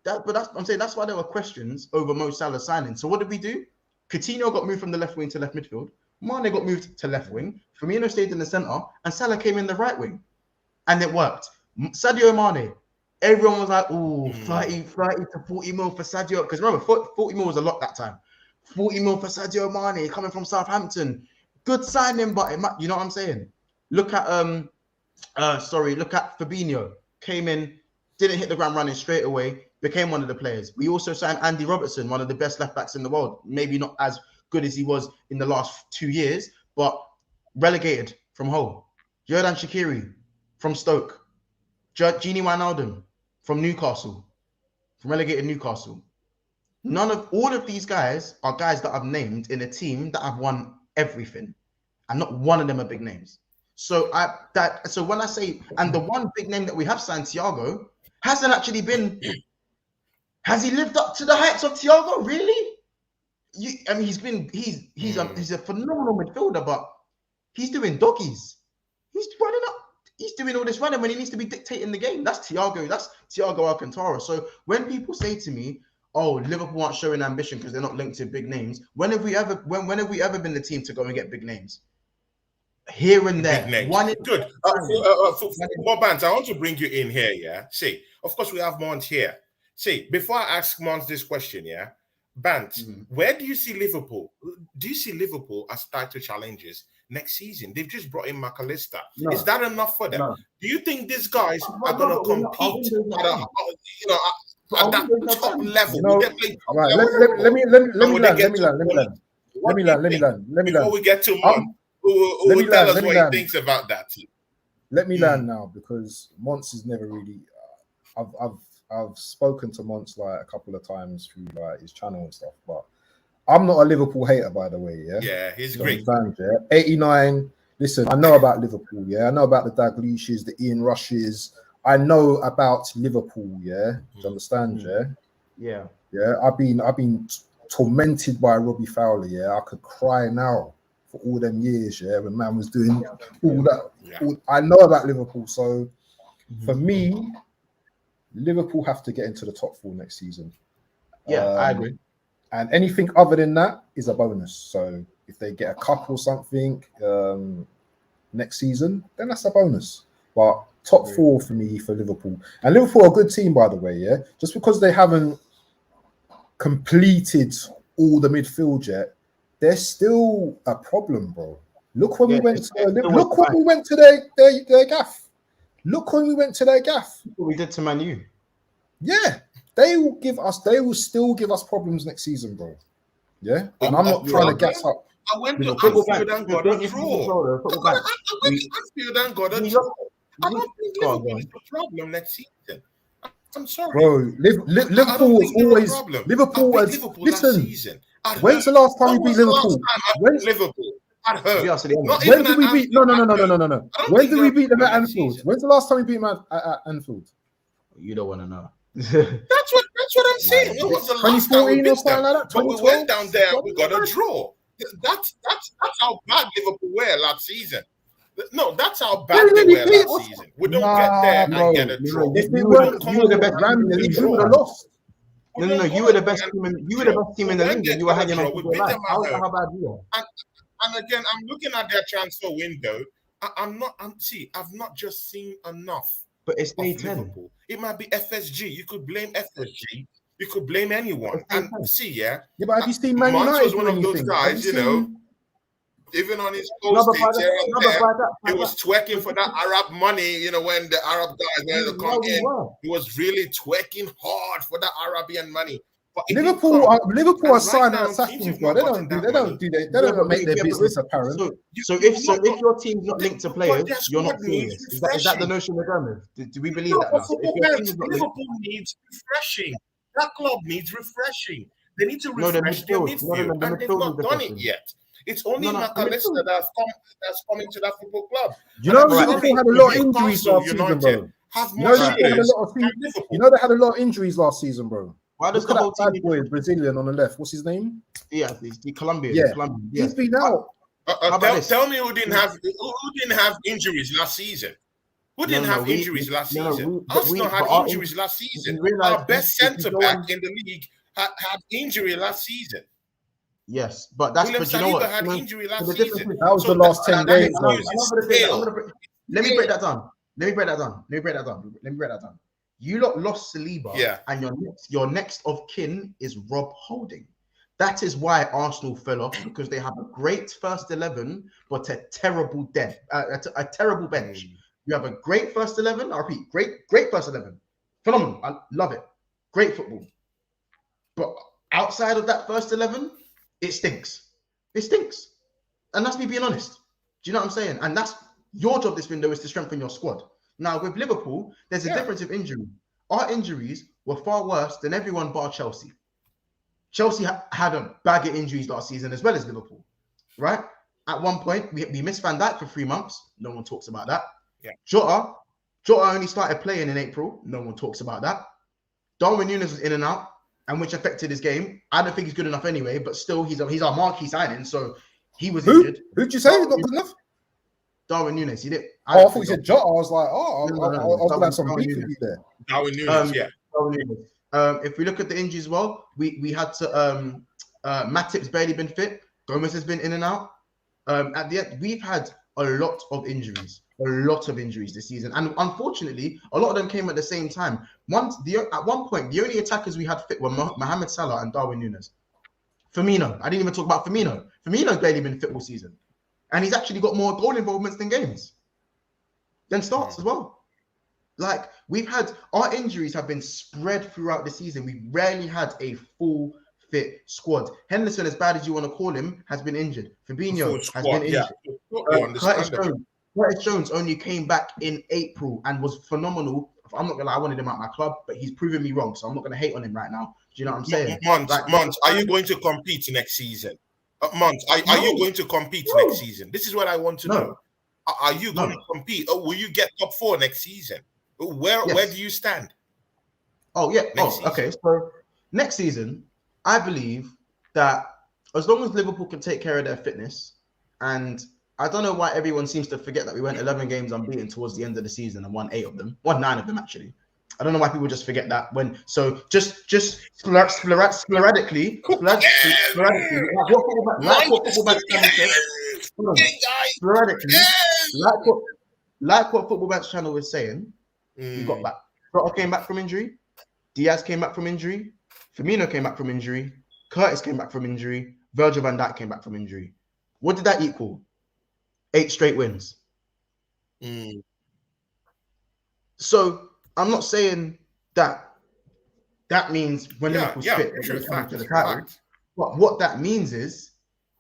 Speaker 3: That's why there were questions over Mo Salah signing. So what did we do? Coutinho got moved from the left wing to left midfield. Mane got moved to left wing. Firmino stayed in the center, and Salah came in the right wing, and it worked. Sadio Mane. Everyone was like, "Ooh, 30 to 40 mil for Sadio." Because remember, 40 mil was a lot that time. 40 mil for Sadio Mane coming from Southampton. Good signing, but you know what I'm saying? Look at look at Fabinho. Came in, didn't hit the ground running straight away, became one of the players. We also signed Andy Robertson, one of the best left backs in the world. Maybe not as good as he was in the last 2 years, but relegated from Hull. Jordan Shaqiri from Stoke. Gini Wijnaldum from Newcastle, from relegated Newcastle. All of these guys are guys that I've named in a team that have won everything, and not one of them are big names. So when I say, and the one big name that we have, Thiago, hasn't actually been. Has he lived up to the heights of Thiago? Really? He's a phenomenal midfielder, but he's doing doggies. He's running up. He's doing all this running when he needs to be dictating the game. That's Thiago. That's Thiago Alcantara. So when people say to me, "Oh, Liverpool aren't showing ambition because they're not linked to big names," when have we ever been the team to go and get big names? Here and there.
Speaker 1: Big names. Good. For Bant, I want to bring you in here, yeah? See, of course, we have Mont here. See, before I ask Mont this question, yeah? Bant, where do you see Liverpool? Do you see Liverpool as title challengers next season? They've just brought in McAllister. No. Is that enough for them? No. Do you think these guys are going to compete at that top level?
Speaker 2: No. All right, let me land.
Speaker 1: Before we get to Mont, who will tell us what he thinks about that.
Speaker 2: Let me land now, because Mons is never really. I've spoken to Mons like a couple of times through like his channel and stuff, but I'm not a Liverpool hater, by the way.
Speaker 1: Yeah, he's great.
Speaker 2: 89. Listen, I know about Liverpool. Yeah, I know about the Dalglishes, the Ian Rushes. I know about Liverpool. Yeah, do you understand? Yeah. I've been tormented by Robbie Fowler. Yeah, I could cry now for all them years. Yeah, when man was doing all that. I know about Liverpool. So for me, Liverpool have to get into the top 4 next season.
Speaker 3: Yeah, I agree.
Speaker 2: And anything other than that is a bonus. So if they get a cup or something next season, then that's a bonus. But top 4 for me for Liverpool. And Liverpool are a good team, by the way, yeah? Just because they haven't completed all the midfield yet, they're still a problem, bro. Look when we went to their gaff. Look when we went to their gaff.
Speaker 3: What we did to Man U.
Speaker 2: Yeah. They will still give us problems next season, bro. Yeah? And I'm not trying to gas up.
Speaker 1: I went to Anfield and got a draw. I went to Anfield and got a draw. I don't think Liverpool is the problem next season. I'm sorry.
Speaker 2: Bro, Liverpool was always... Liverpool was... Listen, when's the last time we beat Liverpool?
Speaker 1: When's Liverpool?
Speaker 2: When did we beat... No. When did we beat them at Anfield? When's the last time we beat them at Anfield?
Speaker 3: You don't want to know.
Speaker 1: That's what I'm saying. It was the last time we beat them. Like that, but we went down there and we got a draw. That's how bad Liverpool were last season. No, that's how bad they were last season. We don't get there and get a draw.
Speaker 2: If we weren't, you were the best team in the league. You would have lost.
Speaker 3: No. You were the best team in the league, and you were hanging on to your life. How bad you are?
Speaker 1: And again, I'm looking at their transfer window. I've not just seen enough.
Speaker 3: But it's day 10.
Speaker 1: Liverpool. It might be FSG. You could blame FSG. You could blame anyone. And see,
Speaker 2: yeah, but have you seen Man United?
Speaker 1: Was one of those guys, even on his post he was twerking for that Arab money, when the Arab guys wanted to come in. He was really twerking hard for that Arabian money. But if you
Speaker 2: Liverpool
Speaker 1: can't,
Speaker 2: are
Speaker 1: and
Speaker 2: signing
Speaker 1: right now,
Speaker 2: assassins,
Speaker 1: teams
Speaker 2: bro.
Speaker 1: have
Speaker 2: They
Speaker 1: not
Speaker 2: don't
Speaker 1: gotten
Speaker 2: do
Speaker 1: that money.
Speaker 2: they don't make their business apparent.
Speaker 3: So
Speaker 1: You
Speaker 3: if your team's not linked to
Speaker 1: but
Speaker 3: players,
Speaker 1: their
Speaker 3: you're not
Speaker 1: squad needs
Speaker 3: serious. Is that the
Speaker 1: refreshing.
Speaker 3: notion we're going with? Do we believe
Speaker 1: No,
Speaker 3: that
Speaker 1: but
Speaker 3: now? So if
Speaker 1: football
Speaker 3: your team
Speaker 1: fans,
Speaker 3: is not linked,
Speaker 1: Liverpool needs refreshing. That club needs refreshing. They need to
Speaker 3: no, the
Speaker 1: refresh their
Speaker 3: midfield.
Speaker 1: midfield,
Speaker 3: The
Speaker 1: and they've
Speaker 3: midfield
Speaker 1: not
Speaker 3: is
Speaker 1: done it
Speaker 3: refreshing.
Speaker 1: yet. It's only
Speaker 3: The
Speaker 1: McAllister
Speaker 3: midfield.
Speaker 1: that's coming to that football club.
Speaker 2: You
Speaker 1: And
Speaker 2: know,
Speaker 1: I'm
Speaker 3: Alright,
Speaker 2: Liverpool
Speaker 1: sorry,
Speaker 2: had a lot of injuries
Speaker 1: Newcastle
Speaker 2: last season,
Speaker 1: United
Speaker 2: bro.
Speaker 1: have
Speaker 2: You
Speaker 1: more
Speaker 2: know, Liverpool had a
Speaker 1: players
Speaker 2: lot of
Speaker 1: than Liverpool.
Speaker 2: you know they had a lot of injuries last season, bro.
Speaker 3: why does
Speaker 2: Look
Speaker 3: the
Speaker 2: at
Speaker 3: whole
Speaker 2: that
Speaker 3: team
Speaker 2: bad boy, Brazilian on the left. What's his name?
Speaker 3: Yeah, the Colombian.
Speaker 2: Yeah,
Speaker 3: Colombian.
Speaker 2: he's
Speaker 3: Yes.
Speaker 2: been out.
Speaker 3: How about this?
Speaker 1: Tell me who didn't have injuries last season? Who didn't have injuries last season? Arsenal had injuries last season. Our best centre back in the league had injury last season.
Speaker 3: Yes, but that's
Speaker 1: William
Speaker 3: but you know what?
Speaker 1: Saliba had injury last
Speaker 3: the difference
Speaker 1: season.
Speaker 3: is-
Speaker 2: That was
Speaker 1: So
Speaker 2: the last 10
Speaker 1: that
Speaker 2: games, bro.
Speaker 1: excuse is stale.
Speaker 3: Let me break that down. Let me break that down. You lot lost Saliba,
Speaker 1: Yeah.
Speaker 3: and your next of kin is Rob Holding. That is why Arsenal fell off, because they have a great first 11, but a terrible a terrible bench. You have a great first 11. I repeat, great first 11. Phenomenal. I love it. Great football. But outside of that first 11, it stinks. It stinks. And that's me being honest. Do you know what I'm saying? And that's your job this window, is to strengthen your squad. Now, with Liverpool, there's a difference of injury. Our injuries were far worse than everyone bar Chelsea. Chelsea had a bag of injuries last season, as well as Liverpool, right? At one point, we missed Van Dijk for 3 months. No one talks about that.
Speaker 1: Yeah.
Speaker 3: Jota only started playing in April. No one talks about that. Darwin Núñez was in and out, and which affected his game. I don't think he's good enough anyway, but still, he's our marquee signing, so he was injured.
Speaker 2: Who'd you say he's not good enough?
Speaker 3: Darwin Núñez, he did.
Speaker 2: I thought you said Jota. I was like, I was gonna have some
Speaker 3: Darwin
Speaker 2: beef with you there.
Speaker 1: Darwin Núñez, yeah.
Speaker 3: Darwin Núñez. If we look at the injuries as well, we had to Matip's barely been fit. Gomez has been in and out. At the end, we've had a lot of injuries this season, and unfortunately, a lot of them came at the same time. At one point, the only attackers we had fit were Mohamed Salah and Darwin Núñez. Firmino, I didn't even talk about Firmino. Firmino's barely been fit all season, and he's actually got more goal involvements than starts as well. Like, we've had, our injuries have been spread throughout the season. We rarely had a full fit squad. Henderson, as bad as you want to call him, has been injured. Fabinho has been injured. Curtis Jones only came back in April and was phenomenal. I'm not gonna lie, I wanted him at my club, but he's proven me wrong, so I'm not gonna hate on him right now. Do you know what I'm saying?
Speaker 1: Months, are you going to compete next season? Months, are you going to compete next season? This is what I want to know. Are you going to compete? Or will you get top 4 next season? Where do you stand?
Speaker 3: Oh, yeah. Okay. So next season, I believe that as long as Liverpool can take care of their fitness, and I don't know why everyone seems to forget that we went 11 games unbeaten towards the end of the season and won 9 of them actually. I don't know why people just forget that. Just sporadically, like what Football Bench channel was saying, we got back. Jota came back from injury. Diaz came back from injury. Firmino came back from injury. Curtis came back from injury. Virgil van Dijk came back from injury. What did that equal? 8 straight wins. So I'm not saying that means when Liverpool's fit, they're going to the title. But what that means is,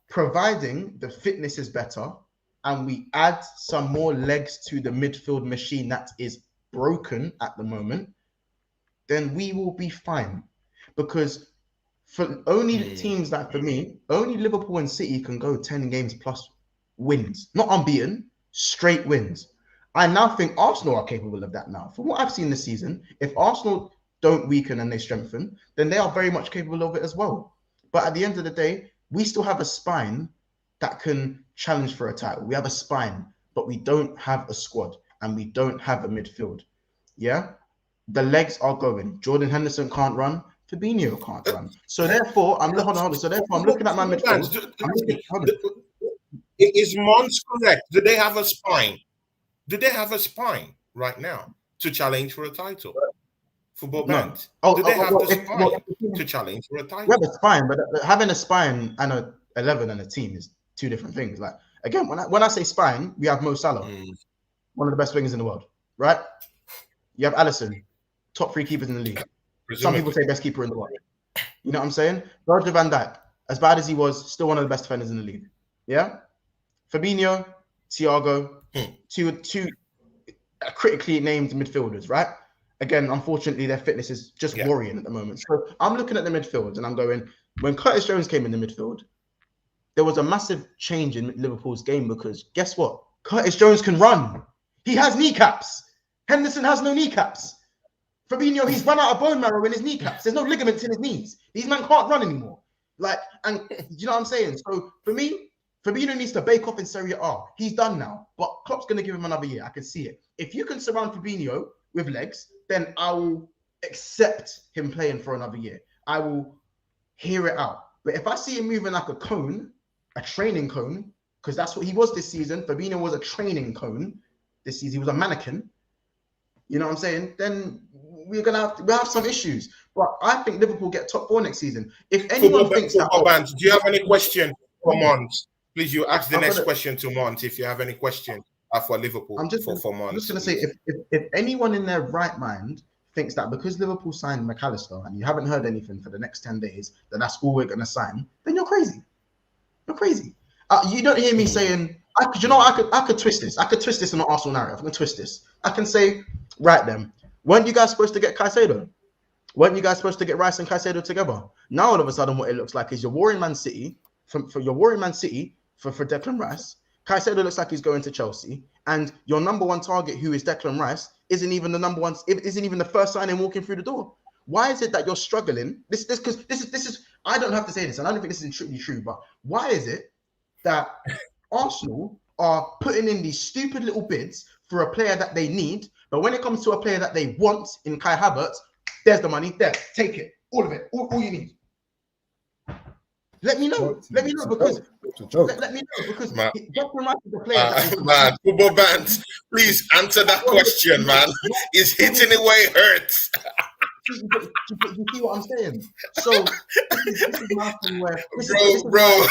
Speaker 3: providing the fitness is better and we add some more legs to the midfield machine that is broken at the moment, then we will be fine. Because for only teams that, for me, only Liverpool and City can go 10 games plus wins. Not unbeaten, straight wins. I now think Arsenal are capable of that now. From what I've seen this season, if Arsenal don't weaken and they strengthen, then they are very much capable of it as well. But at the end of the day, we still have a spine that can challenge for a title. We have a spine, but we don't have a squad and we don't have a midfield. Yeah? The legs are going. Jordan Henderson can't run. Fabinho can't run. So therefore, I'm looking at my midfield.
Speaker 1: Is Mons correct? Do they have a spine? Do they have a spine right now to challenge for a title? Football Band. Do they have the spine to challenge for a title?
Speaker 3: We have a spine, but having a spine and a 11 and a team is 2 different things. Like, again, when I say spine, we have Mo Salah, one of the best wingers in the world, right? You have Alisson, top 3 keepers in the league. Some people say best keeper in the world. You know what I'm saying? Virgil van Dijk, as bad as he was, still one of the best defenders in the league. Yeah. Fabinho, Thiago, two critically named midfielders, right? Again, unfortunately, their fitness is just worrying at the moment. So I'm looking at the midfield and I'm going, when Curtis Jones came in the midfield, there was a massive change in Liverpool's game because guess what? Curtis Jones can run. He has kneecaps. Henderson has no kneecaps. Fabinho, he's run out of bone marrow in his kneecaps. There's no ligaments in his knees. These men can't run anymore. Like, and you know what I'm saying? So for me, Fabinho needs to bake off in Serie A. He's done now, but Klopp's going to give him another year. I can see it. If you can surround Fabinho with legs, then I will accept him playing for another year. I will hear it out. But if I see him moving like a cone, a training cone, because that's what he was this season. Fabinho was a training cone this season. He was a mannequin. You know what I'm saying? Then we'll have some issues. But I think Liverpool get top 4 next season. If anyone thinks that,
Speaker 1: do you have any question for Mont? Please, you ask the next question to Mont if you have any question for Liverpool.
Speaker 3: I'm just
Speaker 1: for Mont.
Speaker 3: I'm just going to say, if anyone in their right mind thinks that because Liverpool signed McAllister and you haven't heard anything for the next 10 days, that that's all we're going to sign, then you're crazy. You're crazy. You don't hear me saying, I could twist this. I could twist this in an Arsenal narrative. I can twist this. I can say, right then, weren't you guys supposed to get Caicedo? Weren't you guys supposed to get Rice and Caicedo together? Now all of a sudden, what it looks like is you're worrying Man City for Declan Rice. Caicedo looks like he's going to Chelsea, and your number one target, who is Declan Rice, isn't even the first signing walking through the door. Why is it that you're struggling? This is I don't have to say this, and I don't think this is truly true, but why is it that Arsenal are putting in these stupid little bids for a player that they need, but when it comes to a player that they want in Kai Havertz, there's the money, there, take it, all of it, all you need. Let me know because Declan Rice is the player.
Speaker 1: Man, football bands, please answer that question, man. Is hitting it where it hurts.
Speaker 3: You see what I'm saying? So this is my thing where
Speaker 1: bro.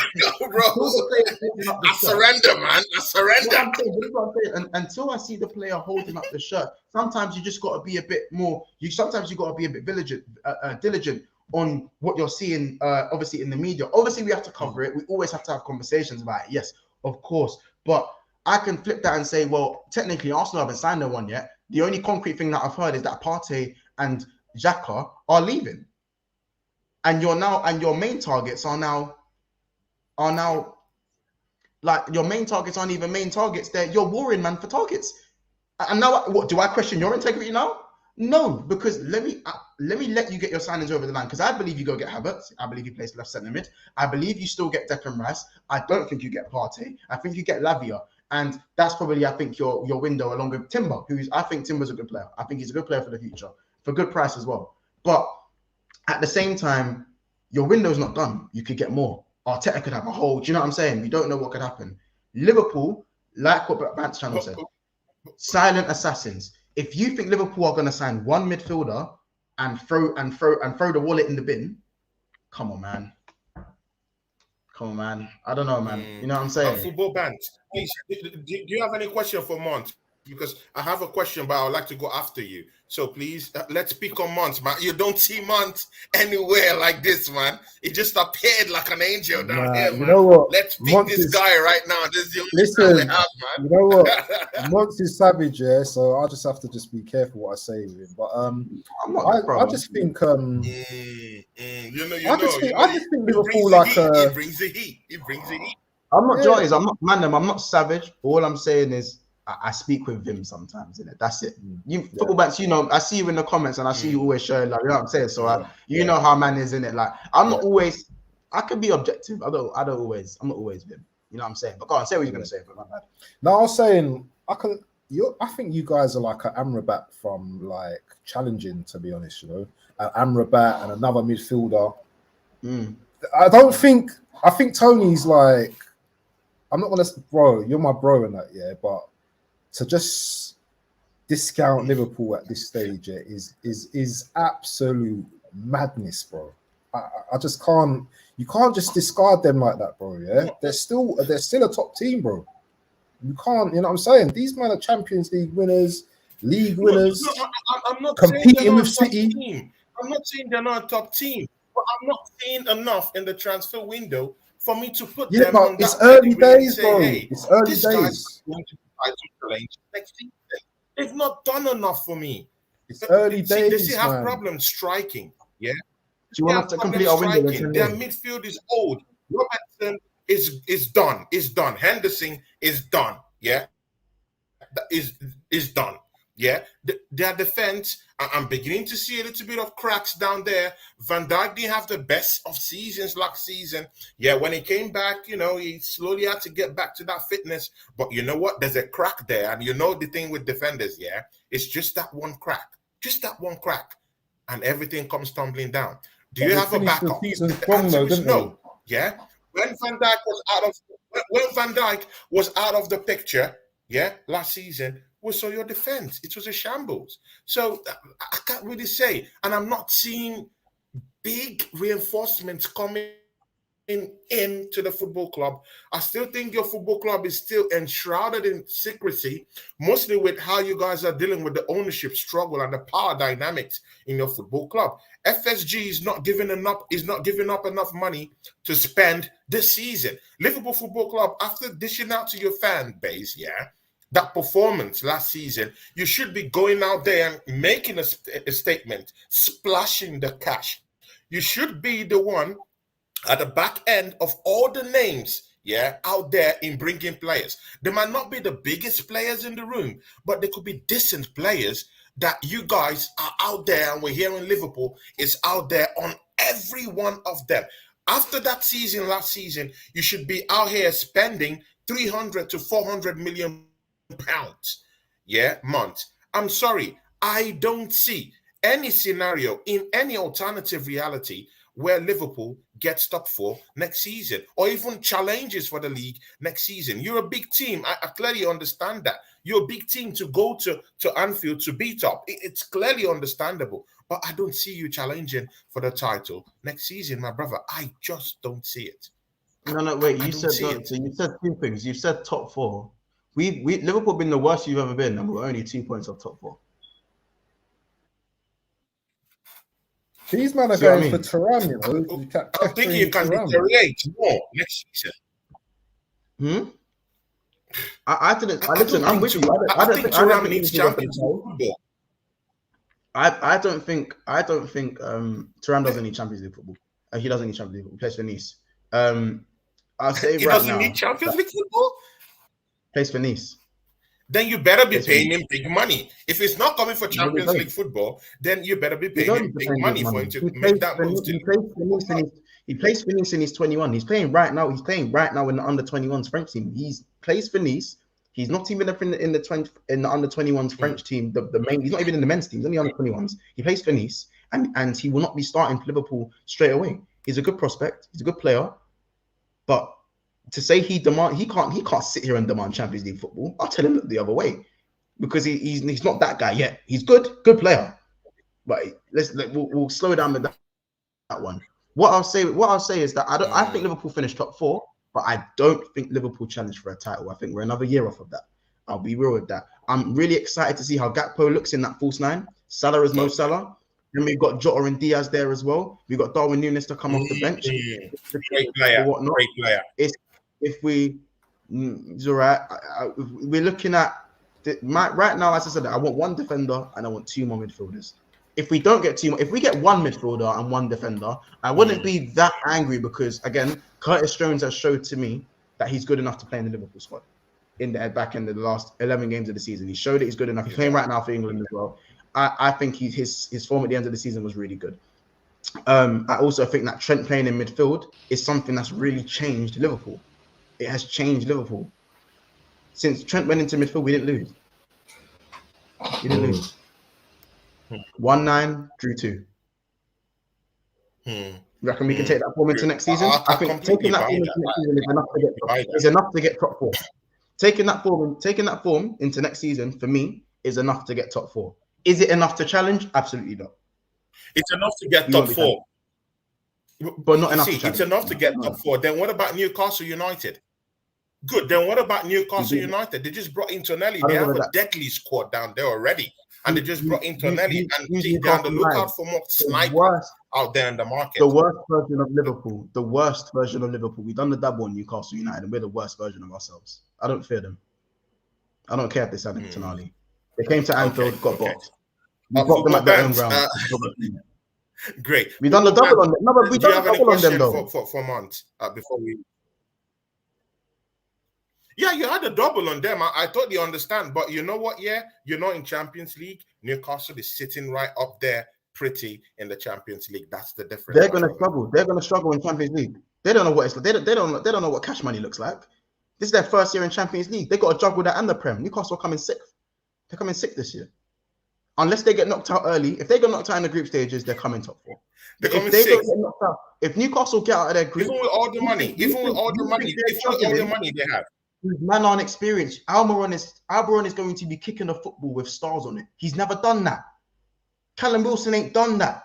Speaker 1: I surrender, man. I surrender.
Speaker 3: What I'm saying. Until I see the player holding up the shirt, sometimes you just got to be a bit more. Sometimes you got to be a bit diligent on what you're seeing. Obviously in the media. Obviously we have to cover it. We always have to have conversations about it. Yes, of course. But I can flip that and say, well, technically Arsenal haven't signed no one yet. The only concrete thing that I've heard is that Partey and Xhaka are leaving, and your main targets are now like your main targets aren't even main targets. You're warring man for targets. And now, what do I question your integrity now? No, because let me let you get your signings over the line, because I believe you go get Havertz. I believe you plays left centre mid. I believe you still get Declan Rice. I don't think you get Partey. I think you get Lavia. And that's probably, I think, your window along with Timber, I think Timber's a good player. I think he's a good player for the future, for good price as well. But at the same time, your window's not done. You could get more. Arteta could have a hold. Do you know what I'm saying? You don't know what could happen. Liverpool, like what Bant's channel said, silent assassins. If you think Liverpool are going to sign one midfielder and throw the wallet in the bin, come on, man. I don't know, man. You know what I'm saying?
Speaker 1: Football Band, please, do you have any question for Mont? Because I have a question, but I would like to go after you. So please, let's pick on Mont, man. You don't see Mont anywhere like this, man. He just appeared like an angel down here, man.
Speaker 2: You know what?
Speaker 1: Let's pick this guy right now. This is the only guy we have, man.
Speaker 2: You know what? Mont is savage, yeah. So I'll just have to be careful what I say with him. But I just think I just think Liverpool like
Speaker 1: he brings the heat.
Speaker 3: I'm not Joyce. I'm not man. I'm not savage. All I'm saying is I speak with Vim sometimes, innit? That's it. Football bats, you know, I see you in the comments and I see you always sharing, like, you know what I'm saying? So you know how man is, innit? Like, I'm not always, I can be objective. I'm not always Vim. You know what I'm saying? But go on, say what you're going to say. But my bad.
Speaker 2: No, I was saying, I think you guys are like an Amrabat from like challenging, to be honest, you know? An Amrabat and another midfielder. I think Tony's like, I'm not going to, bro, you're my bro in that, yeah, but to just discount Liverpool at this stage is absolute madness, bro. I just can't. You can't just discard them like that, bro. Yeah, they're still a top team, bro. You can't. You know what I'm saying? These men are Champions League winners, league winners.
Speaker 1: I'm not
Speaker 2: competing with City.
Speaker 1: I'm not saying they're not a top team. but I'm not seeing enough in the transfer window for me to put
Speaker 2: Yeah,
Speaker 1: them
Speaker 2: but
Speaker 1: on
Speaker 2: it's
Speaker 1: that
Speaker 2: early
Speaker 1: pedigree and
Speaker 2: days,
Speaker 1: say,
Speaker 2: bro.
Speaker 1: hey,
Speaker 2: It's early
Speaker 1: this guy's
Speaker 2: days.
Speaker 1: going to be title challenge next season. They've not done enough for me.
Speaker 2: It's early
Speaker 1: See, they
Speaker 2: days,
Speaker 1: still have
Speaker 2: man.
Speaker 1: problems striking. Yeah,
Speaker 3: Do you
Speaker 1: they
Speaker 3: want
Speaker 1: have
Speaker 3: us to
Speaker 1: problems
Speaker 3: complete our window in
Speaker 1: striking.
Speaker 3: 10
Speaker 1: Their
Speaker 3: days?
Speaker 1: midfield is old. Robertson is done. Is done. Henderson is done. Yeah, that is done. Yeah, their defense, I'm beginning to see a little bit of cracks down there. Van Dijk didn't have the best of seasons last season. Yeah, when he came back, you know, he slowly had to get back to that fitness. But you know what? There's a crack there. And you know the thing with defenders, yeah? It's just that one crack. Just that one crack. And everything comes tumbling down. Do
Speaker 2: But
Speaker 1: you
Speaker 2: they
Speaker 1: have a
Speaker 2: finished the
Speaker 1: backup?
Speaker 2: season
Speaker 1: The
Speaker 2: strong,
Speaker 1: answer
Speaker 2: though,
Speaker 1: is
Speaker 2: didn't they?
Speaker 1: no. Yeah. When Van Dijk was out of the picture, yeah, last season, we saw your defense. It was a shambles. So I can't really say. And I'm not seeing big reinforcements coming into the football club. I still think your football club is still enshrouded in secrecy, mostly with how you guys are dealing with the ownership struggle and the power dynamics in your football club. FSG is not giving up enough money to spend this season. Liverpool Football Club, after dishing out to your fan base, yeah, that performance last season, you should be going out there and making a statement, splashing the cash. You should be the one at the back end of all the names, yeah, out there in bringing players. They might not be the biggest players in the room, but they could be decent players that you guys are out there, and we're here in Liverpool, is out there on every one of them. After that season, last season, you should be out here spending 300 to 400 million pounds, yeah, month. I'm sorry, I don't see any scenario in any alternative reality where Liverpool gets top four next season or even challenges for the league next season. You're a big team. I clearly understand that. You're a big team to go to Anfield to beat up. It's clearly understandable. But I don't see you challenging for the title next season, my brother. I just don't see it.
Speaker 3: No, wait.
Speaker 1: I
Speaker 3: You
Speaker 1: don't
Speaker 3: said
Speaker 1: see
Speaker 3: that.
Speaker 1: it.
Speaker 3: So you said two things. You said top four. We Liverpool been the worst you've ever been, and we're only 2 points off top four.
Speaker 2: These men are
Speaker 3: See what I
Speaker 2: going for
Speaker 3: mean?
Speaker 2: Turan, you know.
Speaker 1: I think you can deteriorate more next season.
Speaker 3: I didn't. Listen, I'm with you.
Speaker 1: I think Turan needs
Speaker 3: Liverpool go for the
Speaker 1: Champions
Speaker 3: title.
Speaker 1: League football.
Speaker 3: I don't think Turan doesn't need Champions League football. He doesn't need Champions League football. He plays for Nice. I'll say
Speaker 1: He
Speaker 3: right
Speaker 1: doesn't
Speaker 3: now.
Speaker 1: need Champions League football?
Speaker 3: Plays for Nice.
Speaker 1: Then you better be paying him big money. If it's not coming for Champions League football, then you better be paying him big money for him to make that move.
Speaker 3: He plays for Nice and he's 21. He's playing right now. He's playing right now in the under 21s French team. He plays for Nice. He's not even in the under 21s French team. The main. He's not even in the men's team. He's only under 21s. He plays for Nice, and he will not be starting for Liverpool straight away. He's a good prospect. He's a good player, but to say he can't sit here and demand Champions League football. I'll tell him the other way, because he's not that guy yet. He's good player, but we'll slow down with that one. What I'll say is that I think Liverpool finished top four, but I don't think Liverpool challenged for a title. I think we're another year off of that. I'll be real with that. I'm really excited to see how Gakpo looks in that false nine. Salah is Mo Salah. Then we've got Jota and Diaz there as well. We've got Darwin Núñez to come off the bench.
Speaker 1: Great player. Great player.
Speaker 3: If we, it's all right. We're looking at right now. As I said, I want one defender and I want 2 more midfielders. If we don't get 2 more, if we get 1 midfielder and 1 defender, I wouldn't be that angry, because again, Curtis Jones has showed to me that he's good enough to play in the Liverpool squad in the back end of the last 11 games of the season. He showed that he's good enough. He's playing right now for England as well. I think his form at the end of the season was really good. I also think that Trent playing in midfield is something that's really changed Liverpool. It has changed Liverpool. Since Trent went into midfield, we didn't lose. 1-9, drew 2. You reckon we can take that form into next season? I think taking that form into next season is enough to get top 4. Taking that form into next season for me is enough to get top 4. Is it enough to challenge? Absolutely not.
Speaker 1: It's enough to get top 4.
Speaker 3: But not enough.
Speaker 1: It's enough to get top 4. Then what about Newcastle United? Good. Then what about Newcastle United? They just brought in Tonelli. They have a deadly squad down there already. and they just brought in Tonelli. And
Speaker 3: who's
Speaker 1: they're on the
Speaker 3: Newcastle
Speaker 1: lookout
Speaker 3: like?
Speaker 1: for more
Speaker 3: The
Speaker 1: snipers
Speaker 3: worst,
Speaker 1: out there in the market.
Speaker 3: the worst version of Liverpool. The worst version of Liverpool. We've done the double on Newcastle United, and we're the worst version of ourselves. I don't fear them. I don't care if they signed Tonali. They came to Anfield, got boxed. We blocked them at their own ground.
Speaker 1: Great.
Speaker 3: We done the double on them. No, but we
Speaker 1: Do you
Speaker 3: done
Speaker 1: have
Speaker 3: the
Speaker 1: any
Speaker 3: double on them
Speaker 1: question
Speaker 3: though.
Speaker 1: for Mont before we? Yeah, you had a double on them. I totally understand, but you know what? Yeah, you're not in Champions League. Newcastle is sitting right up there, pretty in the Champions League. That's the difference.
Speaker 3: They're gonna struggle. They're gonna struggle in Champions League. They don't know what it's like. They don't know what cash money looks like. This is their first year in Champions League. They got to juggle that and the Prem. Newcastle are coming sixth. They're coming sixth this year. Unless they get knocked out early. If they get knocked out in the group stages, they're coming top four.
Speaker 1: They're coming
Speaker 3: If they don't
Speaker 1: sixth.
Speaker 3: get knocked out, if Newcastle get out of their group,
Speaker 1: Even with all the money, they have.
Speaker 3: Man on experience. Almiron is going to be kicking a football with stars on it. He's never done that. Callum Wilson ain't done that.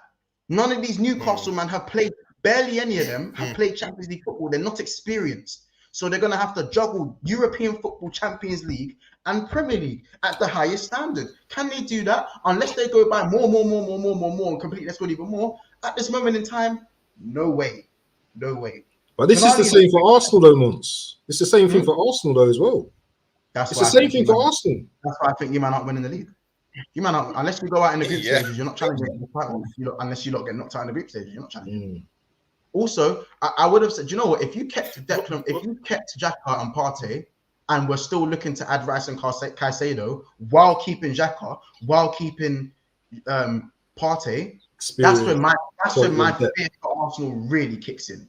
Speaker 3: None of these Newcastle men have played. Barely any of them have played Champions League football. They're not experienced. So they're going to have to juggle European football, Champions League, and Premier League at the highest standard. Can they do that? Unless they go by more, and complete their squad even more. At this moment in time, no way. No way.
Speaker 2: But this is the same for Arsenal, though, Mons. It's the same thing for Arsenal, though, as well.
Speaker 3: It's
Speaker 2: the same thing for Arsenal.
Speaker 3: That's why I think you might not win in the league. You might not, unless you go out in the group stages, you're not challenging the title. Unless you don't get knocked out in the group stages, you're not challenging. Also, I would have said, you know what? If you kept Xhaka and Partey, and we're still looking to add Rice and Caicedo while keeping Xhaka, while keeping Partey, that's when my fear for Arsenal really kicks in.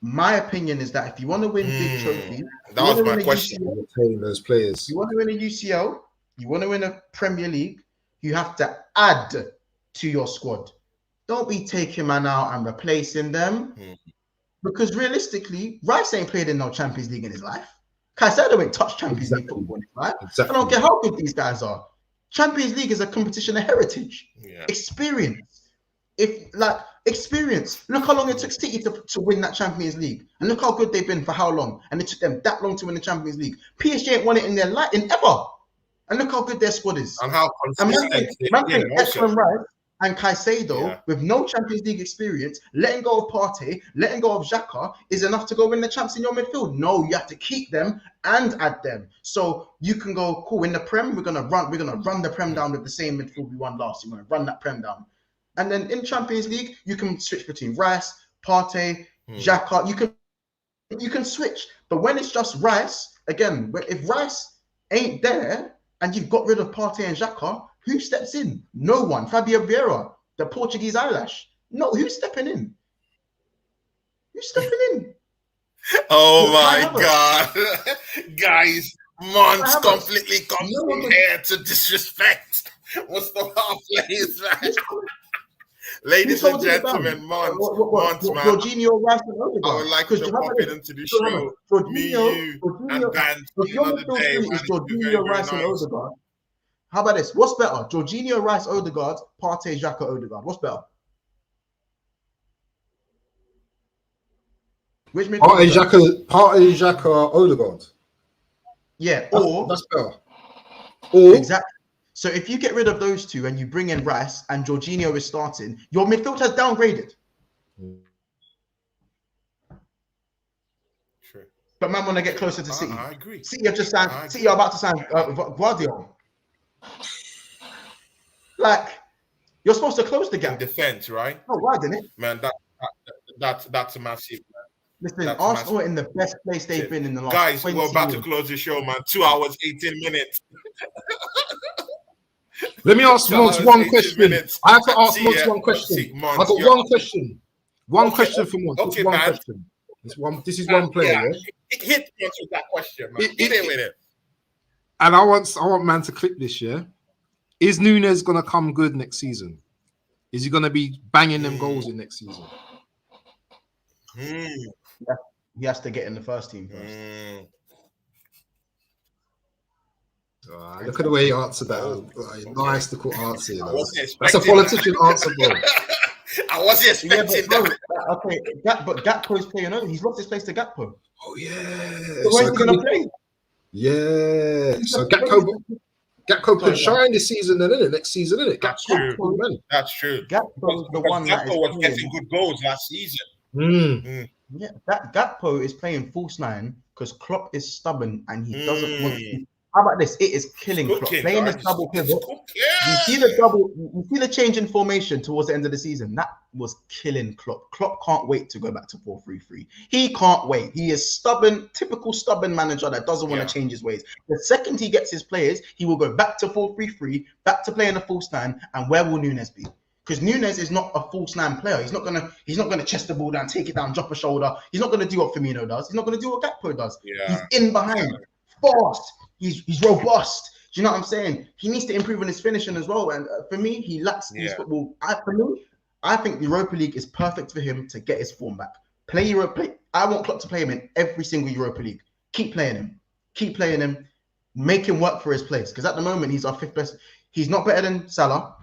Speaker 3: My opinion is that if you want to win big trophies,
Speaker 1: that was my question.
Speaker 2: Those players.
Speaker 3: You want to win a UCL, you want to win a Premier League, you have to add to your squad. Don't be taking man out and replacing them. Because realistically, Rice ain't played in no Champions League in his life. Caicedo ain't touched Champions League football in his life. I don't care how good these guys are. Champions League is a competition of heritage. Experience. Experience. Look how long it took City to win that Champions League. And look how good they've been for how long. And it took them that long to win the Champions League. PSG ain't won it in their life in ever. And look how good their squad is.
Speaker 1: And how consistent
Speaker 3: Declan Rice and Caicedo with no Champions League experience, letting go of Partey, letting go of Xhaka is enough to go win the champs in your midfield. No, you have to keep them and add them. So you can go, cool, in the Prem, we're gonna run the Prem down with the same midfield we won last year. We're gonna run that Prem down. And then in Champions League, you can switch between Rice, Partey, Xhaka. You can switch. But when it's just Rice, again, if Rice ain't there and you've got rid of Partey and Xhaka, who steps in? No one. Fabio Vieira, the Portuguese eyelash. No, who's stepping in? Who's stepping in?
Speaker 1: Oh my God. Guys, Mons completely comes from here to disrespect. What's the players, man? Ladies and gentlemen, Mons, man.
Speaker 3: Jorginho, Rice, and Odegaard.
Speaker 1: I would like to pop it into the show. Me, you, and Dan.
Speaker 3: Jorginho, Rice, and Odegaard. How about this? What's better? Jorginho, Rice, Odegaard, Partey, Xhaka, Odegaard. What's better? Which
Speaker 2: Partey, Xhaka, Odegaard.
Speaker 3: Yeah,
Speaker 2: that's better. Or
Speaker 3: exactly. So if you get rid of those two and you bring in Rice and Jorginho is starting, your midfield has downgraded.
Speaker 1: Sure.
Speaker 3: But man want to get closer to City.
Speaker 1: I agree.
Speaker 3: City have just signed. City are about to sign Guardiola. Like, you're supposed to close the gap.
Speaker 1: In defense, right?
Speaker 3: Oh, why didn't it?
Speaker 1: Man, that's massive. Man.
Speaker 3: Listen, Arsenal are in the best place they've been in the last.
Speaker 1: Guys,
Speaker 3: 20
Speaker 1: we're about
Speaker 3: years.
Speaker 1: to close the show, man. 2 hours, 18 minutes.
Speaker 2: Let me ask Mons one question. I have to ask Mons one question. I've got one question. One question for Mons.
Speaker 1: Okay,
Speaker 2: one
Speaker 1: man.
Speaker 2: question. This is one player. Yeah.
Speaker 1: Hit Mons with that question, man. Hit him with it.
Speaker 2: And I want man to clip this. Yeah. Is Nunes gonna come good next season? Is he gonna be banging them goals in next season?
Speaker 3: He has to get in the first team first.
Speaker 2: Look at the way he answered that. Nice little answer. You know?
Speaker 1: That's
Speaker 2: a politician answer, bro.
Speaker 1: I wasn't expecting that.
Speaker 3: Okay, but Gakpo is playing over. He's lost his place to Gakpo.
Speaker 2: Oh yeah.
Speaker 3: So where's he gonna play?
Speaker 2: Yeah. So Gakpo could shine this season, then, innit? Next season, innit?
Speaker 1: That's
Speaker 2: Gakpo,
Speaker 1: true.
Speaker 2: man.
Speaker 1: That's true.
Speaker 3: Gakpo is the
Speaker 1: Because
Speaker 3: one that is
Speaker 1: Gakpo was
Speaker 3: playing.
Speaker 1: getting good goals last season.
Speaker 3: Yeah, that Gakpo is playing false nine because Klopp is stubborn and he doesn't want to. How about this? It is killing Klopp. Playing this double pivot. You see you see the change in formation towards the end of the season. That was killing Klopp. Klopp can't wait to go back to 4-3-3. He can't wait. He is stubborn, typical stubborn manager that doesn't want to change his ways. The second he gets his players, he will go back to 4-3-3, back to playing a false nine. And where will Nunes be? Because Nunes is not a false nine player. He's not gonna chest the ball down, take it down, drop a shoulder. He's not gonna do what Firmino does. He's not gonna do what Gakpo does. He's in behind, fast. He's robust. Do you know what I'm saying? He needs to improve on his finishing as well. And for me, he lacks these football. I think the Europa League is perfect for him to get his form back. I want Klopp to play him in every single Europa League. Keep playing him. Keep playing him. Make him work for his place. Because at the moment, he's our 5th best. He's not better than Salah.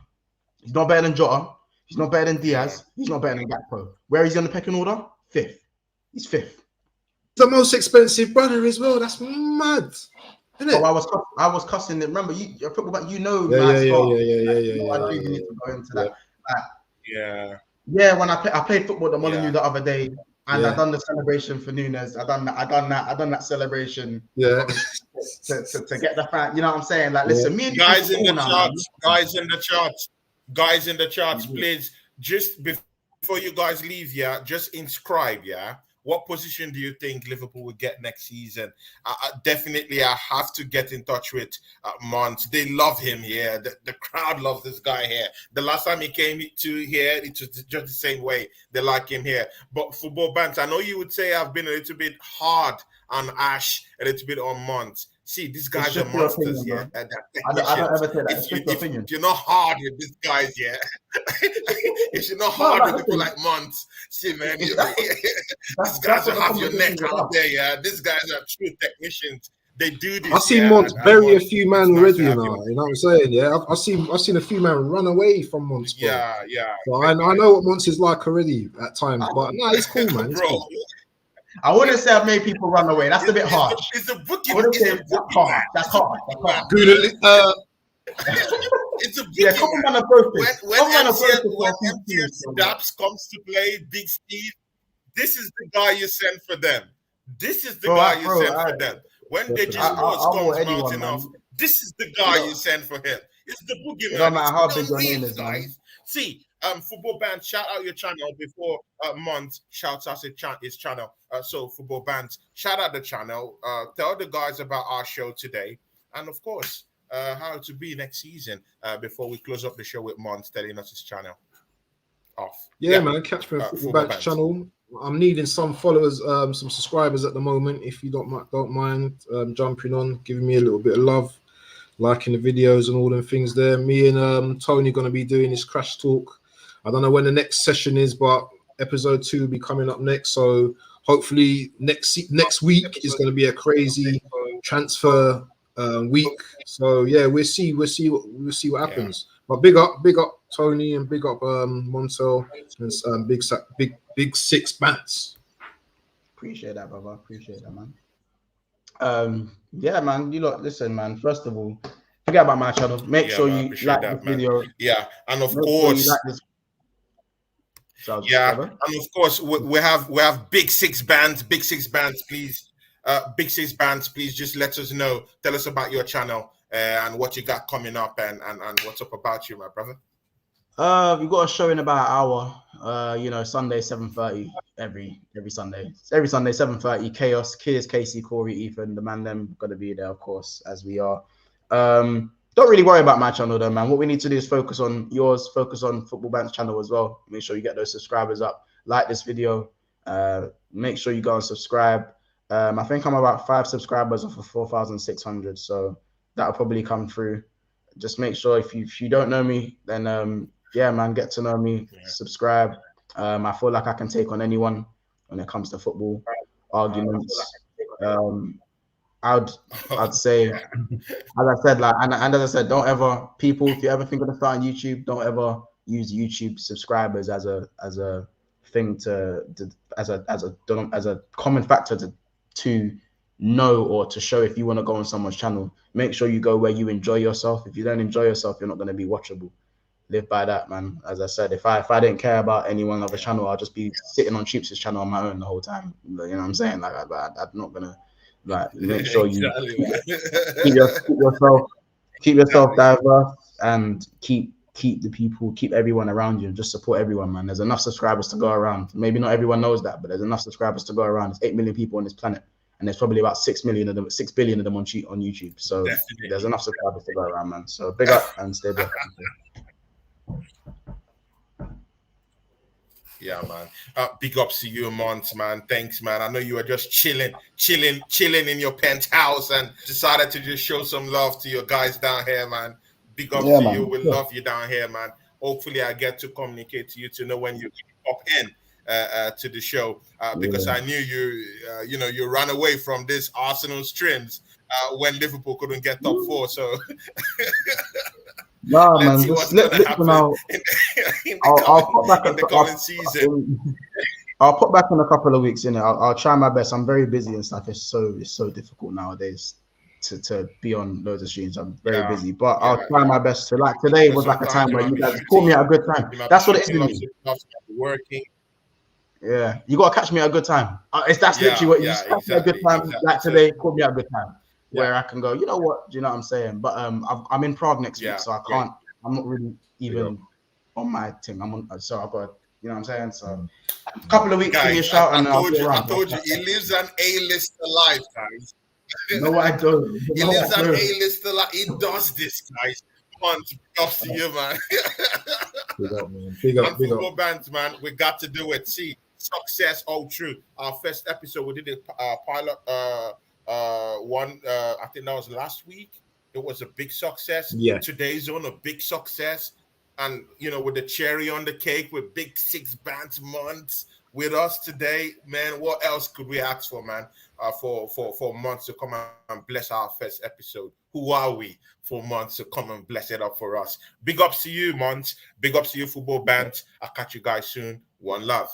Speaker 3: He's not better than Jota. He's not better than Diaz. He's not better than Gakpo. Where is he on the pecking order? 5th. He's 5th.
Speaker 2: The most expensive brother as well. That's mad. Isn't it?
Speaker 3: Oh, I was cussing it. Remember, you're talking about,
Speaker 2: Yeah.
Speaker 3: I don't even need to go into that. Yeah, when I played football at the Molyneux the other day, and I done the celebration for Nunes. I done that celebration.
Speaker 2: Yeah.
Speaker 3: To get the fan. You know what I'm saying? Like, listen, me and
Speaker 1: guys in the charts, please, just before you guys leave, just inscribe, what position do you think Liverpool will get next season? Definitely, I have to get in touch with Mont. They love him here. The crowd loves this guy here. The last time he came to here, it was just the same way. They like him here. But Football Bands, I know you would say I've been a little bit hard on Ash, a little bit on Mont. See, these guys are monsters,
Speaker 3: opinion, I don't ever say that.
Speaker 1: If you're not hard with these guys, if you're not hard with people like Mont, see, man, these guys will have your neck out there, These guys are true technicians. They do this.
Speaker 2: I've seen Mont bury a few man already, you know what I'm saying? Yeah, I've seen a few men run away from Mont.
Speaker 1: Yeah.
Speaker 2: So I know what Mont is like already at times, but no, it's cool, man. It's cool.
Speaker 3: I wouldn't say I've made people run away. That's a bit harsh.
Speaker 1: It's a bookie.
Speaker 3: That's hard.
Speaker 1: It's a bookie.
Speaker 3: Yeah, come on, process.
Speaker 1: When MTS Daps comes to play, Big Steve, this is the guy you send for them. This is the guy you send for them. When they just comes mounting off, this is the guy you send for him. It's the boogie.
Speaker 3: No matter how big your name is, guys.
Speaker 1: See, Football Band, shout out your channel before Mont shouts out his channel. So Football Band, shout out the channel. Tell the guys about our show today, and of course, how to be next season. Before we close up the show with Mont telling us his channel off.
Speaker 2: Yeah, man, catch me on Football Band channel. I'm needing some followers, some subscribers at the moment. If you don't mind jumping on, giving me a little bit of love, liking the videos and all them things there. Me and Tony going to be doing this Crash Talk. I don't know when the next session is, but episode 2 will be coming up next. So hopefully next week is going to be a crazy transfer week. So yeah, we'll see what happens. But big up Tony and big up Montel and big six bats.
Speaker 3: Appreciate that, brother. Appreciate that, man. Yeah, man. You lot, listen, man. First of all, forget about my channel. Make sure you like this video.
Speaker 1: Yeah, and of course. And of course, we have big six bands. Please, big six bands. Please just let us know. Tell us about your channel and what you got coming up and what's up about you, my brother.
Speaker 3: We've got a show in about an hour. Sunday 7:30 every Sunday. Every Sunday 7:30. Chaos, Kiers, Casey, Corey, Ethan, the man. Them got to be there, of course, as we are. Don't really worry about my channel though, man. What we need to do is focus on yours, focus on Football Band's channel as well. Make sure you get those subscribers up. Like this video. Make sure you go and subscribe. I think I'm about 5 subscribers off of 4,600. So that'll probably come through. Just make sure if you don't know me, then yeah, man, get to know me. Subscribe. I feel like I can take on anyone when it comes to football arguments. I'd say, as I said, and as I said, don't ever, people, if you ever think of starting YouTube, don't ever use YouTube subscribers as a thing as a common factor to know or to show if you want to go on someone's channel, make sure you go where you enjoy yourself. If you don't enjoy yourself, you're not going to be watchable. Live by that, man. As I said, if I didn't care about any one other channel, I'll just be sitting on Cheeps' channel on my own the whole time. You know what I'm saying? Like, I'm not gonna like make sure you keep yourself diverse and keep everyone around you and just support everyone, man. There's enough subscribers to go around. Maybe not everyone knows that, but there's enough subscribers to go around. There's 8 million people on this planet, and there's probably about 6 billion of them on YouTube. So
Speaker 1: Definitely.
Speaker 3: there's enough subscribers to go around, man. So big up and stay blessed.
Speaker 1: Yeah, man. Big ups to you, Mont, man. Thanks, man. I know you were just chilling in your penthouse and decided to just show some love to your guys down here, man. Big ups to you. We love you down here, man. Hopefully, I get to communicate to you to know when you pop in to the show because I knew you ran away from this Arsenal streams when Liverpool couldn't get top 4. So.
Speaker 3: Nah, man, just let now. I'll pop back
Speaker 1: in the coming season.
Speaker 3: I'll pop back in a couple of weeks. I'll try my best. I'm very busy and stuff. It's so difficult nowadays to be on loads of streams. I'm very busy, but I'll try my best to. Like today was like a time where you guys call me at a good time. That's what it is with me.
Speaker 1: Working.
Speaker 3: Yeah, you gotta catch me at a good time. That's literally what you catch me at a good time. Like today, call me at a good time. Where I can go, you know what? Do you know what I'm saying? But I'm in Prague next week, so I can't. I'm not really even on my thing. So I've got, you know what I'm saying? So a couple of weeks,
Speaker 1: guys,
Speaker 3: give me a shout,
Speaker 1: I told you, he lives an A-lister life, guys.
Speaker 3: No, I don't.
Speaker 1: He lives an A-lister life. He does this, guys. Up to you, man.
Speaker 2: Big up, man. Big up.
Speaker 1: Football bands, man. We got to do it. See, success, all true. Our first episode, we did a pilot. One, I think that was last week. It was a big success.
Speaker 3: Yeah.
Speaker 1: Today's on a big success, and with the cherry on the cake with big 6 bands months with us today, man. What else could we ask for, man? For months to come and bless our first episode. Who are we for months to come and bless it up for us? Big ups to you, months. Big ups to you, football band. I'll catch you guys soon. One love.